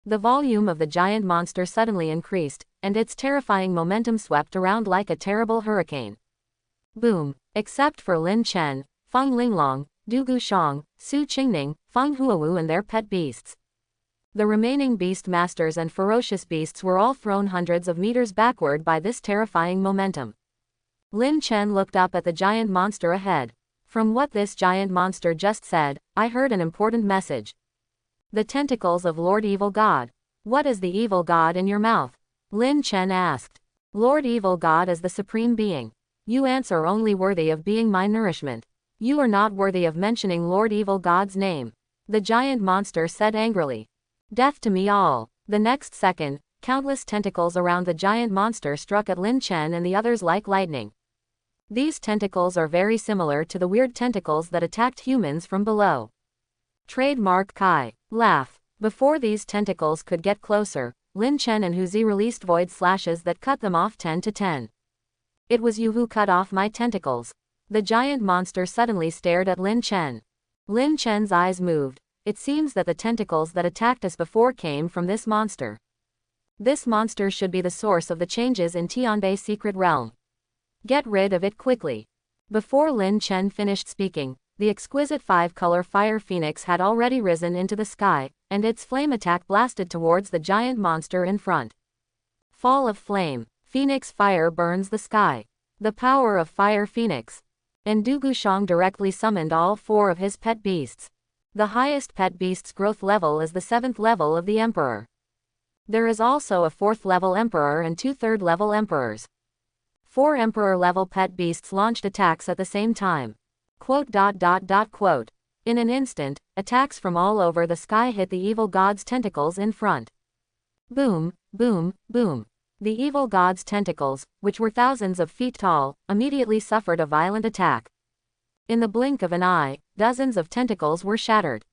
The volume of the giant monster suddenly increased, and its terrifying momentum swept around like a terrible hurricane. Boom! Except for Lin Chen, Feng Linglong, Du Gushang, Su Qingning, Fang Huu and their pet beasts. The remaining beast masters and ferocious beasts were all thrown hundreds of meters backward by this terrifying momentum. Lin Chen looked up at the giant monster ahead. From what this giant monster just said, I heard an important message. The tentacles of Lord Evil God. What is the evil god in your mouth? Lin Chen asked. Lord Evil God is the supreme being. You ants are only worthy of being my nourishment. You are not worthy of mentioning Lord Evil God's name. The giant monster said angrily. Death to me all. The next second, countless tentacles around the giant monster struck at Lin Chen and the others like lightning. These tentacles are very similar to the weird tentacles that attacked humans from below. Trademark Kai. Laugh. Before these tentacles could get closer, Lin Chen and Huzi released void slashes that cut them off 10 to 10. It was you who cut off my tentacles. The giant monster suddenly stared at Lin Chen. Lin Chen's eyes moved. It seems that the tentacles that attacked us before came from this monster. This monster should be the source of the changes in Tianbei's secret realm. Get rid of it quickly. Before Lin Chen finished speaking, the exquisite 5-color fire phoenix had already risen into the sky, and its flame attack blasted towards the giant monster in front. Fall of flame. Phoenix fire burns the sky. The power of fire phoenix. And Du Gushang directly summoned all 4 of his pet beasts. The highest pet beast's growth level is the 7th level of the Emperor. There is also a 4th level Emperor and 2 3rd level Emperors. 4 Emperor level pet beasts launched attacks at the same time. Quote. In an instant, attacks from all over the sky hit the evil god's tentacles in front. Boom, boom, boom. The evil god's tentacles, which were thousands of feet tall, immediately suffered a violent attack. In the blink of an eye, dozens of tentacles were shattered.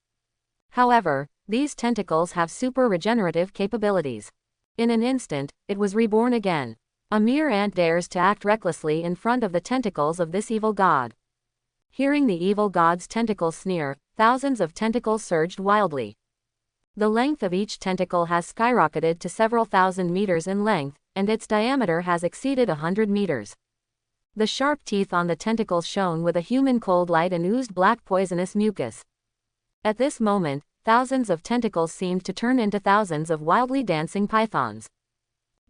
However, these tentacles have super regenerative capabilities. In an instant, it was reborn again. A mere ant dares to act recklessly in front of the tentacles of this evil god. Hearing the evil god's tentacles sneer, thousands of tentacles surged wildly. The length of each tentacle has skyrocketed to several thousand meters in length, and its diameter has exceeded 100 meters. The sharp teeth on the tentacles shone with a human cold light and oozed black poisonous mucus. At this moment, thousands of tentacles seemed to turn into thousands of wildly dancing pythons.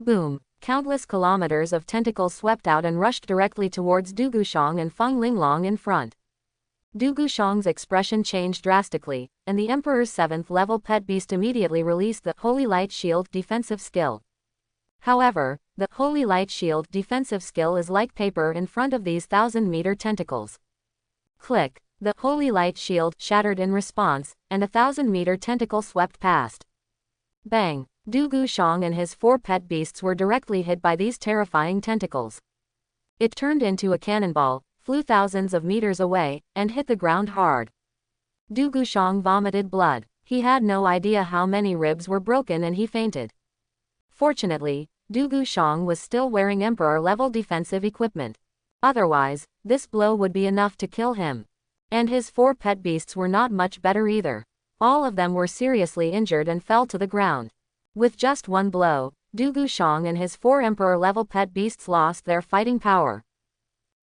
Boom! Countless kilometers of tentacles swept out and rushed directly towards Du Gushang and Feng Linglong in front. Du Gushang's expression changed drastically, and the Emperor's 7th level pet beast immediately released the Holy Light Shield defensive skill. However, the Holy Light Shield defensive skill is like paper in front of these 1,000-meter tentacles. Click! The Holy Light Shield shattered in response, and a 1,000-meter tentacle swept past. Bang! Du Gushang and his 4 pet beasts were directly hit by these terrifying tentacles. It turned into a cannonball, flew thousands of meters away, and hit the ground hard. Du Gushang vomited blood. He had no idea how many ribs were broken and he fainted. Fortunately, Du Gushang was still wearing Emperor-level defensive equipment. Otherwise, this blow would be enough to kill him. And his 4 pet beasts were not much better either. All of them were seriously injured and fell to the ground. With just one blow, Du Gushang and his 4 Emperor-level pet beasts lost their fighting power.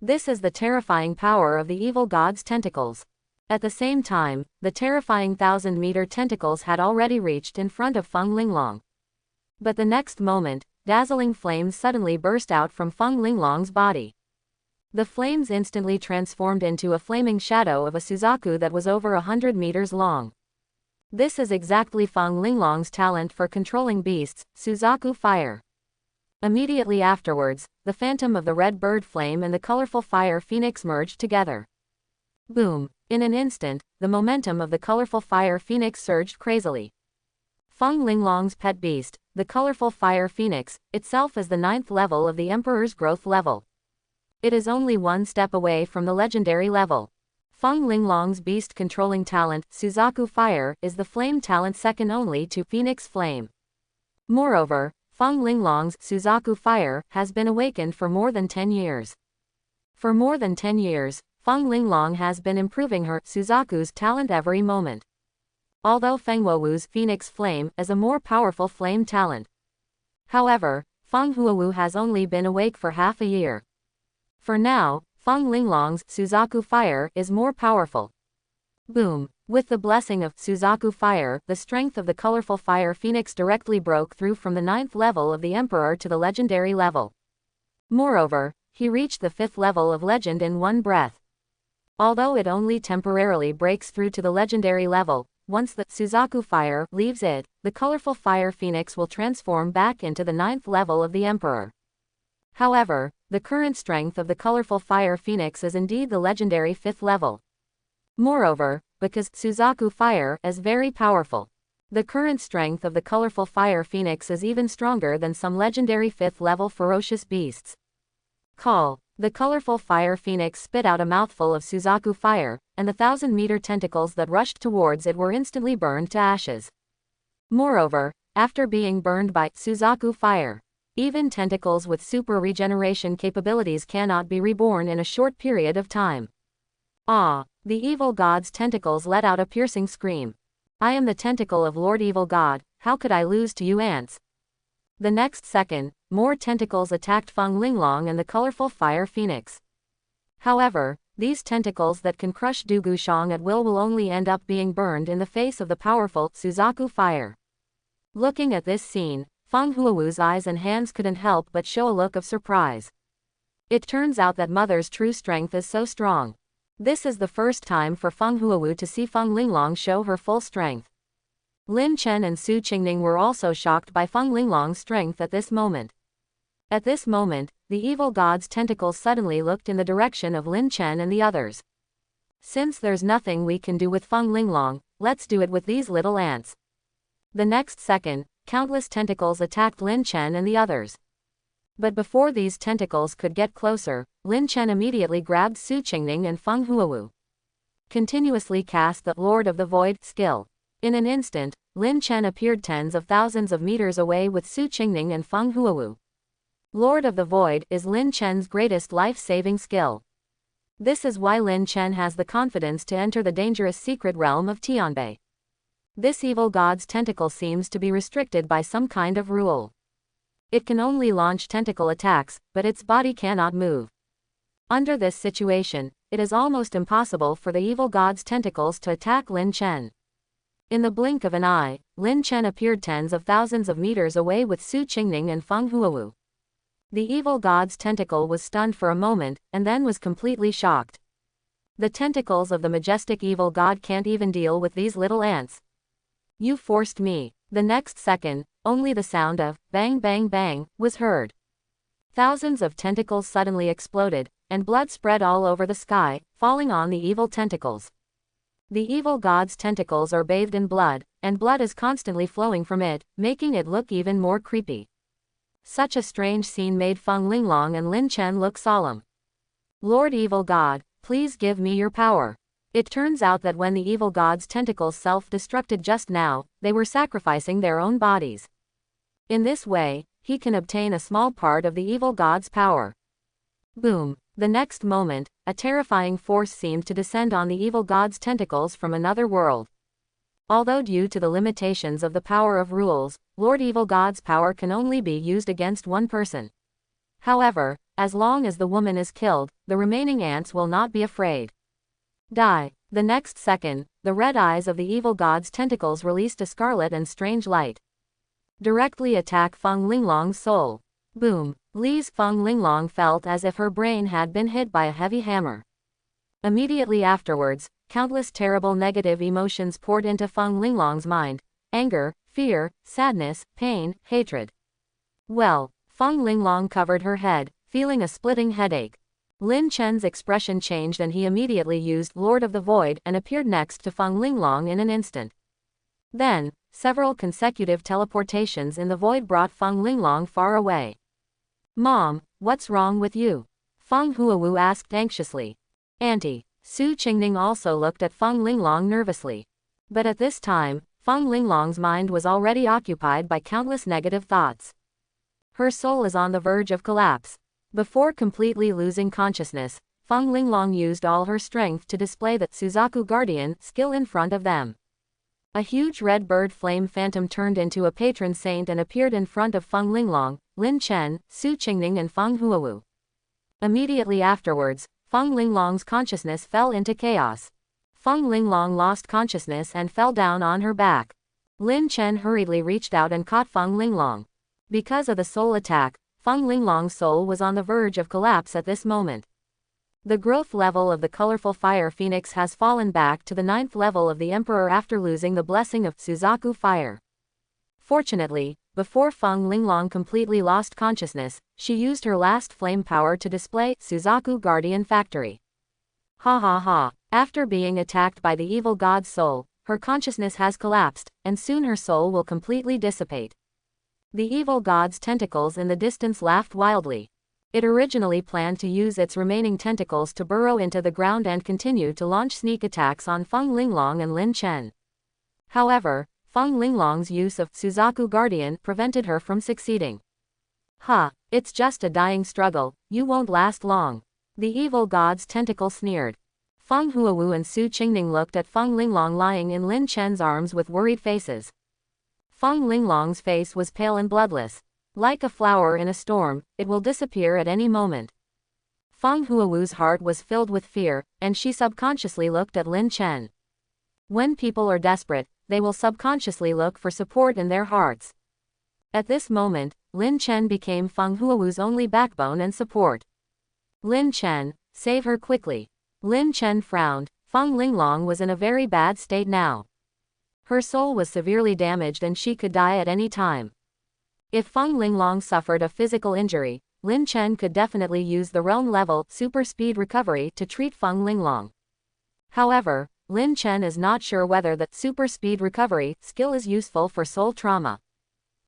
This is the terrifying power of the evil god's tentacles. At the same time, the terrifying 1,000-meter tentacles had already reached in front of Feng Linglong. But the next moment, dazzling flames suddenly burst out from Feng Linglong's body. The flames instantly transformed into a flaming shadow of a Suzaku that was over 100 meters long. This is exactly Feng Linglong's talent for controlling beasts, Suzaku fire. Immediately afterwards, the phantom of the red bird flame and the colorful fire phoenix merged together. Boom! In an instant, the momentum of the colorful fire phoenix surged crazily. Feng Linglong's pet beast, the colorful fire phoenix, itself is the 9th level of the Emperor's growth level. It is only 1 step away from the legendary level. Feng Linglong's beast-controlling talent, Suzaku Fire, is the flame talent second only to Phoenix Flame. Moreover, Feng Linglong's Suzaku Fire has been awakened for more than 10 years. For more than 10 years, Feng Linglong has been improving her Suzaku's talent every moment. Although Feng Huowu's Phoenix Flame is a more powerful flame talent. However, Feng Huu has only been awake for half a year. For now, Feng Linglong's Suzaku Fire is more powerful. Boom! With the blessing of Suzaku Fire, the strength of the colorful fire phoenix directly broke through from the 9th level of the Emperor to the legendary level. Moreover, he reached the 5th level of legend in one breath. Although it only temporarily breaks through to the legendary level, once the Suzaku Fire leaves it, the colorful fire phoenix will transform back into the 9th level of the Emperor. However, the current strength of the colorful fire phoenix is indeed the legendary 5th level. Moreover, because Suzaku Fire is very powerful, the current strength of the colorful fire phoenix is even stronger than some legendary 5th level ferocious beasts. Call. The colorful fire phoenix spit out a mouthful of Suzaku Fire, and the 1,000-meter tentacles that rushed towards it were instantly burned to ashes. Moreover, after being burned by Suzaku Fire, even tentacles with super regeneration capabilities cannot be reborn in a short period of time. Ah! The evil god's tentacles let out a piercing scream. I am the tentacle of Lord Evil God, how could I lose to you ants? The next second, more tentacles attacked Feng Linglong and the colorful fire phoenix. However, these tentacles that can crush Du Gushang at will only end up being burned in the face of the powerful Suzaku Fire. Looking at this scene, Feng Huowu's eyes and hands couldn't help but show a look of surprise. It turns out that Mother's true strength is so strong. This is the first time for Feng Huowu to see Feng Linglong show her full strength. Lin Chen and Su Qingning were also shocked by Feng Linglong's strength at this moment. At this moment, the evil god's tentacles suddenly looked in the direction of Lin Chen and the others. Since there's nothing we can do with Feng Linglong, let's do it with these little ants. The next second, countless tentacles attacked Lin Chen and the others. But before these tentacles could get closer, Lin Chen immediately grabbed Su Qingning and Feng Huu. Continuously cast the Lord of the Void skill. In an instant, Lin Chen appeared tens of thousands of meters away with Su Qingning and Feng Huu. Lord of the Void is Lin Chen's greatest life-saving skill. This is why Lin Chen has the confidence to enter the dangerous secret realm of Tianbei. This evil god's tentacle seems to be restricted by some kind of rule. It can only launch tentacle attacks, but its body cannot move. Under this situation, it is almost impossible for the evil god's tentacles to attack Lin Chen. In the blink of an eye, Lin Chen appeared tens of thousands of meters away with Su Qingning and Feng Huu. The evil god's tentacle was stunned for a moment, and then was completely shocked. The tentacles of the majestic evil god can't even deal with these little ants. You forced me. The next second, only the sound of bang bang bang was heard. Thousands of tentacles suddenly exploded, and blood spread all over the sky, falling on the evil tentacles. The evil god's tentacles are bathed in blood, and blood is constantly flowing from it, making it look even more creepy. Such a strange scene made Feng Linglong and Lin Chen look solemn. Lord Evil God, please give me your power. It turns out that when the evil god's tentacles self-destructed just now, they were sacrificing their own bodies. In this way, he can obtain a small part of the evil god's power. Boom! The next moment, a terrifying force seemed to descend on the evil god's tentacles from another world. Although due to the limitations of the power of rules, Lord Evil God's power can only be used against one person. However, as long as the woman is killed, the remaining ants will not be afraid. Die. The next second, the red eyes of the evil god's tentacles released a scarlet and strange light. Directly attack Feng Linglong's soul. Boom! Li's Feng Linglong felt as if her brain had been hit by a heavy hammer. Immediately afterwards, countless terrible negative emotions poured into Feng Linglong's mind: anger, fear, sadness, pain, hatred. Well, Feng Linglong covered her head, feeling a splitting headache. Lin Chen's expression changed and he immediately used Lord of the Void and appeared next to Feng Linglong in an instant. Then, several consecutive teleportations in the void brought Feng Linglong far away. Mom, what's wrong with you? Feng Huu asked anxiously. Auntie. Su Qingning also looked at Feng Linglong nervously. But at this time, Feng Linglong's mind was already occupied by countless negative thoughts. Her soul is on the verge of collapse. Before completely losing consciousness, Feng Linglong used all her strength to display the Suzaku Guardian skill in front of them. A huge red bird flame phantom turned into a patron saint and appeared in front of Feng Linglong, Lin Chen, Su Qingning and Feng Huu. Immediately afterwards, Feng Linglong's consciousness fell into chaos. Feng Linglong lost consciousness and fell down on her back. Lin Chen hurriedly reached out and caught Feng Linglong. Because of the soul attack, Feng Linglong's soul was on the verge of collapse at this moment. The growth level of the colorful fire phoenix has fallen back to the 9th level of the Emperor after losing the blessing of Suzaku fire. Fortunately, before Feng Linglong completely lost consciousness, she used her last flame power to display Suzaku Guardian Factory. Ha ha ha. After being attacked by the evil god's soul, her consciousness has collapsed, and soon her soul will completely dissipate. The evil god's tentacles in the distance laughed wildly. It originally planned to use its remaining tentacles to burrow into the ground and continue to launch sneak attacks on Feng Linglong and Lin Chen. However, Feng Linglong's use of Suzaku Guardian prevented her from succeeding. Ha, it's just a dying struggle, you won't last long. The evil god's tentacle sneered. Feng Huu and Su Qingning looked at Feng Linglong lying in Lin Chen's arms with worried faces. Feng Linglong's face was pale and bloodless. Like a flower in a storm, it will disappear at any moment. Feng Huu's heart was filled with fear, and she subconsciously looked at Lin Chen. When people are desperate, they will subconsciously look for support in their hearts. At this moment, Lin Chen became Feng Huu's only backbone and support. Lin Chen, save her quickly. Lin Chen frowned. Feng Linglong was in a very bad state now. Her soul was severely damaged and she could die at any time. If Feng Linglong suffered a physical injury, Lin Chen could definitely use the realm-level super speed recovery to treat Feng Linglong. However, Lin Chen is not sure whether the super speed recovery skill is useful for soul trauma.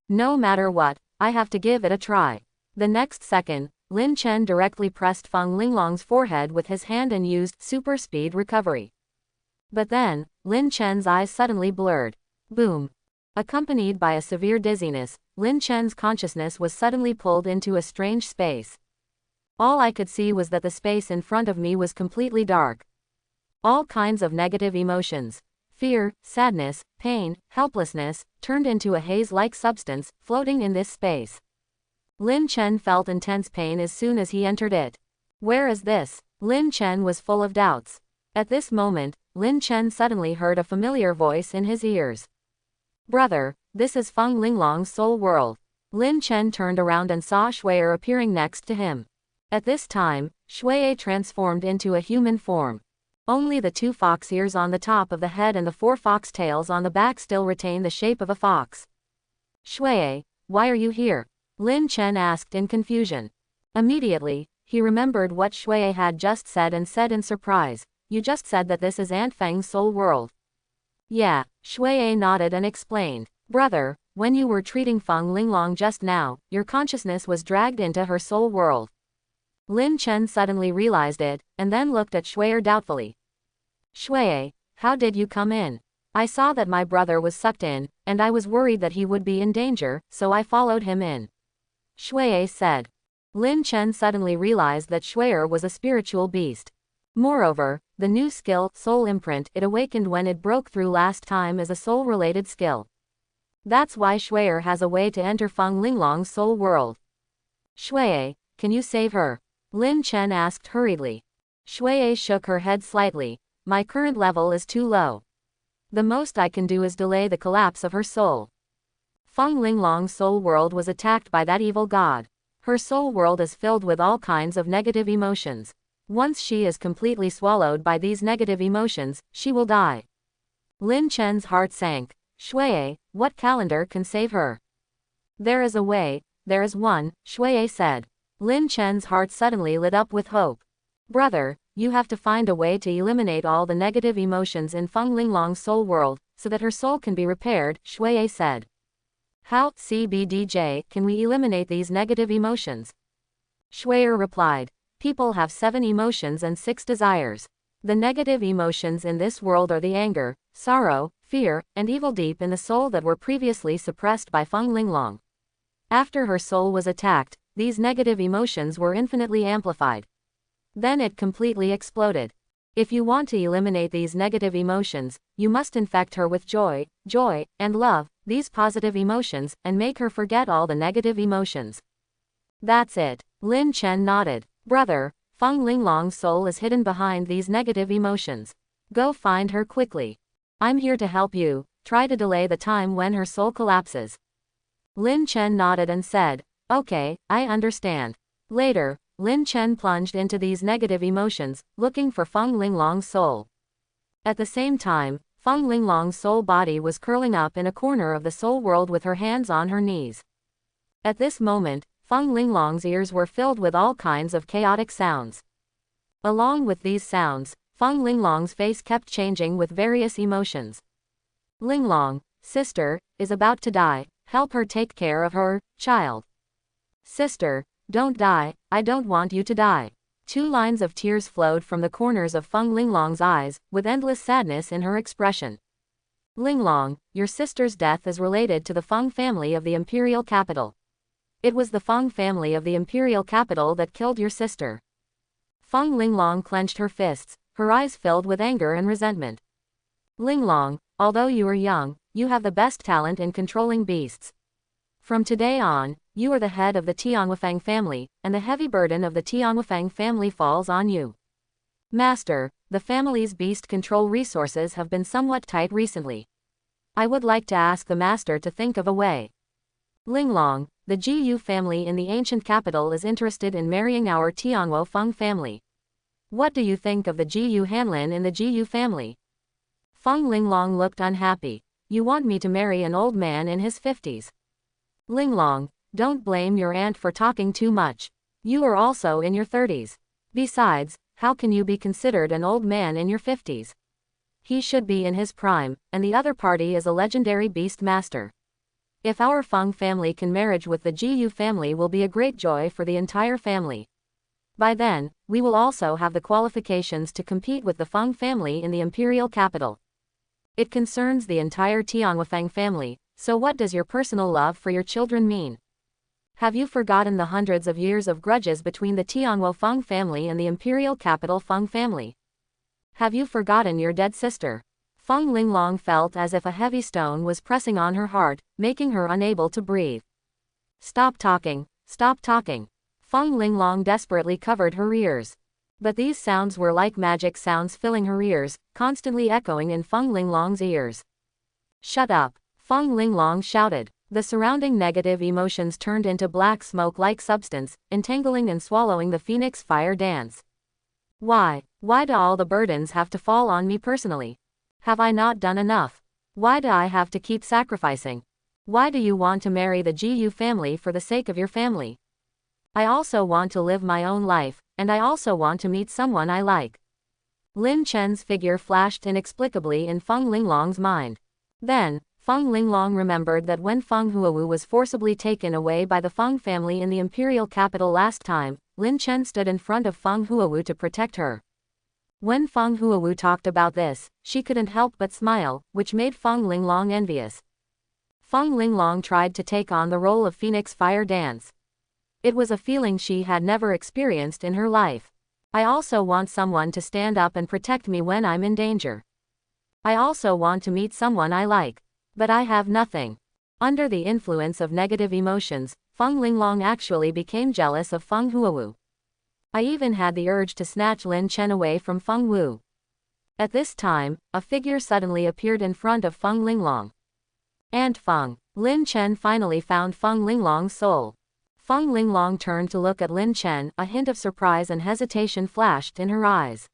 No matter what, I have to give it a try. The next second, Lin Chen directly pressed Fang Linglong's forehead with his hand and used super speed recovery. But then, Lin Chen's eyes suddenly blurred. Boom. Accompanied by a severe dizziness, Lin Chen's consciousness was suddenly pulled into a strange space. All I could see was that the space in front of me was completely dark. All kinds of negative emotions, fear, sadness, pain, helplessness, turned into a haze-like substance, floating in this space. Lin Chen felt intense pain as soon as he entered it. Where is this? Lin Chen was full of doubts. At this moment, Lin Chen suddenly heard a familiar voice in his ears. Brother, this is Fang Linglong's soul world. Lin Chen turned around and saw Shui'er appearing next to him. At this time, Shui'er transformed into a human form. Only the 2 fox ears on the top of the head and the 4 fox tails on the back still retain the shape of a fox. Shui'er, why are you here? Lin Chen asked in confusion. Immediately, he remembered what Shui'er had just said and said in surprise, you just said that this is Aunt Fang's soul world. Yeah, Shui'er nodded and explained. Brother, when you were treating Fang Linglong just now, your consciousness was dragged into her soul world. Lin Chen suddenly realized it, and then looked at Shui'er doubtfully. Shui'er, how did you come in? I saw that my brother was sucked in, and I was worried that he would be in danger, so I followed him in. Shui'er said. Lin Chen suddenly realized that Shui'er was a spiritual beast. Moreover, the new skill, Soul Imprint, it awakened when it broke through last time as a soul-related skill. That's why Shui'er has a way to enter Fang Linglong's soul world. Shui'er, can you save her? Lin Chen asked hurriedly. Shui'er shook her head slightly. My current level is too low. The most I can do is delay the collapse of her soul. Fang Linglong's soul world was attacked by that evil god. Her soul world is filled with all kinds of negative emotions. Once she is completely swallowed by these negative emotions, she will die. Lin Chen's heart sank. Shui'er, what calendar can save her? There is a way, there is one, Shui'er said. Lin Chen's heart suddenly lit up with hope. Brother, you have to find a way to eliminate all the negative emotions in Fang Linglong's soul world, so that her soul can be repaired, Shui'er said. How, CBDJ, can we eliminate these negative emotions? Shui'er replied. People have 7 emotions and 6 desires. The negative emotions in this world are the anger, sorrow, fear, and evil deep in the soul that were previously suppressed by Fang Linglong. After her soul was attacked, these negative emotions were infinitely amplified. Then it completely exploded. If you want to eliminate these negative emotions, you must infect her with joy, and love, these positive emotions, and make her forget all the negative emotions. That's it. Lin Chen nodded. Brother, Fang Linglong's soul is hidden behind these negative emotions. Go find her quickly. I'm here to help you, try to delay the time when her soul collapses. Lin Chen nodded and said, okay, I understand. Later, Lin Chen plunged into these negative emotions, looking for Fang Linglong's soul. At the same time, Fang Linglong's soul body was curling up in a corner of the soul world with her hands on her knees. At this moment, Fang Linglong's ears were filled with all kinds of chaotic sounds. Along with these sounds, Fang Linglong's face kept changing with various emotions. Linglong, sister, is about to die, help her take care of her child. Sister, don't die, I don't want you to die. 2 lines of tears flowed from the corners of Fang Linglong's eyes, with endless sadness in her expression. Linglong, your sister's death is related to the Fang family of the imperial capital. It was the Fang family of the imperial capital that killed your sister. Fang Linglong clenched her fists, her eyes filled with anger and resentment. Linglong, although you are young, you have the best talent in controlling beasts. From today on, you are the head of the Tianwufang family, and the heavy burden of the Tianwufang family falls on you. Master, the family's beast control resources have been somewhat tight recently. I would like to ask the master to think of a way. Linglong, the Jiyu family in the ancient capital is interested in marrying our Tianwufang family. What do you think of the Jiyu Hanlin in the Jiyu family? Fang Linglong looked unhappy. You want me to marry an old man in his 50s? Linglong, don't blame your aunt for talking too much. You are also in your 30s. Besides, How can you be considered an old man in your 50s? He should be in his prime, and the other party is a legendary beast master. If our Fang family can marriage with the Gu family will be a great joy for the entire family. By then, we will also have the qualifications to compete with the Fang family in the imperial capital. It concerns the entire Tianwafang family, so what does your personal love for your children mean? Have you forgotten the hundreds of years of grudges between the Tianwo Fang family and the imperial capital Fang family? Have you forgotten your dead sister? Feng Linglong felt as if a heavy stone was pressing on her heart, making her unable to breathe. Stop talking, stop talking. Feng Linglong desperately covered her ears. But these sounds were like magic sounds filling her ears, constantly echoing in Feng Linglong's ears. Shut up, Feng Linglong shouted. The surrounding negative emotions turned into black smoke-like substance, entangling and swallowing the phoenix fire dance. Why do all the burdens have to fall on me personally? Have I not done enough? Why do I have to keep sacrificing? Why do you want to marry the Gu family for the sake of your family? I also want to live my own life, and I also want to meet someone I like. Lin Chen's figure flashed inexplicably in Feng Linglong's mind. Then, Feng Linglong remembered that when Fang Huu was forcibly taken away by the Fang family in the imperial capital last time, Lin Chen stood in front of Fang Huu to protect her. When Fang Huu talked about this, she couldn't help but smile, which made Feng Linglong envious. Feng Linglong tried to take on the role of Phoenix Fire Dance. It was a feeling she had never experienced in her life. I also want someone to stand up and protect me when I'm in danger. I also want to meet someone I like. But I have nothing. Under the influence of negative emotions, Feng Linglong actually became jealous of Feng Huu. I even had the urge to snatch Lin Chen away from Feng Huu. At this time, a figure suddenly appeared in front of Feng Linglong. And Feng. Lin Chen finally found Feng Linglong's soul. Feng Linglong turned to look at Lin Chen, a hint of surprise and hesitation flashed in her eyes.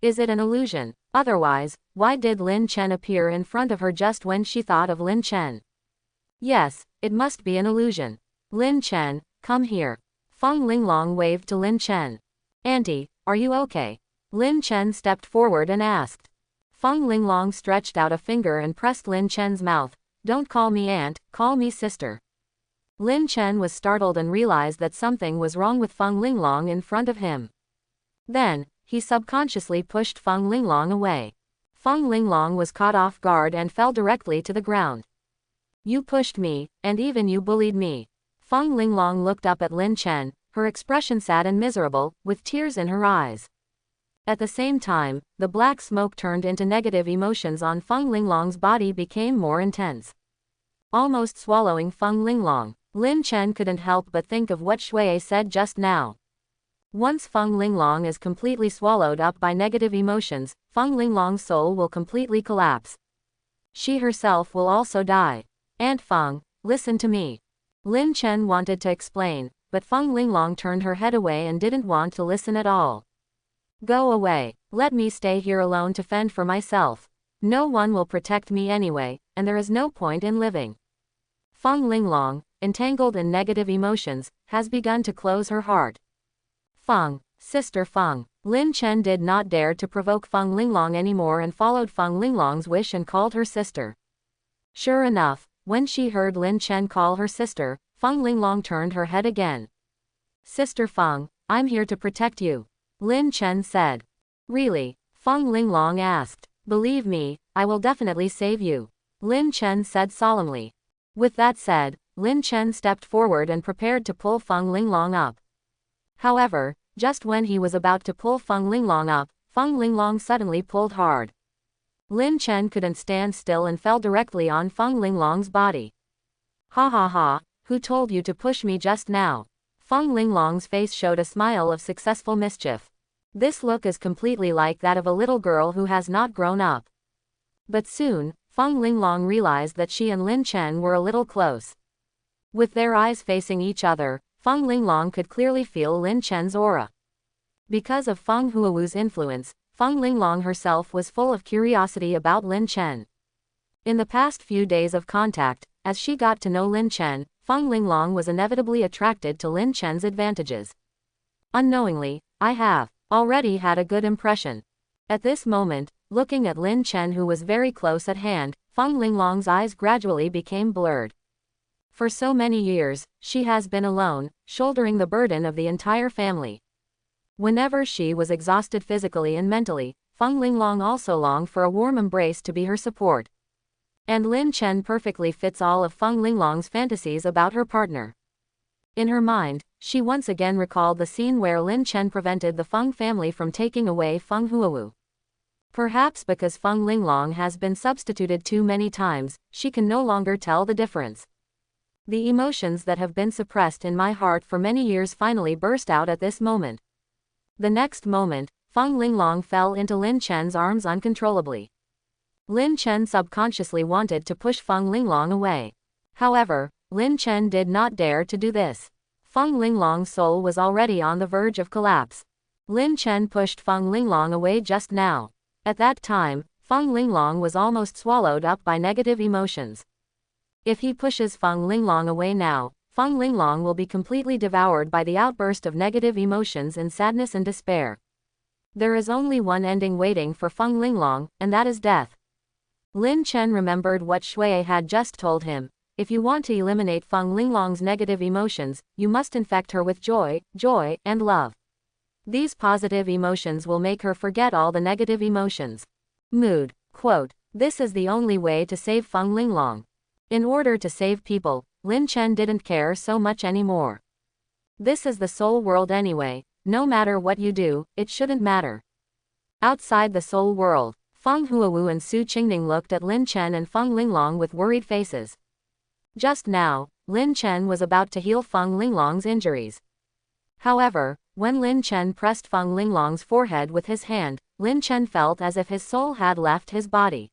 Is it an illusion? Otherwise, why did Lin Chen appear in front of her just when she thought of Lin Chen? Yes, it must be an illusion. Lin Chen, come here. Feng Linglong waved to Lin Chen. Auntie, are you okay? Lin Chen stepped forward and asked. Feng Linglong stretched out a finger and pressed Lin Chen's mouth. Don't call me aunt, call me sister. Lin Chen was startled and realized that something was wrong with Feng Linglong in front of him. Then, he subconsciously pushed Feng Linglong away. Feng Linglong was caught off guard and fell directly to the ground. You pushed me, and even you bullied me. Feng Linglong looked up at Lin Chen, her expression sad and miserable, with tears in her eyes. At the same time, the black smoke turned into negative emotions on Feng Linglong's body became more intense. Almost swallowing Feng Linglong, Lin Chen couldn't help but think of what Shui said just now. Once Feng Linglong is completely swallowed up by negative emotions, Feng Linglong's soul will completely collapse. She herself will also die. Aunt Feng, listen to me. Lin Chen wanted to explain, but Feng Linglong turned her head away and didn't want to listen at all. Go away, let me stay here alone to fend for myself. No one will protect me anyway, and there is no point in living. Feng Linglong, entangled in negative emotions, has begun to close her heart. Feng, sister Feng. Lin Chen did not dare to provoke Feng Linglong anymore and followed Feng Linglong's wish and called her sister. Sure enough, when she heard Lin Chen call her sister, Feng Linglong turned her head again. Sister Feng, I'm here to protect you. Lin Chen said. Really? Feng Linglong asked. Believe me, I will definitely save you. Lin Chen said solemnly. With that said, Lin Chen stepped forward and prepared to pull Feng Linglong up. However, just when he was about to pull Feng Linglong up, Feng Linglong suddenly pulled hard. Lin Chen couldn't stand still and fell directly on Feng Linglong's body. Ha ha ha, who told you to push me just now? Feng Linglong's face showed a smile of successful mischief. This look is completely like that of a little girl who has not grown up. But soon, Feng Linglong realized that she and Lin Chen were a little close. With their eyes facing each other, Feng Linglong could clearly feel Lin Chen's aura. Because of Feng Huo's influence, Feng Linglong herself was full of curiosity about Lin Chen. In the past few days of contact, as she got to know Lin Chen, Feng Linglong was inevitably attracted to Lin Chen's advantages. Unknowingly, I have. already had a good impression. At this moment, looking at Lin Chen who was very close at hand, Feng Linglong's eyes gradually became blurred. For so many years, she has been alone, shouldering the burden of the entire family. Whenever she was exhausted physically and mentally, Feng Linglong also longed for a warm embrace to be her support. And Lin Chen perfectly fits all of Feng Linglong's fantasies about her partner. In her mind, she once again recalled the scene where Lin Chen prevented the Feng family from taking away Feng Huu. Perhaps because Feng Linglong has been substituted too many times, she can no longer tell the difference. The emotions that have been suppressed in my heart for many years finally burst out at this moment. The next moment, Feng Linglong fell into Lin Chen's arms uncontrollably. Lin Chen subconsciously wanted to push Feng Linglong away. However, Lin Chen did not dare to do this. Feng Linglong's soul was already on the verge of collapse. Lin Chen pushed Feng Linglong away just now. At that time, Feng Linglong was almost swallowed up by negative emotions. If he pushes Feng Linglong away now, Feng Linglong will be completely devoured by the outburst of negative emotions in sadness and despair. There is only one ending waiting for Feng Linglong, and that is death. Lin Chen remembered what Shui had just told him. If you want to eliminate Feng Linglong's negative emotions, you must infect her with joy, and love. These positive emotions will make her forget all the negative emotions. Mood. Quote, this is the only way to save Feng Linglong. In order to save people, Lin Chen didn't care so much anymore. This is the soul world anyway, no matter what you do, it shouldn't matter. Outside the soul world, Feng Huu and Su Qingning looked at Lin Chen and Feng Linglong with worried faces. Just now, Lin Chen was about to heal Feng Linglong's injuries. However, when Lin Chen pressed Feng Linglong's forehead with his hand, Lin Chen felt as if his soul had left his body.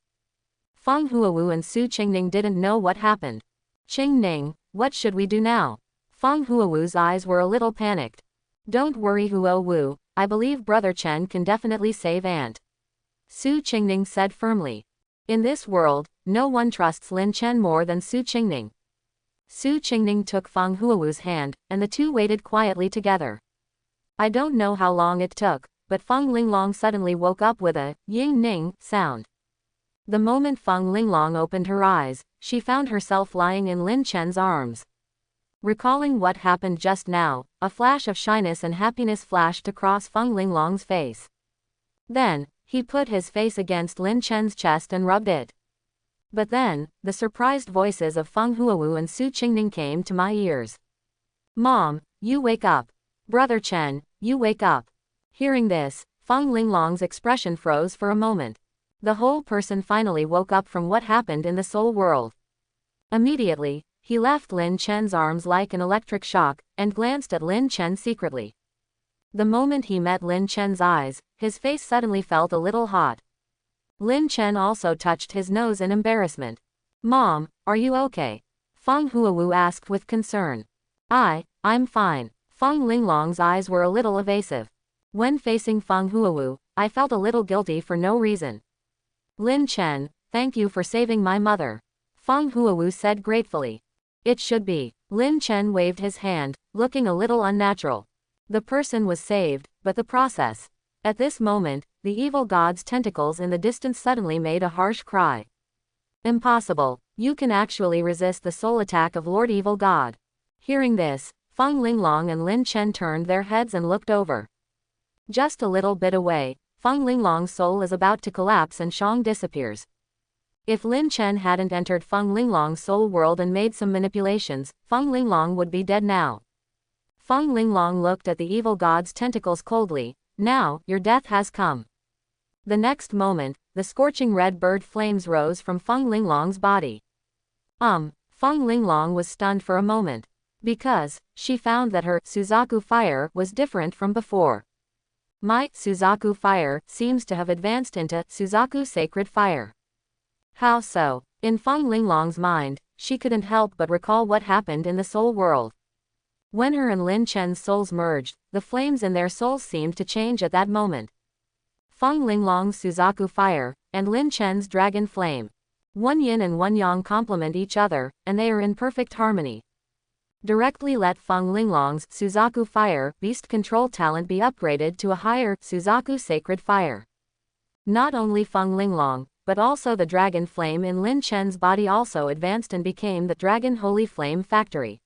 Feng Huu and Su Qingning didn't know what happened. Qingning, what should we do now? Feng Huu's eyes were a little panicked. Don't worry Huo, I believe Brother Chen can definitely save Aunt. Su Qingning said firmly. In this world, no one trusts Lin Chen more than Su Qingning. Su Qingning took Feng Huu's hand, and the two waited quietly together. I don't know how long it took, but Feng Linglong suddenly woke up with a ying-ning sound. The moment Feng Linglong opened her eyes, she found herself lying in Lin Chen's arms. Recalling what happened just now, a flash of shyness and happiness flashed across Feng Linglong's face. Then, he put his face against Lin Chen's chest and rubbed it. But then, the surprised voices of Feng Huu and Su Qingning came to my ears. Mom, you wake up. Brother Chen, you wake up. Hearing this, Feng Linglong's expression froze for a moment. The whole person finally woke up from what happened in the soul world. Immediately, he left Lin Chen's arms like an electric shock, and glanced at Lin Chen secretly. The moment he met Lin Chen's eyes, his face suddenly felt a little hot. Lin Chen also touched his nose in embarrassment. Mom, are you okay? Feng Huu asked with concern. I'm fine. Feng Linglong's eyes were a little evasive. When facing Feng Huu, I felt a little guilty for no reason. Lin Chen, thank you for saving my mother. Feng Huu said gratefully. It should be. Lin Chen waved his hand, looking a little unnatural. The person was saved, but the process. At this moment, the evil god's tentacles in the distance suddenly made a harsh cry. Impossible, you can actually resist the soul attack of Lord Evil God. Hearing this, Feng Linglong and Lin Chen turned their heads and looked over. Just a little bit away, Feng Linglong's soul is about to collapse and Shang disappears. If Lin Chen hadn't entered Feng Linglong's soul world and made some manipulations, Feng Linglong would be dead now. Feng Linglong looked at the evil god's tentacles coldly. Now, your death has come. The next moment, the scorching red bird flames rose from Feng Linglong's body. Feng Linglong was stunned for a moment. Because, she found that her Suzaku fire was different from before. My Suzaku fire seems to have advanced into Suzaku sacred fire. How so? In Feng Linglong's mind, she couldn't help but recall what happened in the soul world. When her and Lin Chen's souls merged, the flames in their souls seemed to change at that moment. Feng Linglong's Suzaku fire, and Lin Chen's dragon flame. One yin and one yang complement each other, and they are in perfect harmony. Directly let Feng Linglong's Suzaku Fire Beast Control talent be upgraded to a higher Suzaku Sacred Fire. Not only Feng Linglong, but also the dragon flame in Lin Chen's body also advanced and became the Dragon Holy Flame Factory.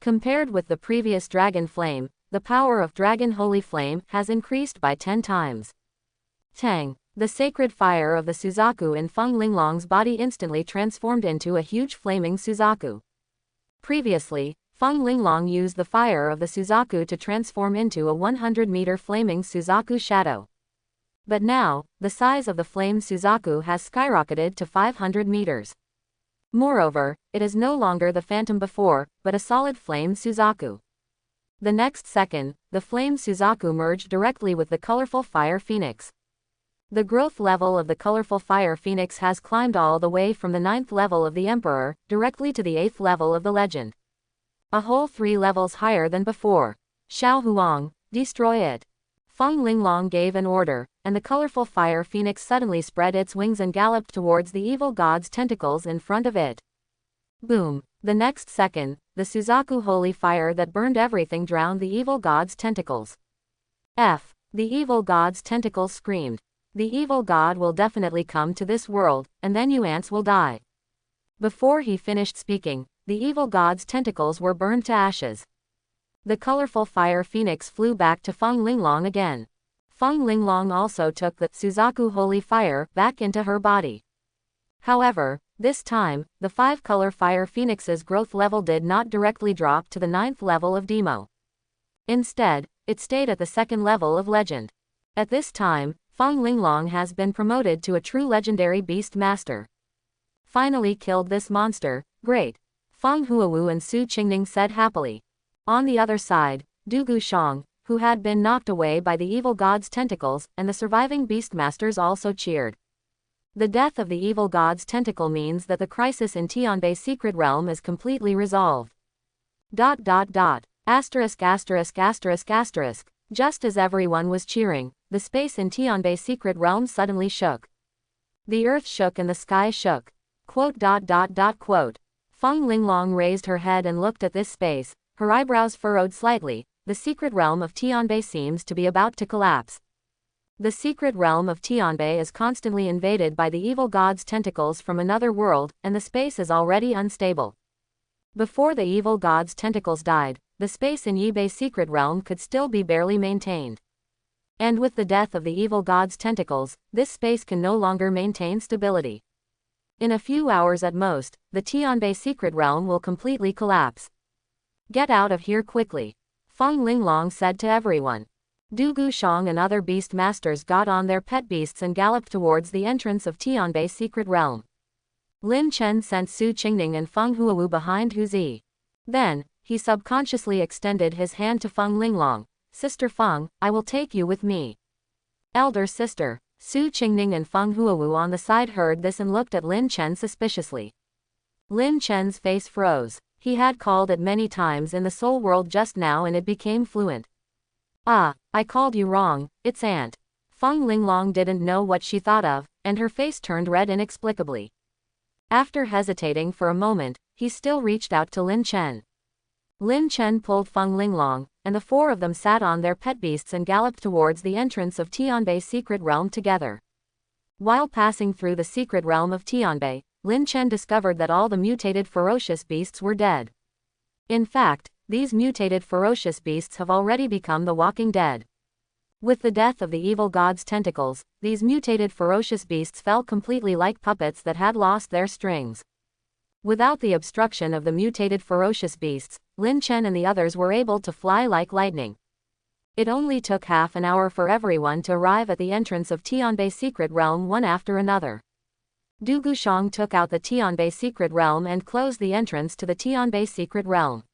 Compared with the previous dragon flame, the power of Dragon Holy Flame has increased by 10 times. Tang. The sacred fire of the Suzaku in Feng Linglong's body instantly transformed into a huge flaming Suzaku. Previously, Feng Linglong used the fire of the Suzaku to transform into a 100-meter flaming Suzaku shadow. But now, the size of the flame Suzaku has skyrocketed to 500 meters. Moreover, it is no longer the phantom before, but a solid flame Suzaku. The next second, the flame Suzaku merged directly with the colorful fire phoenix. The growth level of the colorful fire phoenix has climbed all the way from the 9th level of the Emperor, directly to the 8th level of the legend. A whole 3 levels higher than before. Xiao Huang, destroy it. Feng Linglong gave an order, and the colorful fire phoenix suddenly spread its wings and galloped towards the evil god's tentacles in front of it. Boom! The next second, the Suzaku holy fire that burned everything drowned the evil god's tentacles. The evil god's tentacles screamed. The evil god will definitely come to this world, and then you ants will die. Before he finished speaking, the evil god's tentacles were burned to ashes. The colorful fire phoenix flew back to Feng Linglong again. Feng Linglong also took the Suzaku holy fire back into her body. However, this time, the 5-color fire phoenix's growth level did not directly drop to the 9th level of Demo. Instead, it stayed at the 2nd level of legend. At this time, Feng Linglong has been promoted to a true legendary beast master. Finally killed this monster, great. Feng Huu and Su Qingning said happily. On the other side, Du Gushang, who had been knocked away by the evil god's tentacles, and the surviving beastmasters also cheered. The death of the evil god's tentacle means that the crisis in Tianbei's secret realm is completely resolved. ... Just as everyone was cheering, the space in Tianbei's secret realm suddenly shook. The earth shook and the sky shook. ... Feng Linglong raised her head and looked at this space, her eyebrows furrowed slightly. The secret realm of Tianbei seems to be about to collapse. The secret realm of Tianbei is constantly invaded by the evil god's tentacles from another world, and the space is already unstable. Before the evil god's tentacles died, the space in Yibei's secret realm could still be barely maintained. And with the death of the evil god's tentacles, this space can no longer maintain stability. In a few hours at most, the Tianbei secret realm will completely collapse. Get out of here quickly. Feng Linglong said to everyone. Du Gushang and other beast masters got on their pet beasts and galloped towards the entrance of Tianbei's secret realm. Lin Chen sent Su Qingning and Feng Huu behind Hu Zi. Then, he subconsciously extended his hand to Feng Linglong. Sister Feng, I will take you with me. Elder sister. Su Qingning and Feng Huu on the side heard this and looked at Lin Chen suspiciously. Lin Chen's face froze. He had called it many times in the soul world just now and it became fluent. I called you wrong, it's aunt. Feng Linglong didn't know what she thought of, and her face turned red inexplicably. After hesitating for a moment, he still reached out to Lin Chen. Lin Chen pulled Feng Linglong, and the 4 of them sat on their pet beasts and galloped towards the entrance of Tianbei's secret realm together. While passing through the secret realm of Tianbei, Lin Chen discovered that all the mutated ferocious beasts were dead. In fact, these mutated ferocious beasts have already become the walking dead. With the death of the evil god's tentacles, these mutated ferocious beasts fell completely like puppets that had lost their strings. Without the obstruction of the mutated ferocious beasts, Lin Chen and the others were able to fly like lightning. It only took half an hour for everyone to arrive at the entrance of Tianbei's secret realm one after another. Du Gushang took out the Tianbei secret realm and closed the entrance to the Tianbei secret realm.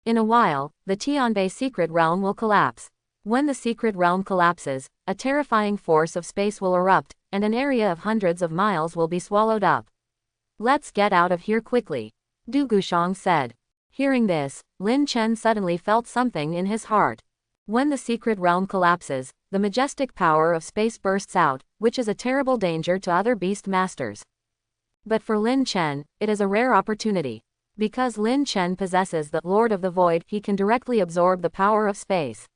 In a while, the Tianbei secret realm will collapse. When the secret realm collapses, a terrifying force of space will erupt, and an area of hundreds of miles will be swallowed up. Let's get out of here quickly, Du Gushang said. Hearing this, Lin Chen suddenly felt something in his heart. When the secret realm collapses, the majestic power of space bursts out, which is a terrible danger to other beast masters. But for Lin Chen, it is a rare opportunity. Because Lin Chen possesses the Lord of the Void, he can directly absorb the power of space.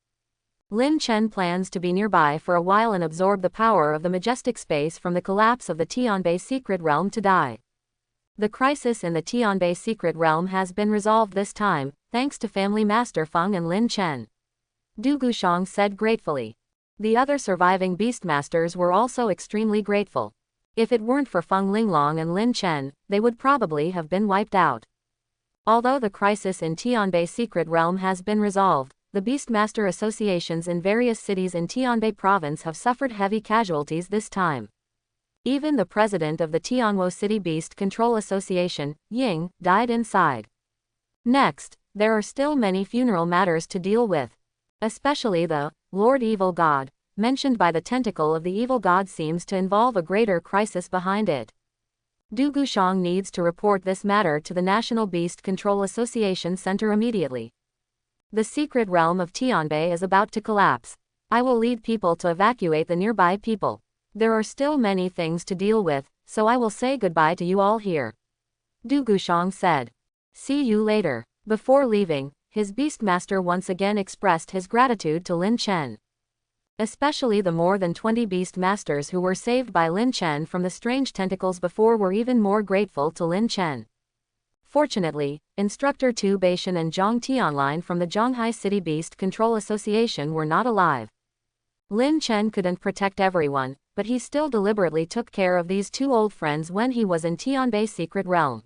Lin Chen plans to be nearby for a while and absorb the power of the majestic space from the collapse of the Tianbei secret realm to die. The crisis in the Tianbei secret realm has been resolved this time, thanks to family master Feng and Lin Chen. Du Gushang said gratefully. The other surviving beastmasters were also extremely grateful. If it weren't for Feng Linglong and Lin Chen, they would probably have been wiped out. Although the crisis in Tianbei secret realm has been resolved, the beastmaster associations in various cities in Tianbei province have suffered heavy casualties this time. Even the president of the Tianwo City Beast Control Association, Ying, died inside. Next, there are still many funeral matters to deal with. Especially the Lord Evil God, mentioned by the tentacle of the evil god, seems to involve a greater crisis behind it. Du Gushang needs to report this matter to the National Beast Control Association Center immediately. The secret realm of Tianbei is about to collapse. I will lead people to evacuate the nearby people. There are still many things to deal with, so I will say goodbye to you all here. Du Gushang said. See you later. Before leaving, his beastmaster once again expressed his gratitude to Lin Chen. Especially the more than 20 beastmasters who were saved by Lin Chen from the strange tentacles before were even more grateful to Lin Chen. Fortunately, Instructor Tu Baishan and Zhang Tianlin from the Zhanghai City Beast Control Association were not alive. Lin Chen couldn't protect everyone, but he still deliberately took care of these two old friends when he was in Tianbei secret realm.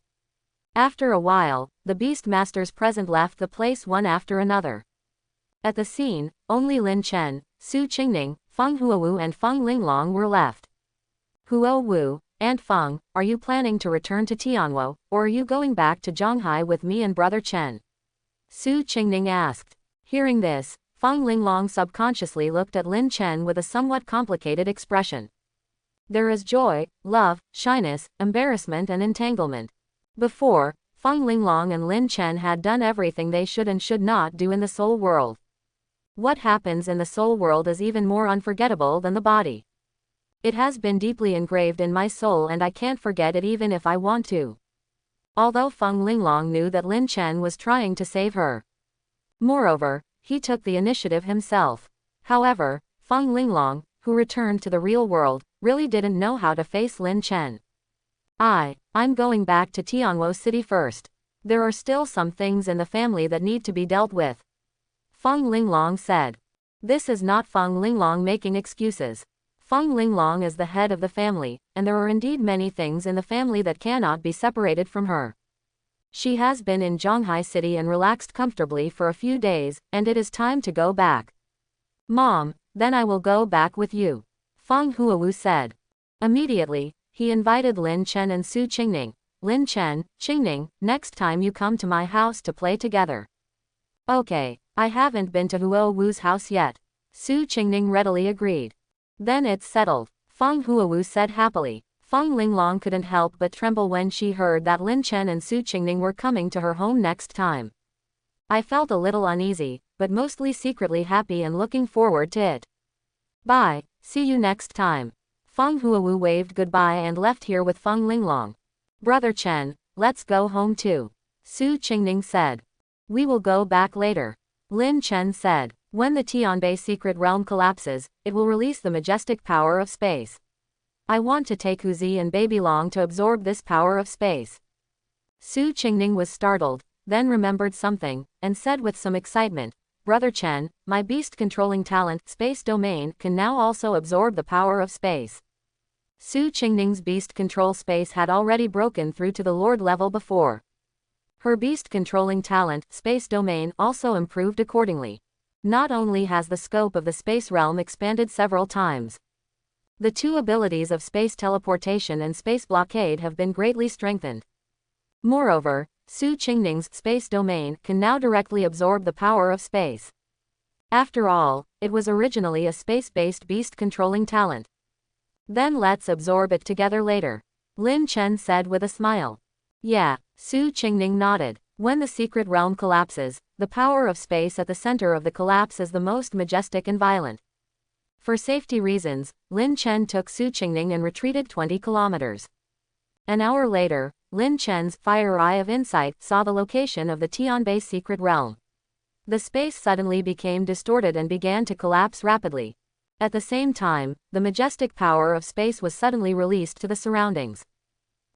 After a while, the beastmasters present left the place one after another. At the scene, only Lin Chen, Su Qingning, Feng Huu and Feng Linglong were left. Huu and Feng, are you planning to return to Tianwo, or are you going back to Zhanghai with me and brother Chen? Su Qingning asked. Hearing this, Feng Linglong subconsciously looked at Lin Chen with a somewhat complicated expression. There is joy, love, shyness, embarrassment and entanglement. Before, Feng Linglong and Lin Chen had done everything they should and should not do in the soul world. What happens in the soul world is even more unforgettable than the body. It has been deeply engraved in my soul and I can't forget it even if I want to. Although Feng Linglong knew that Lin Chen was trying to save her. Moreover, he took the initiative himself. However, Feng Linglong, who returned to the real world, really didn't know how to face Lin Chen. I'm going back to Tianwo City first. There are still some things in the family that need to be dealt with. Feng Linglong said. This is not Feng Linglong making excuses. Feng Linglong is the head of the family, and there are indeed many things in the family that cannot be separated from her. She has been in Zhanghai City and relaxed comfortably for a few days, and it is time to go back. Mom, then I will go back with you. Feng Huu said. Immediately, he invited Lin Chen and Su Qingning. Lin Chen, Qingning, next time you come to my house to play together. Okay, I haven't been to Huo Wu's house yet. Su Qingning readily agreed. Then it's settled, Feng Huu said happily. Feng Linglong couldn't help but tremble when she heard that Lin Chen and Su Qingning were coming to her home next time. I felt a little uneasy, but mostly secretly happy and looking forward to it. Bye, see you next time. Feng Huu waved goodbye and left here with Feng Linglong. Brother Chen, let's go home too. Su Qingning said. We will go back later. Lin Chen said. When the Tianbei secret realm collapses, it will release the majestic power of space. I want to take Huzi and Baby Long to absorb this power of space. Su Qingning was startled, then remembered something, and said with some excitement, Brother Chen, my beast-controlling talent, Space Domain, can now also absorb the power of space. Su Qingning's beast control space had already broken through to the Lord level before. Her beast-controlling talent, Space Domain, also improved accordingly. Not only has the scope of the space realm expanded several times. The two abilities of space teleportation and space blockade have been greatly strengthened. Moreover, Su Qingning's space domain can now directly absorb the power of space. After all, it was originally a space-based beast-controlling talent. Then let's absorb it together later. Lin Chen said with a smile. Yeah, Su Qingning nodded. When the secret realm collapses, the power of space at the center of the collapse is the most majestic and violent. For safety reasons, Lin Chen took Su Qingning and retreated 20 kilometers. An hour later, Lin Chen's fire eye of insight saw the location of the Tianbei secret realm. The space suddenly became distorted and began to collapse rapidly. At the same time, the majestic power of space was suddenly released to the surroundings.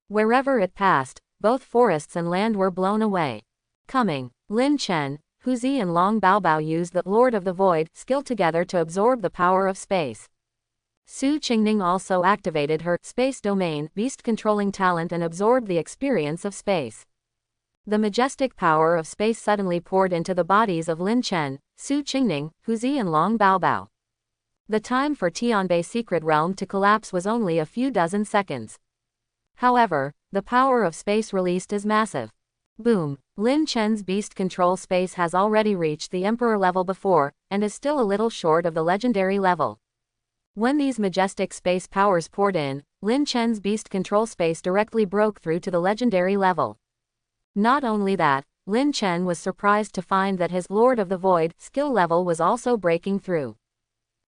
Wherever it passed, both forests and land were blown away. Coming, Lin Chen, Huzi and Long Baobao used the Lord of the Void skill together to absorb the power of space. Su Qingning also activated her space domain beast controlling talent and absorbed the experience of space. The majestic power of space suddenly poured into the bodies of Lin Chen, Su Qingning, Huzi and Long Baobao. The time for Tianbei secret realm to collapse was only a few dozen seconds. However, the power of space released is massive. Boom! Lin Chen's beast control space has already reached the emperor level before, and is still a little short of the legendary level. When these majestic space powers poured in, Lin Chen's beast control space directly broke through to the legendary level. Not only that, Lin Chen was surprised to find that his Lord of the Void skill level was also breaking through.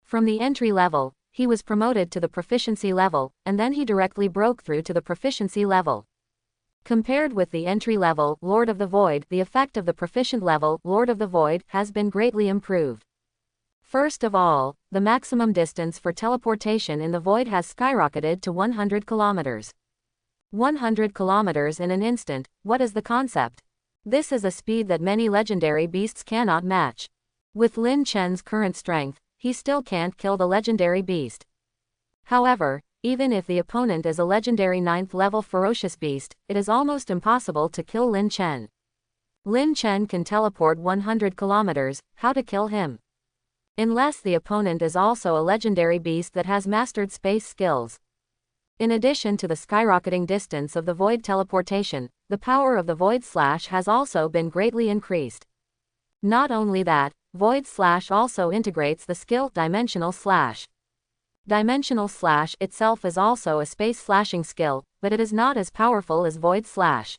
From the entry level, he was promoted to the proficiency level, and then he directly broke through to the proficiency level. Compared with the entry level Lord of the Void, the effect of the proficient level Lord of the Void has been greatly improved. First of all, the maximum distance for teleportation in the void has skyrocketed to 100 kilometers. 100 kilometers in an instant, what is the concept? This is a speed that many legendary beasts cannot match. With Lin Chen's current strength, he still can't kill the legendary beast. However, even if the opponent is a legendary 9th level ferocious beast, it is almost impossible to kill Lin Chen. Lin Chen can teleport 100 kilometers, how to kill him? Unless the opponent is also a legendary beast that has mastered space skills. In addition to the skyrocketing distance of the void teleportation, the power of the Void Slash has also been greatly increased. Not only that, Void Slash also integrates the skill Dimensional Slash. Dimensional Slash itself is also a space slashing skill, but it is not as powerful as Void Slash.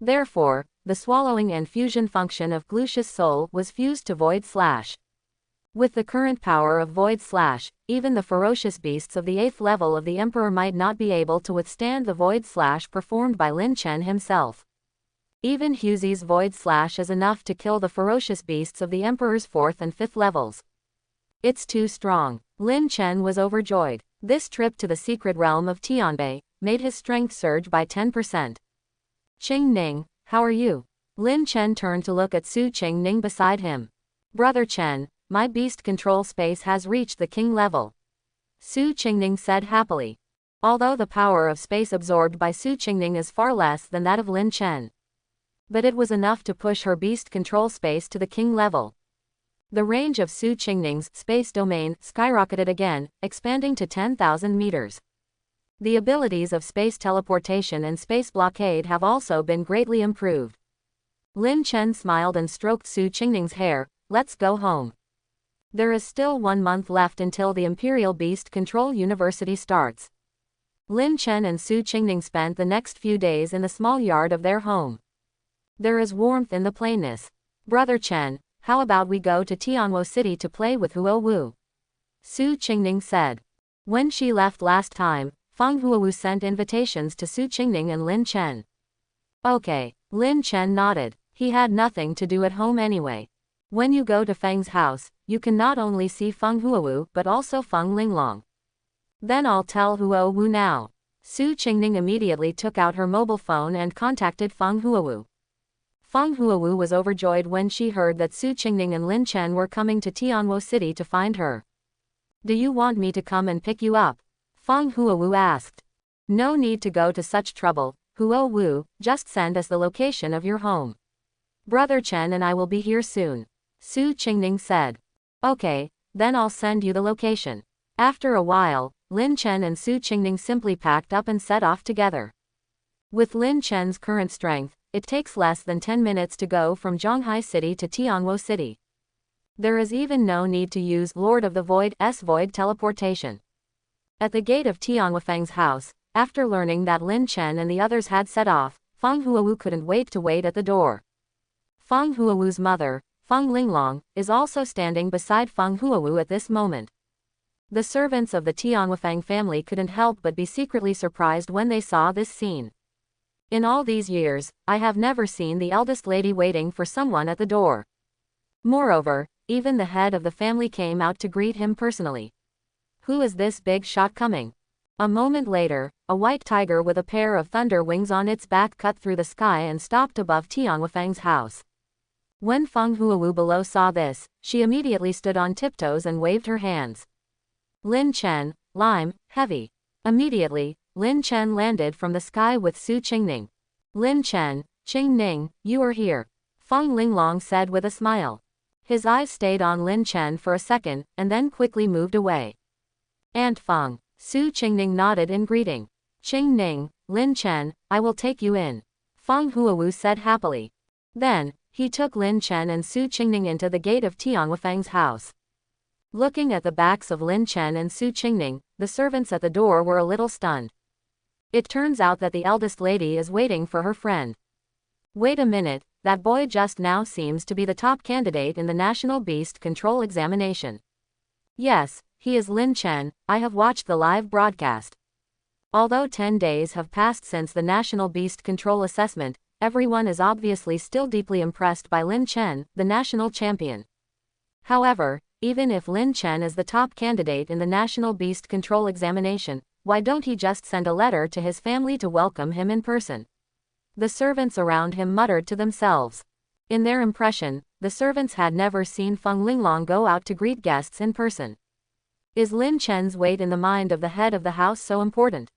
Therefore, the swallowing and fusion function of Glucious Soul was fused to Void Slash. With the current power of Void Slash, even the ferocious beasts of the 8th level of the Emperor might not be able to withstand the Void Slash performed by Lin Chen himself. Even Huzi's Void Slash is enough to kill the ferocious beasts of the Emperor's 4th and 5th levels. It's too strong. Lin Chen was overjoyed. This trip to the secret realm of Tianbei made his strength surge by 10%. Qingning, how are you? Lin Chen turned to look at Su Qingning beside him. Brother Chen, my beast control space has reached the king level. Su Qingning said happily. Although the power of space absorbed by Su Qingning is far less than that of Lin Chen. But it was enough to push her beast control space to the king level. The range of Su Qingning's space domain skyrocketed again, expanding to 10,000 meters. The abilities of space teleportation and space blockade have also been greatly improved. Lin Chen smiled and stroked Su Qingning's hair. Let's go home. There is still 1 month left until the Imperial Beast Control University starts. Lin Chen and Su Qingning spent the next few days in the small yard of their home. There is warmth in the plainness. Brother Chen, how about we go to Tianwo City to play with Huo Wu? Su Qingning said. When she left last time, Fang Huu sent invitations to Su Qingning and Lin Chen. Okay, Lin Chen nodded. He had nothing to do at home anyway. When you go to Fang's house, you can not only see Fang Huu but also Fang Linglong. Then I'll tell Huo Wu now. Su Qingning immediately took out her mobile phone and contacted Fang Huu. Fang Huu was overjoyed when she heard that Su Qingning and Lin Chen were coming to Tianwo City to find her. Do you want me to come and pick you up? Fang Huu asked. No need to go to such trouble, Huo Wu, just send us the location of your home. Brother Chen and I will be here soon. Su Qingning said. Okay, then I'll send you the location. After a while, Lin Chen and Su Qingning simply packed up and set off together. With Lin Chen's current strength, it takes less than 10 minutes to go from Zhonghai City to Tianwo City. There is even no need to use Lord of the Void's void teleportation. At the gate of Tianwo Fang's house, after learning that Lin Chen and the others had set off, Fang Huu couldn't wait to wait at the door. Fang Huu's mother, Fang Linglong, is also standing beside Fang Huu at this moment. The servants of the Tianwo Fang family couldn't help but be secretly surprised when they saw this scene. In all these years, I have never seen the eldest lady waiting for someone at the door. Moreover, even the head of the family came out to greet him personally. Who is this big shot coming? A moment later, a white tiger with a pair of thunder wings on its back cut through the sky and stopped above Tiano Fang's house. When Fang Huu below saw this, she immediately stood on tiptoes and waved her hands. Lin Chen, lime, heavy. Immediately, Lin Chen landed from the sky with Su Qingning. Lin Chen, Qingning, you are here. Fang Linglong said with a smile. His eyes stayed on Lin Chen for a second, and then quickly moved away. Aunt Fang. Su Qingning nodded in greeting. Qingning, Lin Chen, I will take you in. Fang Huu said happily. Then, he took Lin Chen and Su Qingning into the gate of Tiano Fang's house. Looking at the backs of Lin Chen and Su Qingning, the servants at the door were a little stunned. It turns out that the eldest lady is waiting for her friend. Wait a minute, that boy just now seems to be the top candidate in the National Beast Control Examination. Yes, he is Lin Chen, I have watched the live broadcast. Although 10 days have passed since the National Beast Control Assessment, everyone is obviously still deeply impressed by Lin Chen, the national champion. However, even if Lin Chen is the top candidate in the National Beast Control Examination, why don't he just send a letter to his family to welcome him in person? The servants around him muttered to themselves. In their impression, the servants had never seen Feng Linglong go out to greet guests in person. Is Lin Chen's weight in the mind of the head of the house so important?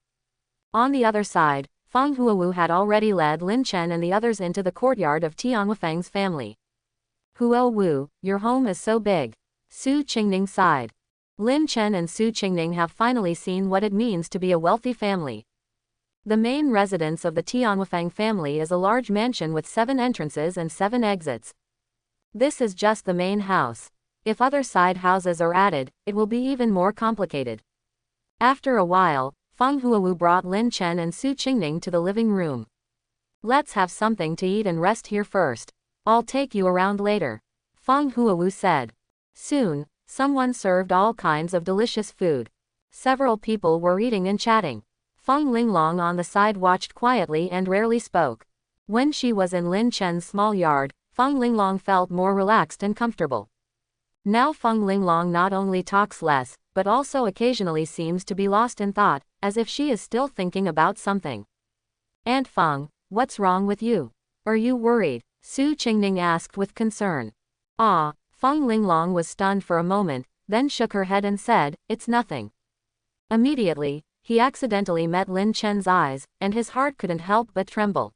On the other side, Fang Huu had already led Lin Chen and the others into the courtyard of Tiano Fang's family. Huu, your home is so big. Su Qingning sighed. Lin Chen and Su Qingning have finally seen what it means to be a wealthy family. The main residence of the Tiano Fang family is a large mansion with 7 entrances and 7 exits. This is just the main house. If other side houses are added, it will be even more complicated. After a while, Fang Huu brought Lin Chen and Su Qingning to the living room. Let's have something to eat and rest here first. I'll take you around later. Fang Huu said. Soon, someone served all kinds of delicious food. Several people were eating and chatting. Fang Linglong on the side watched quietly and rarely spoke. When she was in Lin Chen's small yard, Fang Linglong felt more relaxed and comfortable. Now Feng Linglong not only talks less, but also occasionally seems to be lost in thought, as if she is still thinking about something. Aunt Feng, what's wrong with you? Are you worried? Su Qingning asked with concern. Feng Linglong was stunned for a moment, then shook her head and said, it's nothing. Immediately, he accidentally met Lin Chen's eyes, and his heart couldn't help but tremble.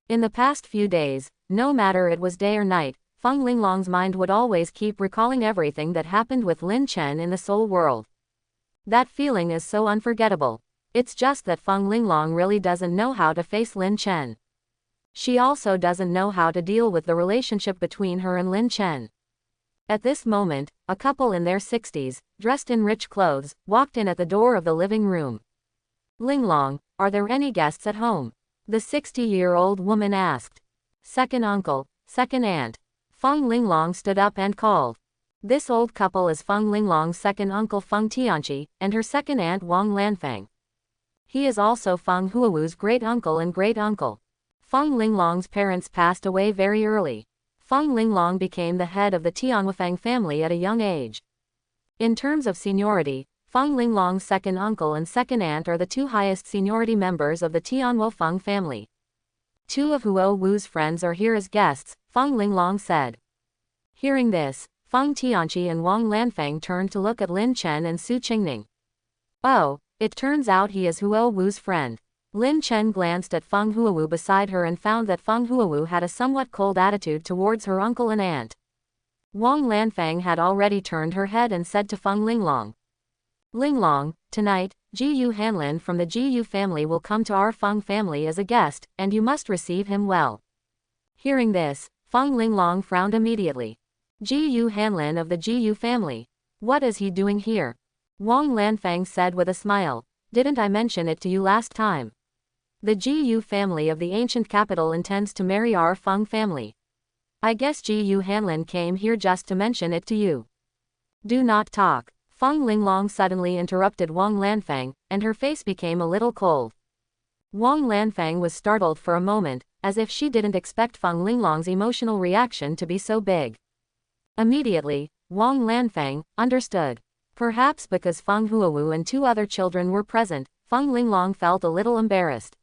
In the past few days, no matter it was day or night, Feng Linglong's mind would always keep recalling everything that happened with Lin Chen in the soul world. That feeling is so unforgettable. It's just that Feng Linglong really doesn't know how to face Lin Chen. She also doesn't know how to deal with the relationship between her and Lin Chen. At this moment, a couple in their 60s, dressed in rich clothes, walked in at the door of the living room. Linglong, are there any guests at home? The 60-year-old woman asked. Second uncle, second aunt. Feng Linglong stood up and called. This old couple is Feng Linglong's second uncle Feng Tianqi, and her second aunt Wang Lanfang. He is also Feng Huu's great uncle and great uncle. Feng Linglong's parents passed away very early. Feng Linglong became the head of the Tiano Fang family at a young age. In terms of seniority, Feng Linglong's second uncle and second aunt are the 2 highest seniority members of the Tianwo Feng family. 2 of Huo Wu's friends are here as guests, Feng Linglong said. Hearing this, Feng Tianqi and Wang Lanfang turned to look at Lin Chen and Su Qingning. Oh, it turns out he is Huo Wu's friend. Lin Chen glanced at Feng Huu beside her and found that Feng Huu had a somewhat cold attitude towards her uncle and aunt. Wang Lanfang had already turned her head and said to Feng Linglong. Linglong, tonight, Gu Hanlin from the Gu family will come to our Feng family as a guest, and you must receive him well. Hearing this, Feng Linglong frowned immediately. Gu Hanlin of the Gu family. What is he doing here? Wang Lanfang said with a smile. Didn't I mention it to you last time? The Gu family of the ancient capital intends to marry our Feng family. I guess Gu Hanlin came here just to mention it to you. Do not talk. Feng Linglong suddenly interrupted Wang Lanfang, and her face became a little cold. Wang Lanfang was startled for a moment, as if she didn't expect Fang Linglong's emotional reaction to be so big. Immediately, Wang Lanfang understood. Perhaps because Fang Huu and 2 other children were present, Fang Linglong felt a little embarrassed.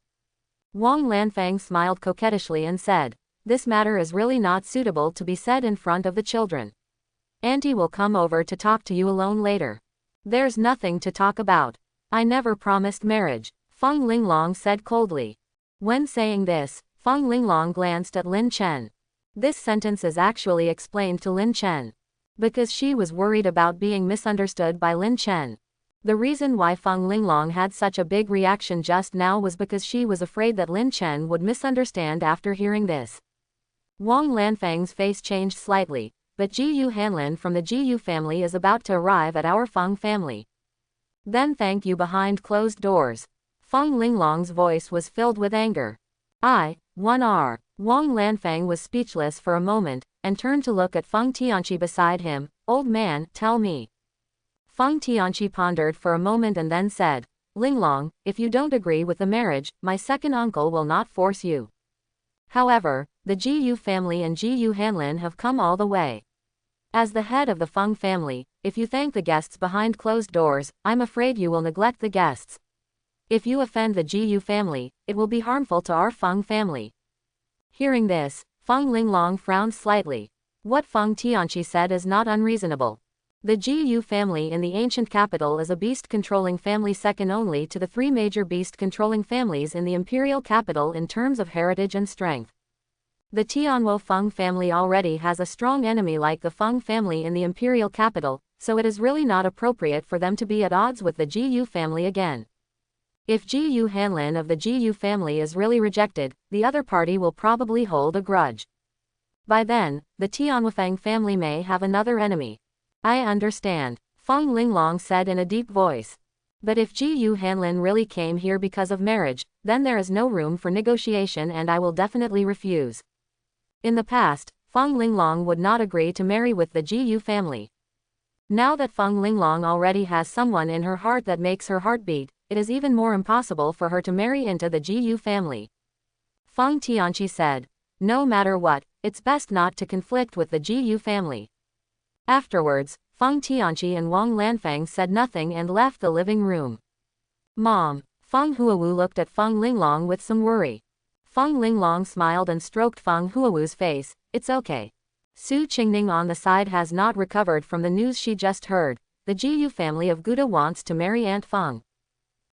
Wang Lanfang smiled coquettishly and said, "This matter is really not suitable to be said in front of the children. Auntie will come over to talk to you alone later." "There's nothing to talk about. I never promised marriage," Fang Linglong said coldly. When saying this, Fang Linglong glanced at Lin Chen. This sentence is actually explained to Lin Chen. Because she was worried about being misunderstood by Lin Chen. The reason why Fang Linglong had such a big reaction just now was because she was afraid that Lin Chen would misunderstand after hearing this. Wang Lanfang's face changed slightly, but Jiyu Hanlin from the Jiyu family is about to arrive at our Fang family. Then thank you behind closed doors. Fang Linglong's voice was filled with anger. Wang Lanfang was speechless for a moment, and turned to look at Fang Tianqi beside him. "Old man, tell me." Fang Tianqi pondered for a moment and then said, "Linglong, if you don't agree with the marriage, my second uncle will not force you. However, the Jiyu family and Jiyu Hanlin have come all the way. As the head of the Fang family, if you thank the guests behind closed doors, I'm afraid you will neglect the guests. If you offend the Jiyu family, it will be harmful to our Fang family." Hearing this, Fang Linglong frowned slightly. What Fang Tianqi said is not unreasonable. The Jiyu family in the ancient capital is a beast-controlling family second only to the 3 major beast-controlling families in the imperial capital in terms of heritage and strength. The Tianwo Fang family already has a strong enemy like the Fang family in the imperial capital, so it is really not appropriate for them to be at odds with the Jiyu family again. If Jiyu Hanlin of the Jiyu family is really rejected, the other party will probably hold a grudge. By then, the Tianwufang family may have another enemy. "I understand," Fang Linglong said in a deep voice. "But if Jiyu Hanlin really came here because of marriage, then there is no room for negotiation and I will definitely refuse." In the past, Fang Linglong would not agree to marry with the Jiyu family. Now that Fang Linglong already has someone in her heart that makes her heart beat, it is even more impossible for her to marry into the Jiyu family. Fang Tianqi said, "No matter what, it's best not to conflict with the Jiyu family." Afterwards, Fang Tianqi and Wang Lanfang said nothing and left the living room. "Mom." Fang Huu looked at Fang Linglong with some worry. Fang Linglong smiled and stroked Fang Huu's face. "It's okay." Su Qingning on the side has not recovered from the news she just heard. The Jiyu family of Gouda wants to marry Aunt Fang.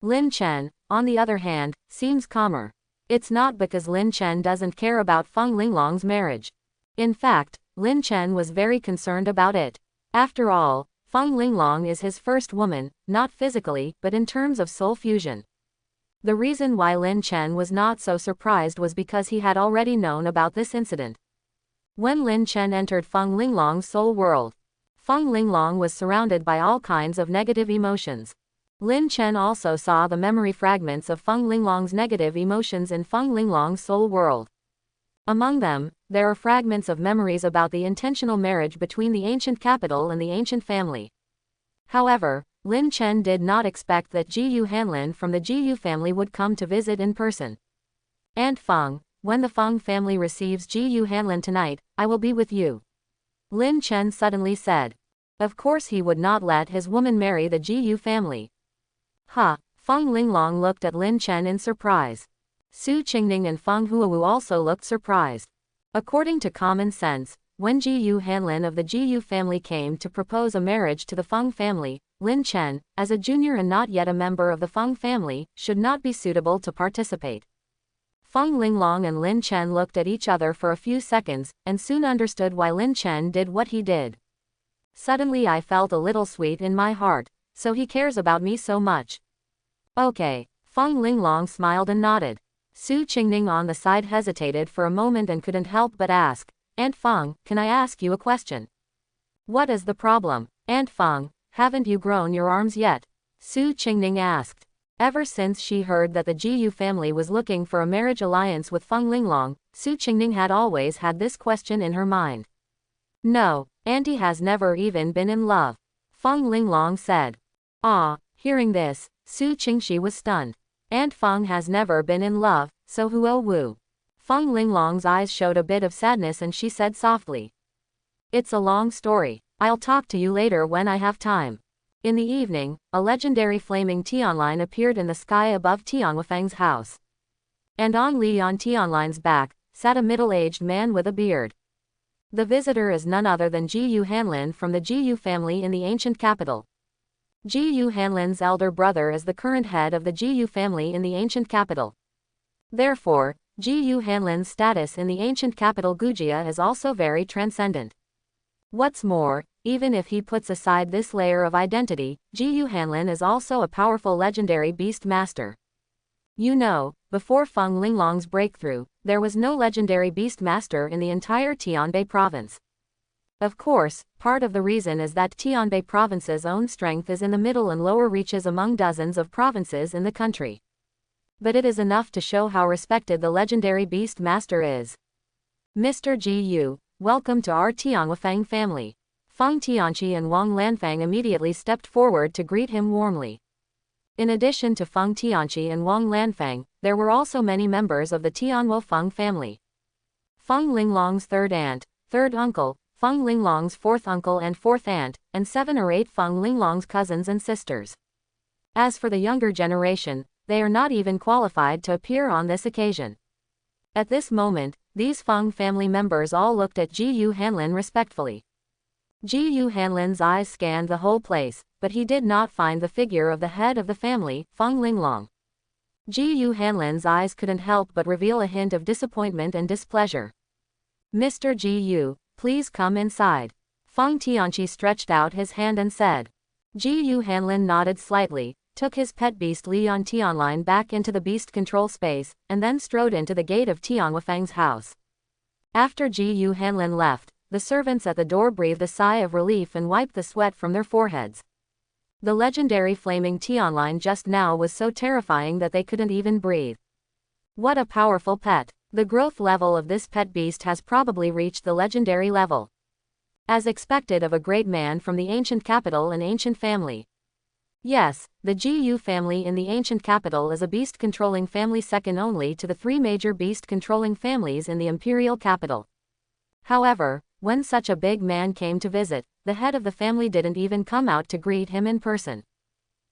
Lin Chen, on the other hand, seems calmer. It's not because Lin Chen doesn't care about Fang Linglong's marriage. In fact, Lin Chen was very concerned about it. After all, Fang Linglong is his first woman, not physically, but in terms of soul fusion. The reason why Lin Chen was not so surprised was because he had already known about this incident. When Lin Chen entered Fang Linglong's soul world, Fang Linglong was surrounded by all kinds of negative emotions. Lin Chen also saw the memory fragments of Fang Linglong's negative emotions in Fang Linglong's soul world. Among them, there are fragments of memories about the intentional marriage between the ancient capital and the ancient family. However, Lin Chen did not expect that Jiyu Hanlin from the Jiyu family would come to visit in person. "Aunt Fang, when the Fang family receives Jiyu Hanlin tonight, I will be with you," Lin Chen suddenly said. Of course he would not let his woman marry the Jiyu family. Fang Linglong looked at Lin Chen in surprise. Su Qingning and Fang Huu also looked surprised. According to common sense, when Jiyu Hanlin of the Jiyu family came to propose a marriage to the Fang family, Lin Chen, as a junior and not yet a member of the Fang family, should not be suitable to participate. Fang Linglong and Lin Chen looked at each other for a few seconds, and soon understood why Lin Chen did what he did. Suddenly I felt a little sweet in my heart, so he cares about me so much. Okay, Fang Linglong smiled and nodded. Su Qingning on the side hesitated for a moment and couldn't help but ask, "Aunt Fang, can I ask you a question?" "What is the problem, Aunt Fang? Haven't you grown your arms yet?" Su Qingning asked. Ever since she heard that the Jiyu family was looking for a marriage alliance with Fang Linglong, Su Qingning had always had this question in her mind. "No, Auntie has never even been in love," Fang Linglong said. Hearing this, Su Qingxi was stunned. Aunt Fang has never been in love, so Huo Wu. Feng Linglong's eyes showed a bit of sadness and she said softly. It's a long story. I'll talk to you later when I have time. In the evening, a legendary flaming Tianline appeared in the sky above Tianwufeng's house. And on Lian Tianline's back, sat a middle-aged man with a beard. The visitor is none other than Ji Hanlin from the Ji family in the ancient capital. Ji Hanlin's elder brother is the current head of the Ji family in the ancient capital. Therefore, Ji Hanlin's status in the ancient capital Gujia is also very transcendent. What's more, even if he puts aside this layer of identity, Ji Hanlin is also a powerful legendary beast master. You know, before Feng Linglong's breakthrough, there was no legendary beast master in the entire Tianbei province. Of course, part of the reason is that Tianbei province's own strength is in the middle and lower reaches among dozens of provinces in the country. But it is enough to show how respected the legendary beast master is. Mr. Ji Yu, welcome to our Tianwufeng family. Feng Tianqi and Wang Lanfang immediately stepped forward to greet him warmly. In addition to Feng Tianqi and Wang Lanfang, there were also many members of the Tianwufeng family. Feng Linglong's third aunt, third uncle, Feng Linglong's fourth uncle and fourth aunt, and 7 or 8 Feng Linglong's cousins and sisters. As for the younger generation, they are not even qualified to appear on this occasion. At this moment, these Feng family members all looked at Ji Hanlin respectfully. Ji Hanlin's eyes scanned the whole place, but he did not find the figure of the head of the family, Feng Linglong. Ji Hanlin's eyes couldn't help but reveal a hint of disappointment and displeasure. Mr. Ji, please come inside. Feng Tianqi stretched out his hand and said. Ji Hanlin nodded slightly, took his pet beast Lian Tianline back into the beast control space, and then strode into the gate of Tianwufeng's house. After Ji Hanlin left, the servants at the door breathed a sigh of relief and wiped the sweat from their foreheads. The legendary flaming Tianline just now was so terrifying that they couldn't even breathe. What a powerful pet! The growth level of this pet beast has probably reached the legendary level. As expected of a great man from the ancient capital and ancient family. Yes, the Ji family in the ancient capital is a beast-controlling family second only to the 3 major beast-controlling families in the imperial capital. However, when such a big man came to visit, the head of the family didn't even come out to greet him in person.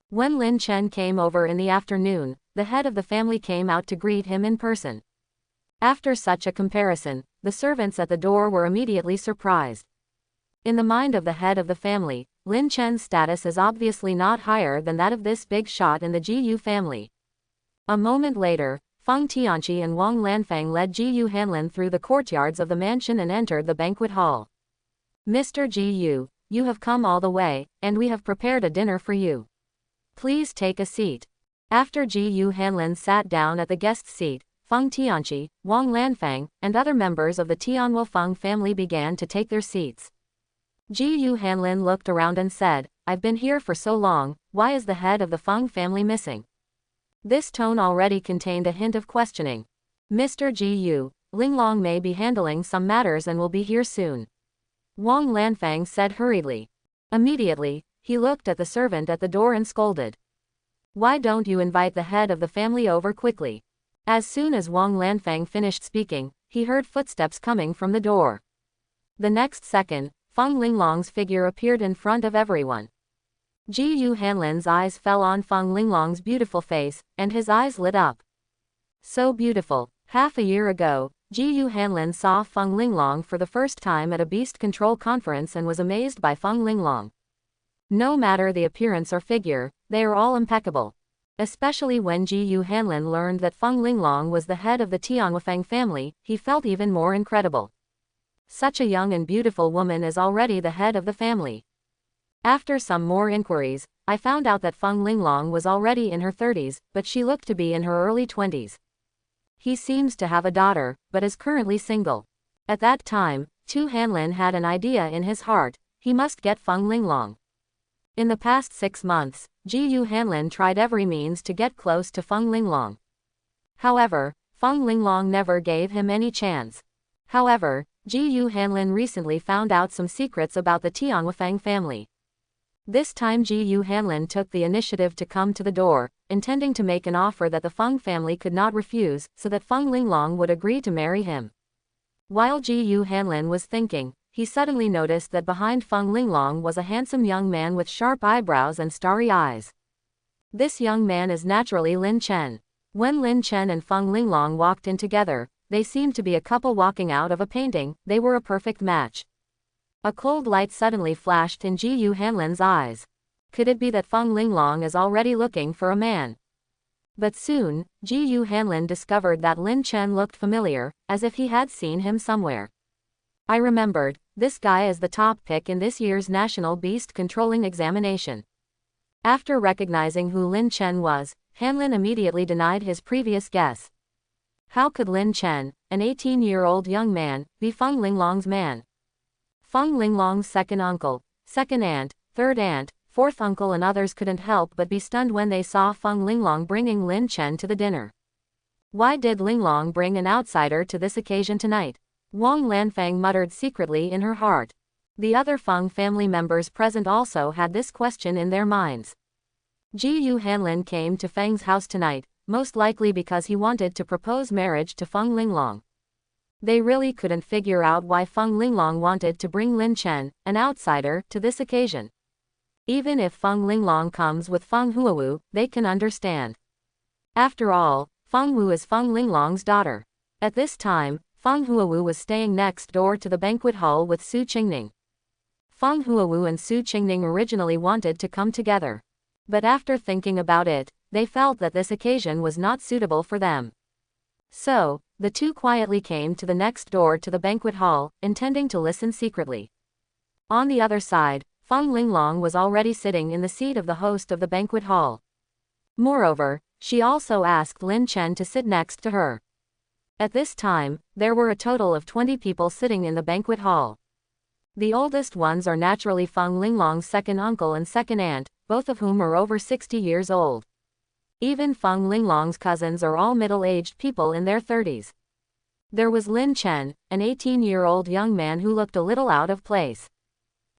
When Lin Chen came over in the afternoon, the head of the family came out to greet him in person. After such a comparison, the servants at the door were immediately surprised. In the mind of the head of the family, Lin Chen's status is obviously not higher than that of this big shot in the Ji family. A moment later, Feng Tianqi and Wang Lanfang led Ji Hanlin through the courtyards of the mansion and entered the banquet hall. Mr. Ji, you have come all the way, and we have prepared a dinner for you. Please take a seat. After Ji Hanlin sat down at the guest's seat, Feng Tianqi, Wang Lanfang, and other members of the Tianwufeng family began to take their seats. Ji Hanlin looked around and said, I've been here for so long, why is the head of the Feng family missing? This tone already contained a hint of questioning. Mr. Ji, Linglong may be handling some matters and will be here soon. Wang Lanfang said hurriedly. Immediately, he looked at the servant at the door and scolded. Why don't you invite the head of the family over quickly? As soon as Wang Lanfang finished speaking, he heard footsteps coming from the door. The next second, Feng Linglong's figure appeared in front of everyone. Ji Hanlin's eyes fell on Feng Linglong's beautiful face, and his eyes lit up. So beautiful. Half a year ago, Ji Hanlin saw Feng Linglong for the first time at a beast control conference and was amazed by Feng Linglong. No matter the appearance or figure, they are all impeccable. Especially when Ji Hanlin learned that Feng Linglong was the head of the Tianwufeng family, he felt even more incredible. Such a young and beautiful woman is already the head of the family. After some more inquiries, I found out that Feng Linglong was already in her 30s, but she looked to be in her early 20s. He seems to have a daughter, but is currently single. At that time, Tu Hanlin had an idea in his heart, he must get Feng Linglong. In the past 6 months, Ji Hanlin tried every means to get close to Feng Linglong. However, Feng Linglong never gave him any chance. However, Ji Hanlin recently found out some secrets about the Tianwufeng family. This time Ji Yu Hanlin took the initiative to come to the door, intending to make an offer that the Fang family could not refuse, so that Feng Linglong would agree to marry him. While Ji Yu Hanlin was thinking, he suddenly noticed that behind Feng Linglong was a handsome young man with sharp eyebrows and starry eyes. This young man is naturally Lin Chen. When Lin Chen and Feng Linglong walked in together, they seemed to be a couple walking out of a painting. They were a perfect match. A cold light suddenly flashed in Ji Yu Hanlin's eyes. Could it be that Feng Linglong is already looking for a man? But soon, Ji Yu Hanlin discovered that Lin Chen looked familiar, as if he had seen him somewhere. I remembered, this guy is the top pick in this year's National Beast Controlling Examination. After recognizing who Lin Chen was, Hanlin immediately denied his previous guess. How could Lin Chen, an 18-year-old young man, be Feng Linglong's man? Feng Linglong's second uncle, second aunt, third aunt, fourth uncle and others couldn't help but be stunned when they saw Feng Linglong bringing Lin Chen to the dinner. Why did Linglong bring an outsider to this occasion tonight? Wang Lanfang muttered secretly in her heart. The other Feng family members present also had this question in their minds. Ji Yu Hanlin came to Feng's house tonight, most likely because he wanted to propose marriage to Feng Linglong. They really couldn't figure out why Feng Linglong wanted to bring Lin Chen, an outsider, to this occasion. Even if Feng Linglong comes with Fang Huu, they can understand. After all, Fang Huu is Feng Linglong's daughter. At this time, Fang Huu was staying next door to the banquet hall with Su Qingning. Fang Huu and Su Qingning originally wanted to come together. But after thinking about it, they felt that this occasion was not suitable for them. So, the two quietly came to the next door to the banquet hall, intending to listen secretly. On the other side, Feng Linglong was already sitting in the seat of the host of the banquet hall. Moreover, she also asked Lin Chen to sit next to her. At this time, there were a total of 20 people sitting in the banquet hall. The oldest ones are naturally Feng Linglong's second uncle and second aunt, both of whom are over 60 years old. Even Feng Linglong's cousins are all middle-aged people in their 30s. There was Lin Chen, an 18-year-old young man who looked a little out of place.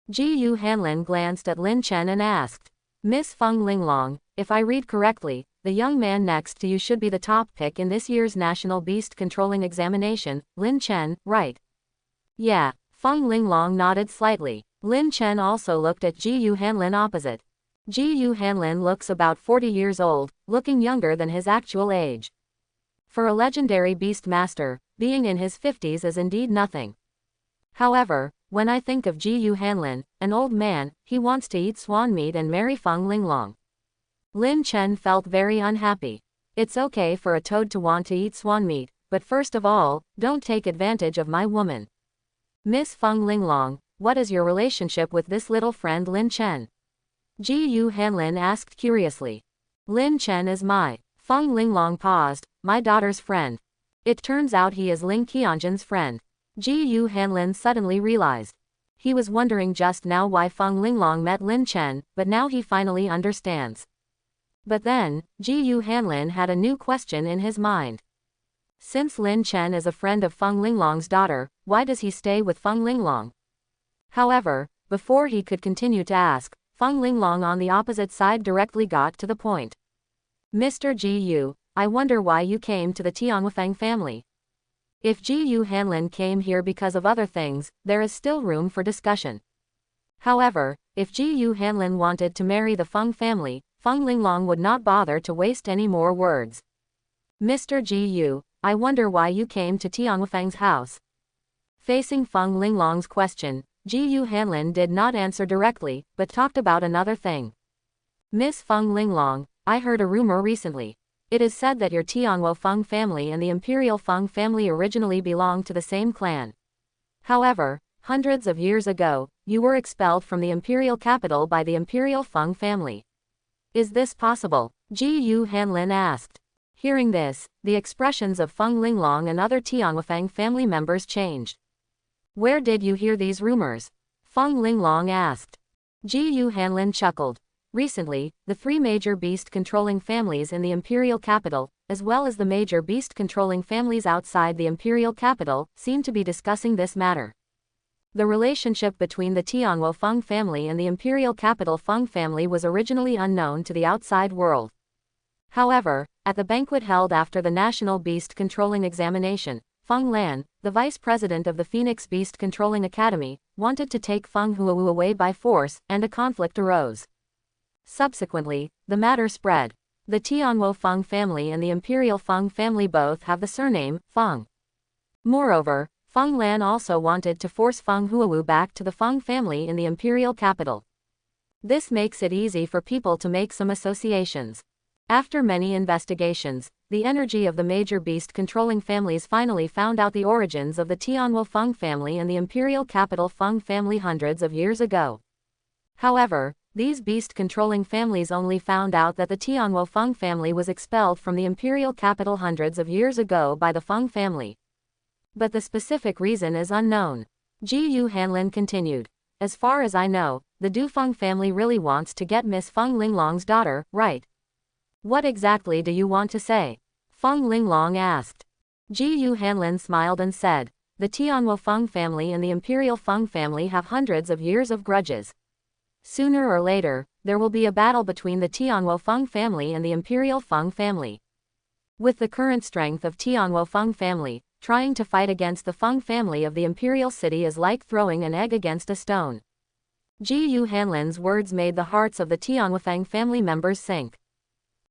Ji Yu Hanlin glanced at Lin Chen and asked, "Miss Feng Linglong, if I read correctly, the young man next to you should be the top pick in this year's National Beast Controlling Examination, Lin Chen, right?" "Yeah." Feng Linglong nodded slightly. Lin Chen also looked at Ji Yu Hanlin opposite. Ji Yu Hanlin looks about 40 years old, looking younger than his actual age. For a legendary beast master, being in his 50s is indeed nothing. However, when I think of Ji Yu Hanlin, an old man, he wants to eat swan meat and marry Feng Linglong. Lin Chen felt very unhappy. It's okay for a toad to want to eat swan meat, but first of all, don't take advantage of my woman. Miss Feng Linglong, what is your relationship with this little friend Lin Chen? Ji Yu Hanlin asked curiously. Lin Chen is my. Feng Linglong paused, my daughter's friend. It turns out he is Ling Qianjun's friend. Ji Yu Hanlin suddenly realized. He was wondering just now why Feng Linglong met Lin Chen, but now he finally understands. But then, Ji Yu Hanlin had a new question in his mind. Since Lin Chen is a friend of Feng Linglong's daughter, why does he stay with Feng Linglong? However, before he could continue to ask, Feng Linglong on the opposite side directly got to the point. Mr. Ji Yu, I wonder why you came to the Tianwafang family. If Ji Yu Hanlin came here because of other things, there is still room for discussion. However, if Ji Yu Hanlin wanted to marry the Feng family, Feng Linglong would not bother to waste any more words. Mr. Ji Yu, I wonder why you came to Tianwafang's house. Facing Feng Linglong's question, Ji Yu Hanlin did not answer directly, but talked about another thing. Miss Feng Linglong, I heard a rumor recently. It is said that your Tianwo Feng family and the imperial Feng family originally belonged to the same clan. However, hundreds of years ago, you were expelled from the imperial capital by the imperial Feng family. Is this possible? Ji Yu Hanlin asked. Hearing this, the expressions of Feng Linglong and other Tianwafang family members changed. Where did you hear these rumors? Feng Linglong asked. Ji Yu Hanlin chuckled. Recently, the three major beast-controlling families in the imperial capital, as well as the major beast-controlling families outside the imperial capital, seem to be discussing this matter. The relationship between the Tianwo Fang family and the imperial capital Fang family was originally unknown to the outside world. However, at the banquet held after the National Beast Controlling Examination, Feng Lan, the vice president of the Phoenix Beast Controlling Academy, wanted to take Fang Huu away by force, and a conflict arose. Subsequently, the matter spread. The Tianwo Fang family and the imperial Fang family both have the surname Fang. Moreover, Feng Lan also wanted to force Fang Huu back to the Fang family in the imperial capital. This makes it easy for people to make some associations. After many investigations, the energy of the major beast-controlling families finally found out the origins of the Tianwo Fang family and the imperial capital Fang family hundreds of years ago. However, these beast-controlling families only found out that the Tianwo Fang family was expelled from the imperial capital hundreds of years ago by the Fang family. But the specific reason is unknown. Ji Yu Hanlin continued. As far as I know, the Du Feng family really wants to get Miss Feng Linglong's daughter, right? What exactly do you want to say? Feng Linglong asked. Ji Yu Hanlin smiled and said, the Tianwo Feng family and the imperial Feng family have hundreds of years of grudges. Sooner or later, there will be a battle between the Tianwo Feng family and the imperial Feng family. With the current strength of Tianwo Feng family, trying to fight against the Feng family of the imperial city is like throwing an egg against a stone. Ji Yu Hanlin's words made the hearts of the Tianwo Feng family members sink.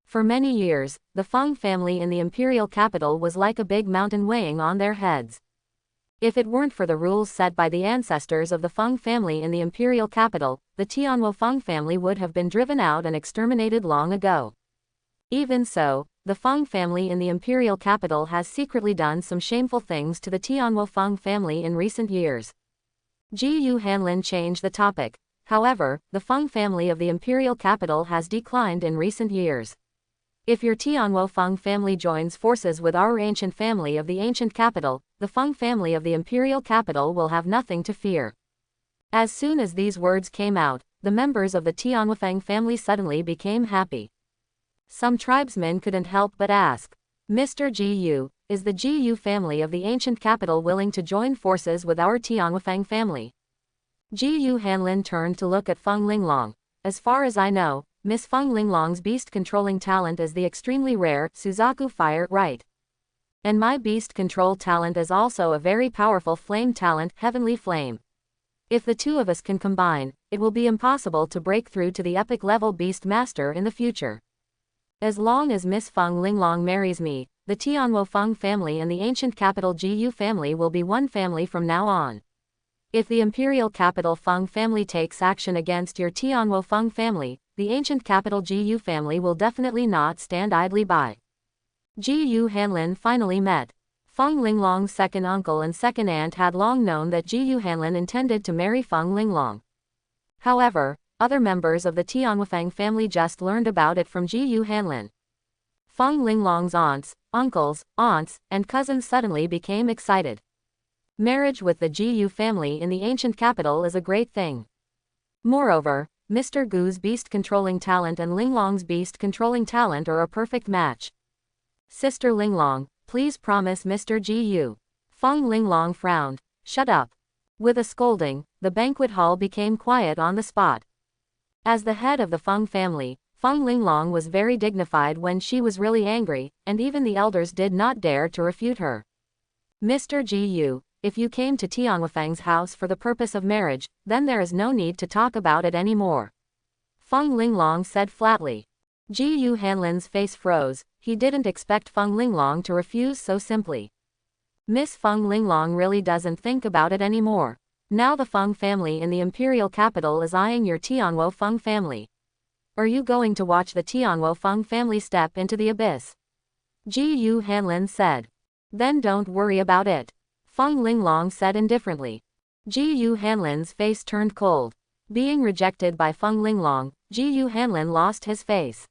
For many years, the Feng family in the imperial capital was like a big mountain weighing on their heads. If it weren't for the rules set by the ancestors of the Feng family in the imperial capital, the Tianwo Feng family would have been driven out and exterminated long ago. Even so, the Feng family in the imperial capital has secretly done some shameful things to the Tianwo Feng family in recent years. Ji Yu Hanlin changed the topic. However, the Feng family of the imperial capital has declined in recent years. If your Tianwo Feng family joins forces with our ancient family of the ancient capital, the Feng family of the imperial capital will have nothing to fear. As soon as these words came out, the members of the Tianwo Feng family suddenly became happy. Some tribesmen couldn't help but ask, Mr. Ji Yu, is the Ji Yu family of the ancient capital willing to join forces with our Tianwo Feng family? Ji Yu Hanlin turned to look at Feng Linglong. As far as I know, Miss Feng Linglong's beast-controlling talent is the extremely rare Suzaku fire, right? And my beast control talent is also a very powerful flame talent, heavenly flame. If the two of us can combine, it will be impossible to break through to the epic level beast master in the future. As long as Miss Feng Linglong marries me, the Tianwo Feng family and the ancient capital Ji Yu family will be one family from now on. If the imperial capital Feng family takes action against your Tianwo Feng family, the ancient capital Ji Yu family will definitely not stand idly by. Ji Yu Hanlin finally met. Feng Linglong's second uncle and second aunt had long known that Ji Yu Hanlin intended to marry Feng Linglong. However, other members of the Tianwo Feng family just learned about it from Ji Yu Hanlin. Feng Linglong's aunts, uncles, aunts, and cousins suddenly became excited. Marriage with the Ji Yu family in the ancient capital is a great thing. Moreover, Mr. Gu's beast-controlling talent and Linglong's beast-controlling talent are a perfect match. Sister Linglong, please promise Mr. Ji Yu. Feng Linglong frowned. Shut up. With a scolding, the banquet hall became quiet on the spot. As the head of the Feng family, Feng Linglong was very dignified when she was really angry, and even the elders did not dare to refute her. Mr. Ji Yu, if you came to Tianwo Feng's house for the purpose of marriage, then there is no need to talk about it anymore. Feng Linglong said flatly. Ji Yu Hanlin's face froze. He didn't expect Feng Linglong to refuse so simply. Miss Feng Linglong really doesn't think about it anymore. Now the Feng family in the imperial capital is eyeing your Tianwo Feng family. Are you going to watch the Tianwo Feng family step into the abyss? Ji Yu Hanlin said. Then don't worry about it. Feng Linglong said indifferently. Ji Yu Hanlin's face turned cold. Being rejected by Feng Linglong, Ji Yu Hanlin lost his face.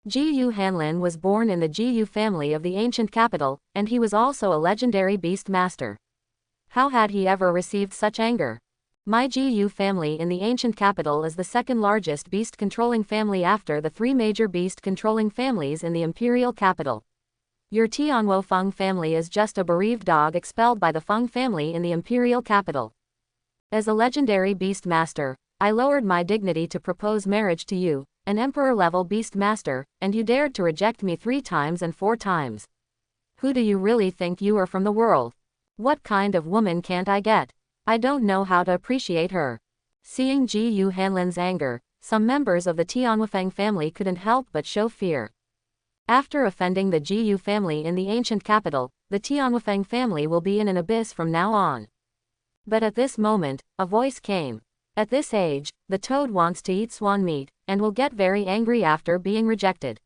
Ji Yu Hanlin was born in the Ji Yu family of the ancient capital, and he was also a legendary beast master. How had he ever received such anger? My Ji Yu family in the ancient capital is the second largest beast-controlling family after the three major beast-controlling families in the imperial capital. Your Tianwo Feng family is just a bereaved dog expelled by the Feng family in the imperial capital. As a legendary beast master, I lowered my dignity to propose marriage to you, an emperor-level beast master, and you dared to reject me 3 times and 4 times. Who do you really think you are from the world? What kind of woman can't I get? I don't know how to appreciate her. Seeing Ji Hanlin's anger, some members of the Tianwafeng family couldn't help but show fear. After offending the Ji family in the ancient capital, the Tianwafeng family will be in an abyss from now on. But at this moment, a voice came. At this age, the toad wants to eat swan meat, and will get very angry after being rejected.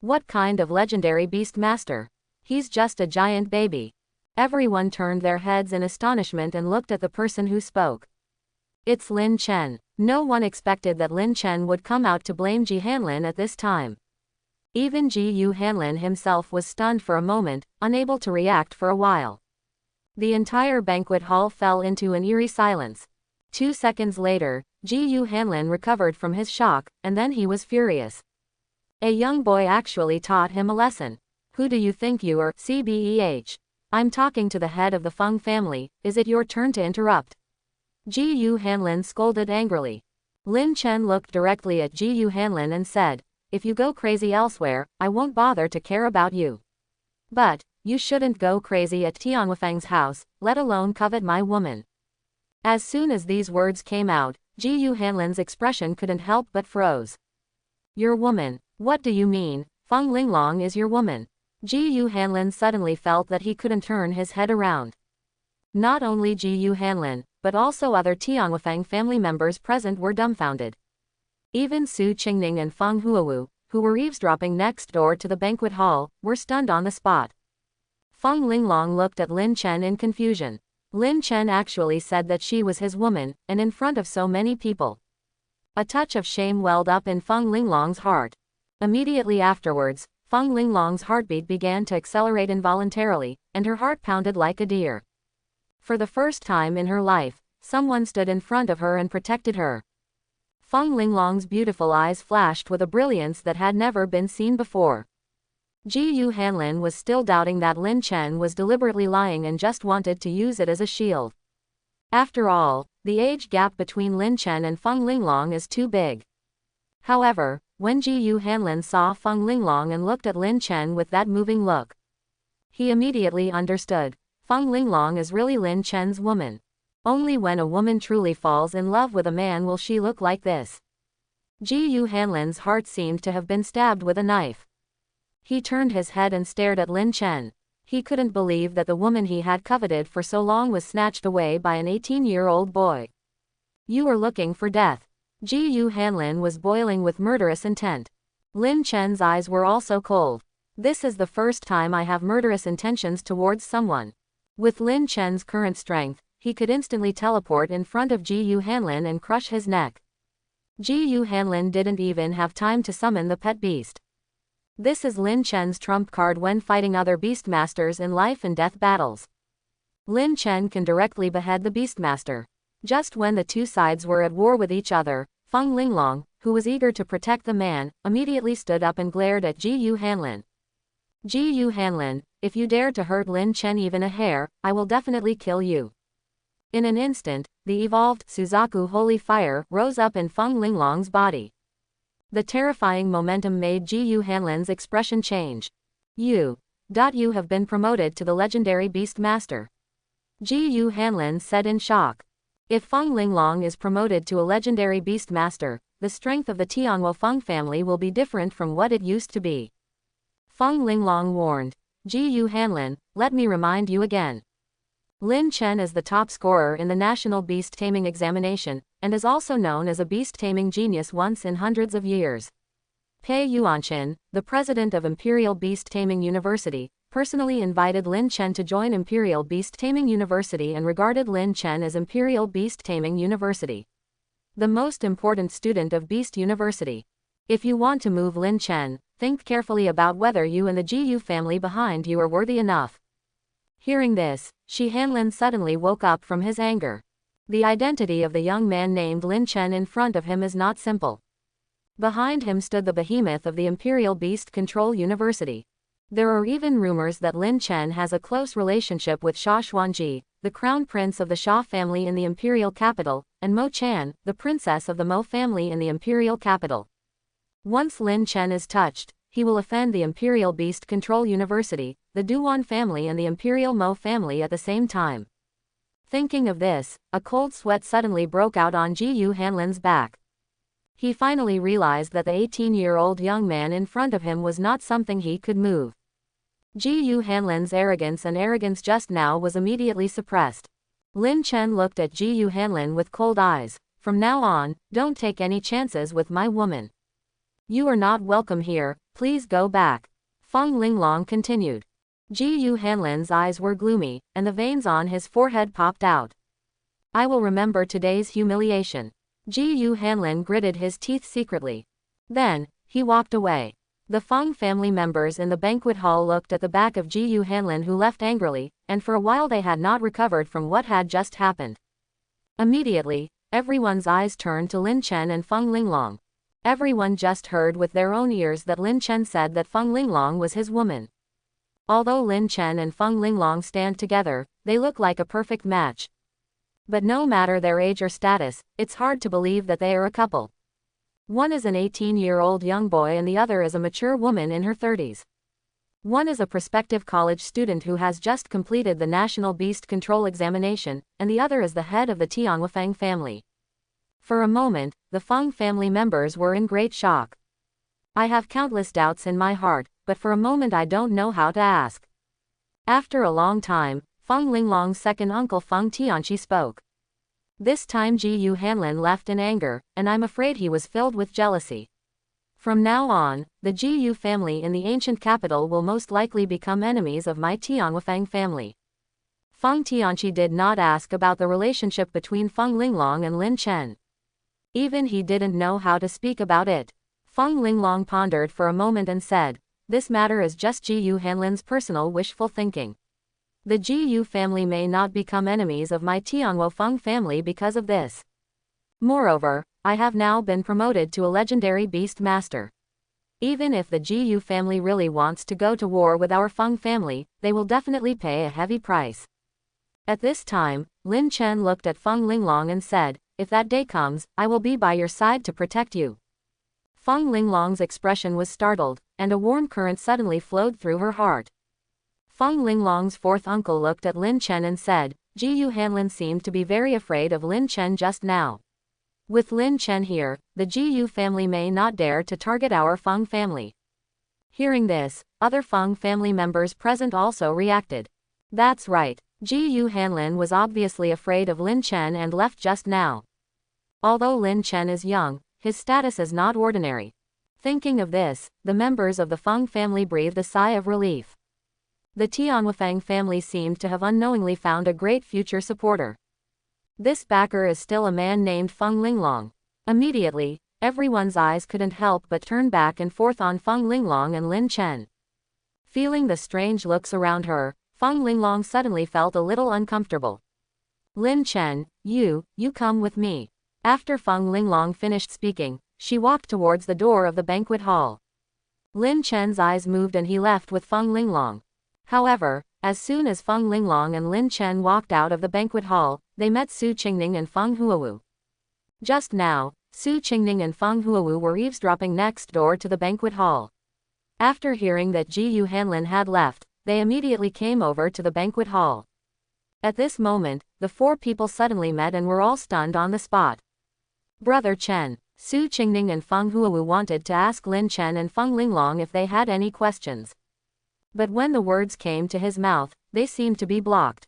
What kind of legendary beast master? He's just a giant baby. Everyone turned their heads in astonishment and looked at the person who spoke. It's Lin Chen. No one expected that Lin Chen would come out to blame Ji Hanlin at this time. Even Ji Hanlin himself was stunned for a moment, unable to react for a while. The entire banquet hall fell into an eerie silence. 2 seconds later, Ji Hanlin recovered from his shock, and then he was furious. A young boy actually taught him a lesson. Who do you think you are, CBEH? I'm talking to the head of the Feng family, is it your turn to interrupt? Ji Hanlin scolded angrily. Lin Chen looked directly at Ji Hanlin and said, if you go crazy elsewhere, I won't bother to care about you. But, you shouldn't go crazy at Tianwafeng's house, let alone covet my woman. As soon as these words came out, Ji Hanlin's expression couldn't help but froze. Your woman? What do you mean? Feng Linglong is your woman. Ji Hanlin suddenly felt that he couldn't turn his head around. Not only Ji Hanlin, but also other Tianwafeng family members present were dumbfounded. Even Su Qingning and Fang Huu, who were eavesdropping next door to the banquet hall, were stunned on the spot. Feng Linglong looked at Lin Chen in confusion. Lin Chen actually said that she was his woman, and in front of so many people. A touch of shame welled up in Feng Linglong's heart. Immediately afterwards, Feng Linglong's heartbeat began to accelerate involuntarily, and her heart pounded like a deer. For the first time in her life, someone stood in front of her and protected her. Feng Linglong's beautiful eyes flashed with a brilliance that had never been seen before. Ji Hanlin was still doubting that Lin Chen was deliberately lying and just wanted to use it as a shield. After all, the age gap between Lin Chen and Feng Linglong is too big. However, when Ji Hanlin saw Feng Linglong and looked at Lin Chen with that moving look, he immediately understood. Feng Linglong is really Lin Chen's woman. Only when a woman truly falls in love with a man will she look like this. Ji Hanlin's heart seemed to have been stabbed with a knife. He turned his head and stared at Lin Chen. He couldn't believe that the woman he had coveted for so long was snatched away by an 18-year-old boy. You are looking for death. Ji Hanlin was boiling with murderous intent. Lin Chen's eyes were also cold. This is the first time I have murderous intentions towards someone. With Lin Chen's current strength, he could instantly teleport in front of Ji Hanlin and crush his neck. Ji Hanlin didn't even have time to summon the pet beast. This is Lin Chen's trump card when fighting other beastmasters in life and death battles. Lin Chen can directly behead the beastmaster. Just when the two sides were at war with each other, Feng Linglong, who was eager to protect the man, immediately stood up and glared at Ji Hanlin. Ji Hanlin, if you dare to hurt Lin Chen even a hair, I will definitely kill you. In an instant, the evolved Suzaku Holy Fire rose up in Feng Linglong's body. The terrifying momentum made Ji Hanlin's expression change. You have been promoted to the legendary beast master. Ji Hanlin said in shock. If Feng Linglong is promoted to a legendary beast master, the strength of the Tianwo Feng family will be different from what it used to be. Feng Linglong warned. Ji Hanlin, let me remind you again. Lin Chen is the top scorer in the National Beast Taming Examination, and is also known as a beast taming genius once in hundreds of years. Pei Yuanqin, the president of Imperial Beast Taming University, personally invited Lin Chen to join Imperial Beast Taming University and regarded Lin Chen as Imperial Beast Taming University, the most important student of Beast University. If you want to move Lin Chen, think carefully about whether you and the Ji family behind you are worthy enough. Hearing this, Ji Hanlin suddenly woke up from his anger. The identity of the young man named Lin Chen in front of him is not simple. Behind him stood the behemoth of the Imperial Beast Control University. There are even rumors that Lin Chen has a close relationship with Shawan, the the crown prince of the Xia family in the imperial capital, and Mo Chan, the princess of the Mo family in the imperial capital. Once Lin Chen is touched, he will offend the Imperial Beast Control University, the Duan family and the Imperial Mo family at the same time. Thinking of this, a cold sweat suddenly broke out on Ji Yu Hanlin's back. He finally realized that the 18-year-old young man in front of him was not something he could move. Ji Yu Hanlin's arrogance just now was immediately suppressed. Lin Chen looked at Ji Yu Hanlin with cold eyes. From now on, don't take any chances with my woman. You are not welcome here, please go back. Feng Linglong continued. Ji Yu Hanlin's eyes were gloomy, and the veins on his forehead popped out. I will remember today's humiliation. Ji Yu Hanlin gritted his teeth secretly. Then, he walked away. The Fang family members in the banquet hall looked at the back of Ji Yu Hanlin, who left angrily, and for a while they had not recovered from what had just happened. Immediately, everyone's eyes turned to Lin Chen and Feng Linglong. Everyone just heard with their own ears that Lin Chen said that Feng Linglong was his woman. Although Lin Chen and Feng Linglong stand together, they look like a perfect match. But no matter their age or status, it's hard to believe that they are a couple. One is an 18-year-old young boy and the other is a mature woman in her 30s. One is a prospective college student who has just completed the National Beast Control examination, and the other is the head of the Tiano Fang family. For a moment, the Fang family members were in great shock. I have countless doubts in my heart, but for a moment I don't know how to ask. After a long time, Feng Linglong's second uncle Feng Tianqi spoke. This time Ji Yu Hanlin left in anger, and I'm afraid he was filled with jealousy. From now on, the Ji Yu family in the ancient capital will most likely become enemies of my Tianwafang family. Feng Tianqi did not ask about the relationship between Feng Linglong and Lin Chen. Even he didn't know how to speak about it. Feng Linglong pondered for a moment and said, this matter is just Ji Yu Hanlin's personal wishful thinking. The Ji Yu family may not become enemies of my Tianwo Feng family because of this. Moreover, I have now been promoted to a legendary beast master. Even if the Ji Yu family really wants to go to war with our Feng family, they will definitely pay a heavy price. At this time, Lin Chen looked at Feng Linglong and said, if that day comes, I will be by your side to protect you. Feng Linglong's expression was startled, and a warm current suddenly flowed through her heart. Feng Linglong's fourth uncle looked at Lin Chen and said, Ji Yu Hanlin seemed to be very afraid of Lin Chen just now. With Lin Chen here, the Ji Yu family may not dare to target our Feng family. Hearing this, other Feng family members present also reacted. That's right, Ji Yu Hanlin was obviously afraid of Lin Chen and left just now. Although Lin Chen is young, his status is not ordinary. Thinking of this, the members of the Feng family breathed a sigh of relief. The Tianwafang family seemed to have unknowingly found a great future supporter. This backer is still a man named Feng Linglong. Immediately, everyone's eyes couldn't help but turn back and forth on Feng Linglong and Lin Chen. Feeling the strange looks around her, Feng Linglong suddenly felt a little uncomfortable. Lin Chen, you come with me. After Feng Linglong finished speaking, she walked towards the door of the banquet hall. Lin Chen's eyes moved and he left with Feng Linglong. However, as soon as Feng Linglong and Lin Chen walked out of the banquet hall, they met Su Qingning and Feng Huu. Just now, Su Qingning and Feng Huu were eavesdropping next door to the banquet hall. After hearing that Ji Yu Hanlin had left, they immediately came over to the banquet hall. At this moment, the four people suddenly met and were all stunned on the spot. Brother Chen, Su Qingning and Feng Huu wanted to ask Lin Chen and Feng Linglong if they had any questions. But when the words came to his mouth, they seemed to be blocked.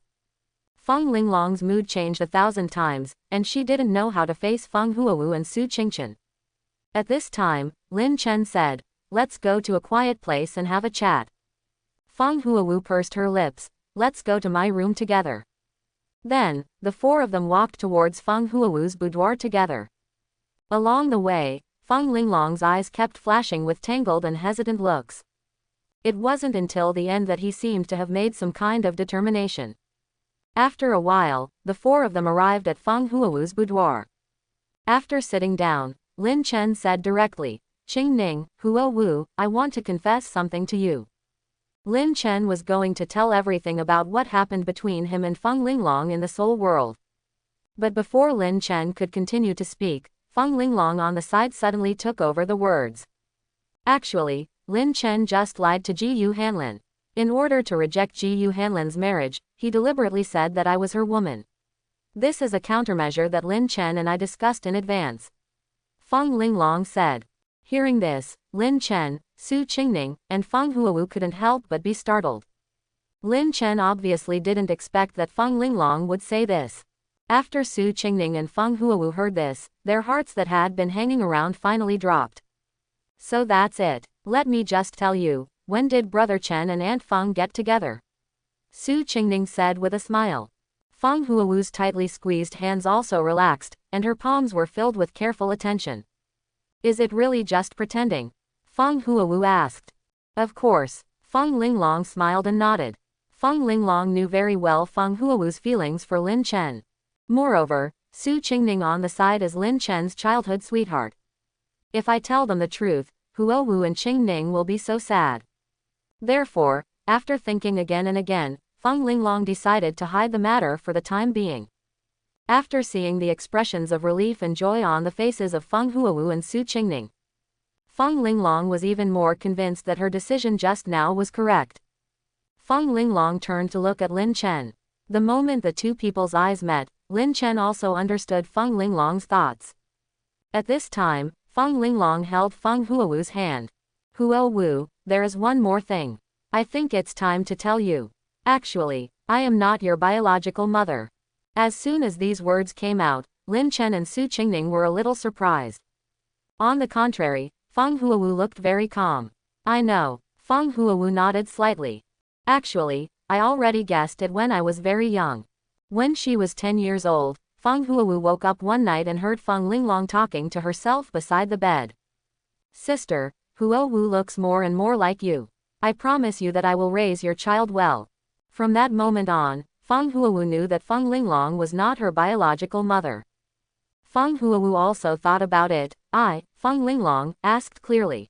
Feng Linglong's mood changed 1,000 times, and she didn't know how to face Feng Huu and Su Qingchen. At this time, Lin Chen said, let's go to a quiet place and have a chat. Feng Huu pursed her lips, let's go to my room together. Then, the four of them walked towards Feng Huu's boudoir together. Along the way, Feng Linglong's eyes kept flashing with tangled and hesitant looks. It wasn't until the end that he seemed to have made some kind of determination. After a while, the four of them arrived at Feng Huu's boudoir. After sitting down, Lin Chen said directly, Qingning, Huo Wu, I want to confess something to you. Lin Chen was going to tell everything about what happened between him and Feng Linglong in the soul world. But before Lin Chen could continue to speak, Feng Linglong on the side suddenly took over the words. Actually, Lin Chen just lied to Ji Yu Hanlin. In order to reject Ji Yu Hanlin's marriage, he deliberately said that I was her woman. This is a countermeasure that Lin Chen and I discussed in advance. Feng Linglong said. Hearing this, Lin Chen, Su Qingning, and Feng Huu couldn't help but be startled. Lin Chen obviously didn't expect that Feng Linglong would say this. After Su Qingning and Feng Huu heard this, their hearts that had been hanging around finally dropped. So that's it. Let me just tell you, when did Brother Chen and Aunt Feng get together? Su Qingning said with a smile. Feng Huo's tightly squeezed hands also relaxed, and her palms were filled with careful attention. Is it really just pretending? Feng Huu asked. Of course. Feng Linglong smiled and nodded. Feng Linglong knew very well Feng Huo's feelings for Lin Chen. Moreover, Su Qingning on the side is Lin Chen's childhood sweetheart. If I tell them the truth, Huowu and Qingning will be so sad. Therefore, after thinking again and again, Feng Linglong decided to hide the matter for the time being. After seeing the expressions of relief and joy on the faces of Feng Huu and Su Qingning, Feng Linglong was even more convinced that her decision just now was correct. Feng Linglong turned to look at Lin Chen. The moment the two people's eyes met, Lin Chen also understood Feng Linglong's thoughts. At this time, Feng Linglong held Feng Huo's hand. Huo, there is one more thing. I think it's time to tell you. Actually, I am not your biological mother. As soon as these words came out, Lin Chen and Su Qingning were a little surprised. On the contrary, Feng Huu looked very calm. I know. Feng Huu nodded slightly. Actually, I already guessed it when I was very young. When she was 10 years old, Feng Huu woke up one night and heard Feng Linglong talking to herself beside the bed. Sister, Huo looks more and more like you. I promise you that I will raise your child well. From that moment on, Feng Huu knew that Feng Linglong was not her biological mother. Feng Huu also thought about it. Feng Linglong, asked clearly.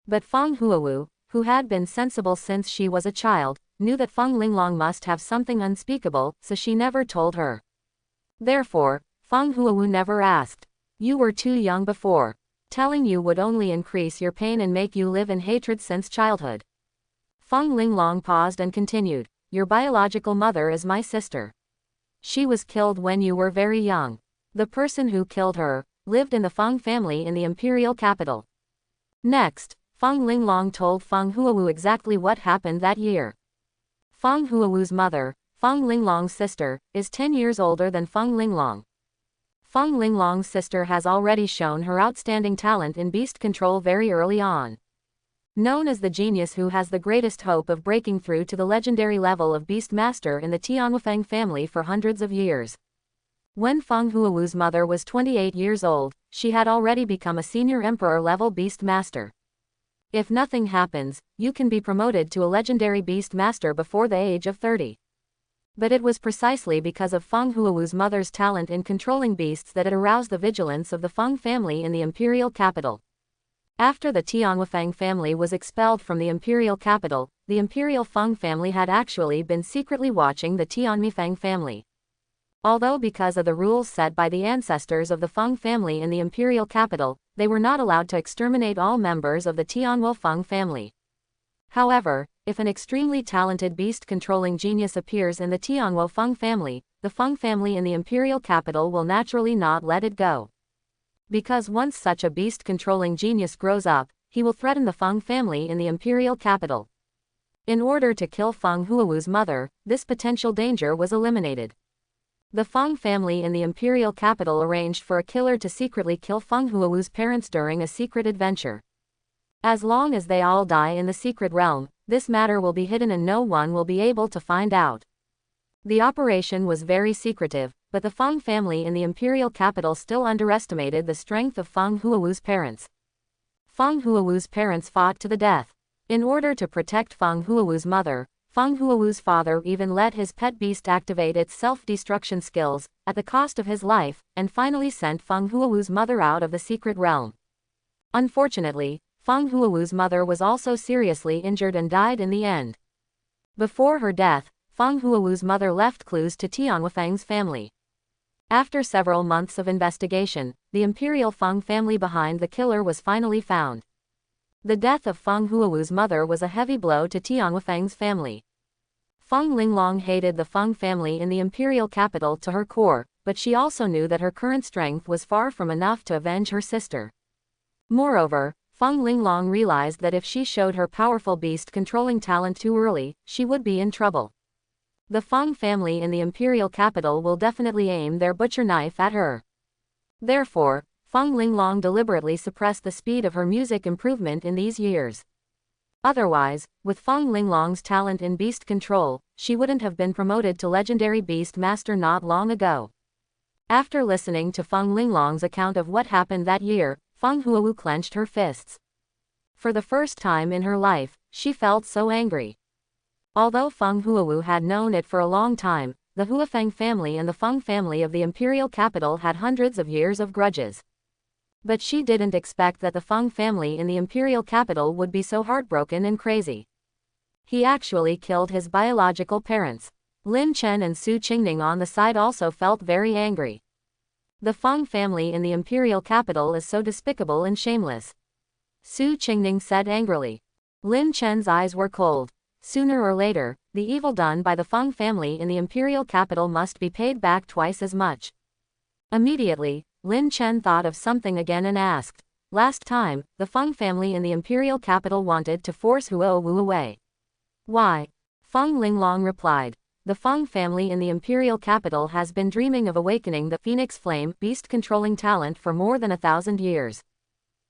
But Feng Huu, who had been sensible since she was a child, knew that Feng Linglong must have something unspeakable, so she never told her. Therefore, Feng Huu never asked. You were too young before. Telling you would only increase your pain and make you live in hatred since childhood. Feng Linglong paused and continued. Your biological mother is my sister. She was killed when you were very young. The person who killed her lived in the Fang family in the imperial capital. Next, Feng Linglong told Feng Huu exactly what happened that year. Feng Huo's mother, Feng Linglong's sister, is 10 years older than Feng Linglong. Feng Linglong's sister has already shown her outstanding talent in beast control very early on. Known as the genius who has the greatest hope of breaking through to the legendary level of beast master in the Tiano Fang family for hundreds of years. When Feng Huo's mother was 28 years old, she had already become a senior emperor-level beast master. If nothing happens, you can be promoted to a legendary beast master before the age of 30. But it was precisely because of Feng Huo's mother's talent in controlling beasts that it aroused the vigilance of the Feng family in the imperial capital. After the Tianwufang family was expelled from the imperial capital, the imperial Feng family had actually been secretly watching the Tianmifang family. Although because of the rules set by the ancestors of the Feng family in the imperial capital, they were not allowed to exterminate all members of the Tianwufang family. However, if an extremely talented beast-controlling genius appears in the Tianwufang family, the Feng family in the imperial capital will naturally not let it go. Because once such a beast-controlling genius grows up, he will threaten the Feng family in the imperial capital. In order to kill Feng Huo's mother, this potential danger was eliminated. The Feng family in the imperial capital arranged for a killer to secretly kill Feng Huo's parents during a secret adventure. As long as they all die in the secret realm, this matter will be hidden and no one will be able to find out. The operation was very secretive, but the Feng family in the imperial capital still underestimated the strength of Feng Huo's parents. Feng Huo's parents fought to the death. In order to protect Feng Huo's mother, Feng Huo's father even let his pet beast activate its self-destruction skills, at the cost of his life, and finally sent Feng Huo's mother out of the secret realm. Unfortunately, Fang Huawu's mother was also seriously injured and died in the end. Before her death, Fang Huawu's mother left clues to Tiano Fang's family. After several months of investigation, the imperial Fang family behind the killer was finally found. The death of Fang Huawu's mother was a heavy blow to Tiano Fang's family. Fang Linglong hated the Fang family in the imperial capital to her core, but she also knew that her current strength was far from enough to avenge her sister. Moreover, Fang Linglong realized that if she showed her powerful beast-controlling talent too early, she would be in trouble. The Fang family in the imperial capital will definitely aim their butcher knife at her. Therefore, Fang Linglong deliberately suppressed the speed of her music improvement in these years. Otherwise, with Fang Linglong's talent in beast control, she wouldn't have been promoted to legendary beast master not long ago. After listening to Fang Linglong's account of what happened that year, Fang Huu clenched her fists. For the first time in her life, she felt so angry. Although Fang Huu had known it for a long time, the Huafeng family and the Fang family of the imperial capital had hundreds of years of grudges. But she didn't expect that the Fang family in the imperial capital would be so heartbroken and crazy. He actually killed his biological parents. Lin Chen and Su Qingning on the side also felt very angry. The Fang family in the imperial capital is so despicable and shameless. Su Qingning said angrily. Lin Chen's eyes were cold. Sooner or later, the evil done by the Fang family in the imperial capital must be paid back twice as much. Immediately, Lin Chen thought of something again and asked, "Last time, the Fang family in the imperial capital wanted to force Huo Wu away. Why?" Fang Linglong replied, "The Fang family in the imperial capital has been dreaming of awakening the Phoenix Flame beast-controlling talent for more than 1,000 years.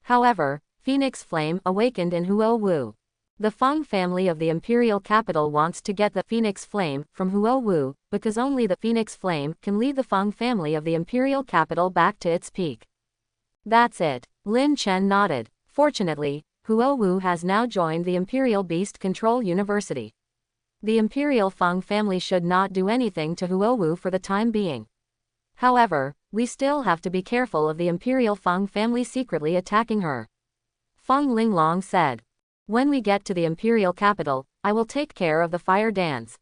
However, Phoenix Flame awakened in Huo Wu. The Fang family of the imperial capital wants to get the Phoenix Flame from Huo Wu, because only the Phoenix Flame can lead the Fang family of the imperial capital back to its peak." "That's it." Lin Chen nodded. "Fortunately, Huo Wu has now joined the Imperial Beast Control University. The imperial Fang family should not do anything to Huo Wu for the time being. However, we still have to be careful of the imperial Fang family secretly attacking her." Fang Linglong said. "When we get to the imperial capital, I will take care of the fire dance,"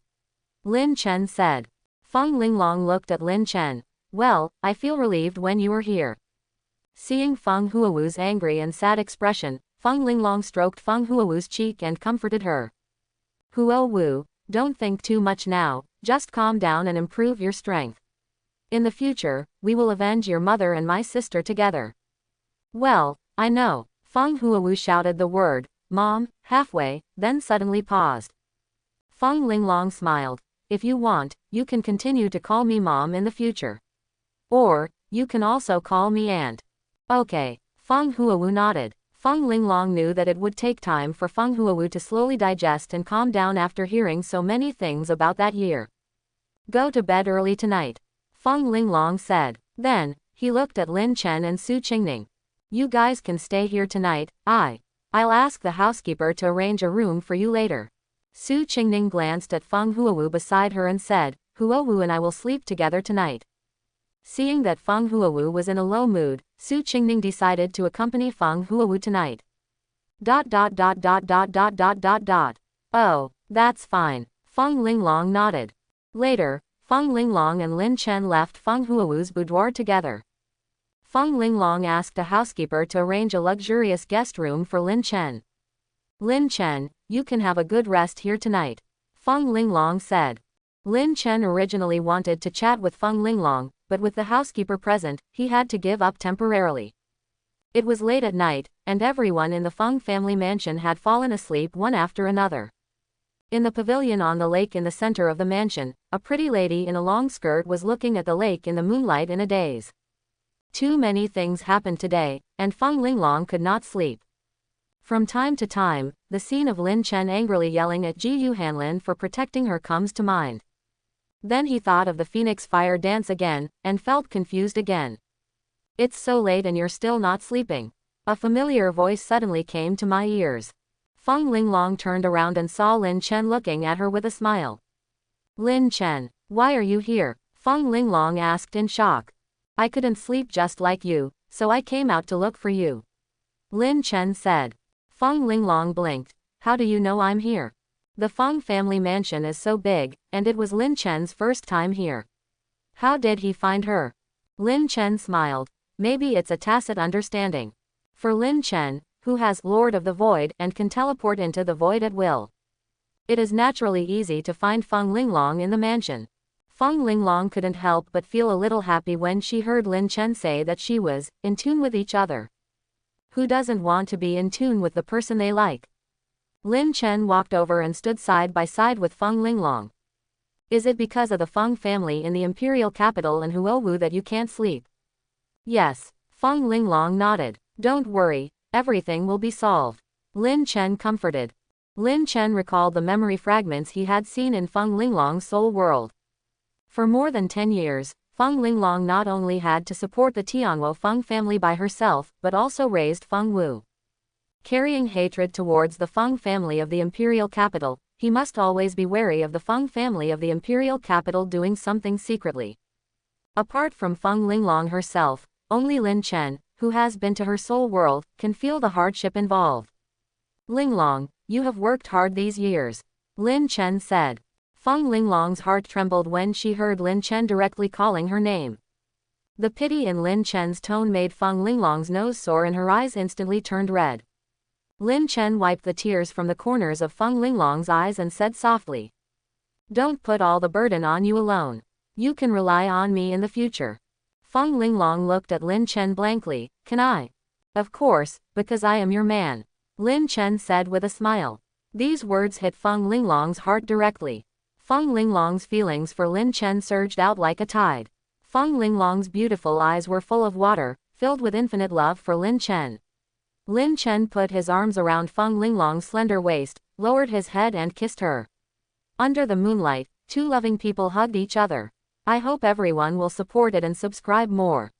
Lin Chen said. Fang Linglong looked at Lin Chen. "Well, I feel relieved when you are here." Seeing Fang Huawu's angry and sad expression, Fang Linglong stroked Fang Huawu's cheek and comforted her. "Huo Wu, don't think too much now, just calm down and improve your strength. In the future, we will avenge your mother and my sister together." "Well, I know." Fang Huawu shouted the word, "Mom," halfway, then suddenly paused. Fang Linglong smiled. "If you want, you can continue to call me Mom in the future. Or, you can also call me Aunt." "Okay." Fang Huawu nodded. Fang Linglong knew that it would take time for Fang Huawu to slowly digest and calm down after hearing so many things about that year. "Go to bed early tonight," Fang Linglong said. Then, he looked at Lin Chen and Su Qingning. "You guys can stay here tonight, I'll ask the housekeeper to arrange a room for you later." Su Qingning glanced at Fang Huawu beside her and said, "Huo Wu and I will sleep together tonight." Seeing that Fang Huawu was in a low mood, Su Qingning decided to accompany Fang Huawu tonight. "Oh, that's fine." Fang Linglong nodded. Later, Fang Linglong and Lin Chen left Fang Huawu's boudoir together. Fang Linglong asked a housekeeper to arrange a luxurious guest room for Lin Chen. "Lin Chen, you can have a good rest here tonight," Fang Linglong said. Lin Chen originally wanted to chat with Fang Linglong, but with the housekeeper present, he had to give up temporarily. It was late at night, and everyone in the Fang family mansion had fallen asleep one after another. In the pavilion on the lake in the center of the mansion, a pretty lady in a long skirt was looking at the lake in the moonlight in a daze. Too many things happened today, and Fang Linglong could not sleep. From time to time, the scene of Lin Chen angrily yelling at Ji Yuhanlin for protecting her comes to mind. Then he thought of the Phoenix Fire dance again, and felt confused again. "It's so late and you're still not sleeping." A familiar voice suddenly came to my ears. Fang Linglong turned around and saw Lin Chen looking at her with a smile. "Lin Chen, why are you here?" Fang Linglong asked in shock. "I couldn't sleep just like you, so I came out to look for you," Lin Chen said. Fang Linglong blinked. How do you know I'm here? The Fang family mansion is so big, and it was Lin Chen's first time here. How did he find her? Lin Chen smiled. Maybe it's a tacit understanding. For Lin Chen, who has Lord of the Void and can teleport into the void at will, it is naturally easy to find Fang Linglong in the mansion. Fang Linglong couldn't help but feel a little happy when she heard Lin Chen say that she was in tune with each other. Who doesn't want to be in tune with the person they like? Lin Chen walked over and stood side by side with Fang Linglong. Is it because of the Fang family in the imperial capital in Huowu that you can't sleep? Yes. Fang Linglong nodded. Don't worry, everything will be solved. Lin Chen comforted. Lin Chen recalled the memory fragments he had seen in Fang Linglong's soul world. For more than 10 years, Fang Linglong not only had to support the Tianwo Fang family by herself, but also raised Fang Huu. Carrying hatred towards the Fang family of the imperial capital, he must always be wary of the Fang family of the imperial capital doing something secretly. Apart from Fang Linglong herself, only Lin Chen, who has been to her soul world, can feel the hardship involved. Linglong, you have worked hard these years. Lin Chen said. Fang Linglong's heart trembled when she heard Lin Chen directly calling her name. The pity in Lin Chen's tone made Fang Linglong's nose sore and her eyes instantly turned red. Lin Chen wiped the tears from the corners of Fang Linglong's eyes and said softly, "Don't put all the burden on you alone. You can rely on me in the future." Fang Linglong looked at Lin Chen blankly. "Can I?" "Of course, because I am your man," Lin Chen said with a smile. These words hit Fang Linglong's heart directly. Fang Linglong's feelings for Lin Chen surged out like a tide. Fang Linglong's beautiful eyes were full of water, filled with infinite love for Lin Chen. Lin Chen put his arms around Fang Linglong's slender waist, lowered his head and kissed her. Under the moonlight, two loving people hugged each other. I hope everyone will support it and subscribe more.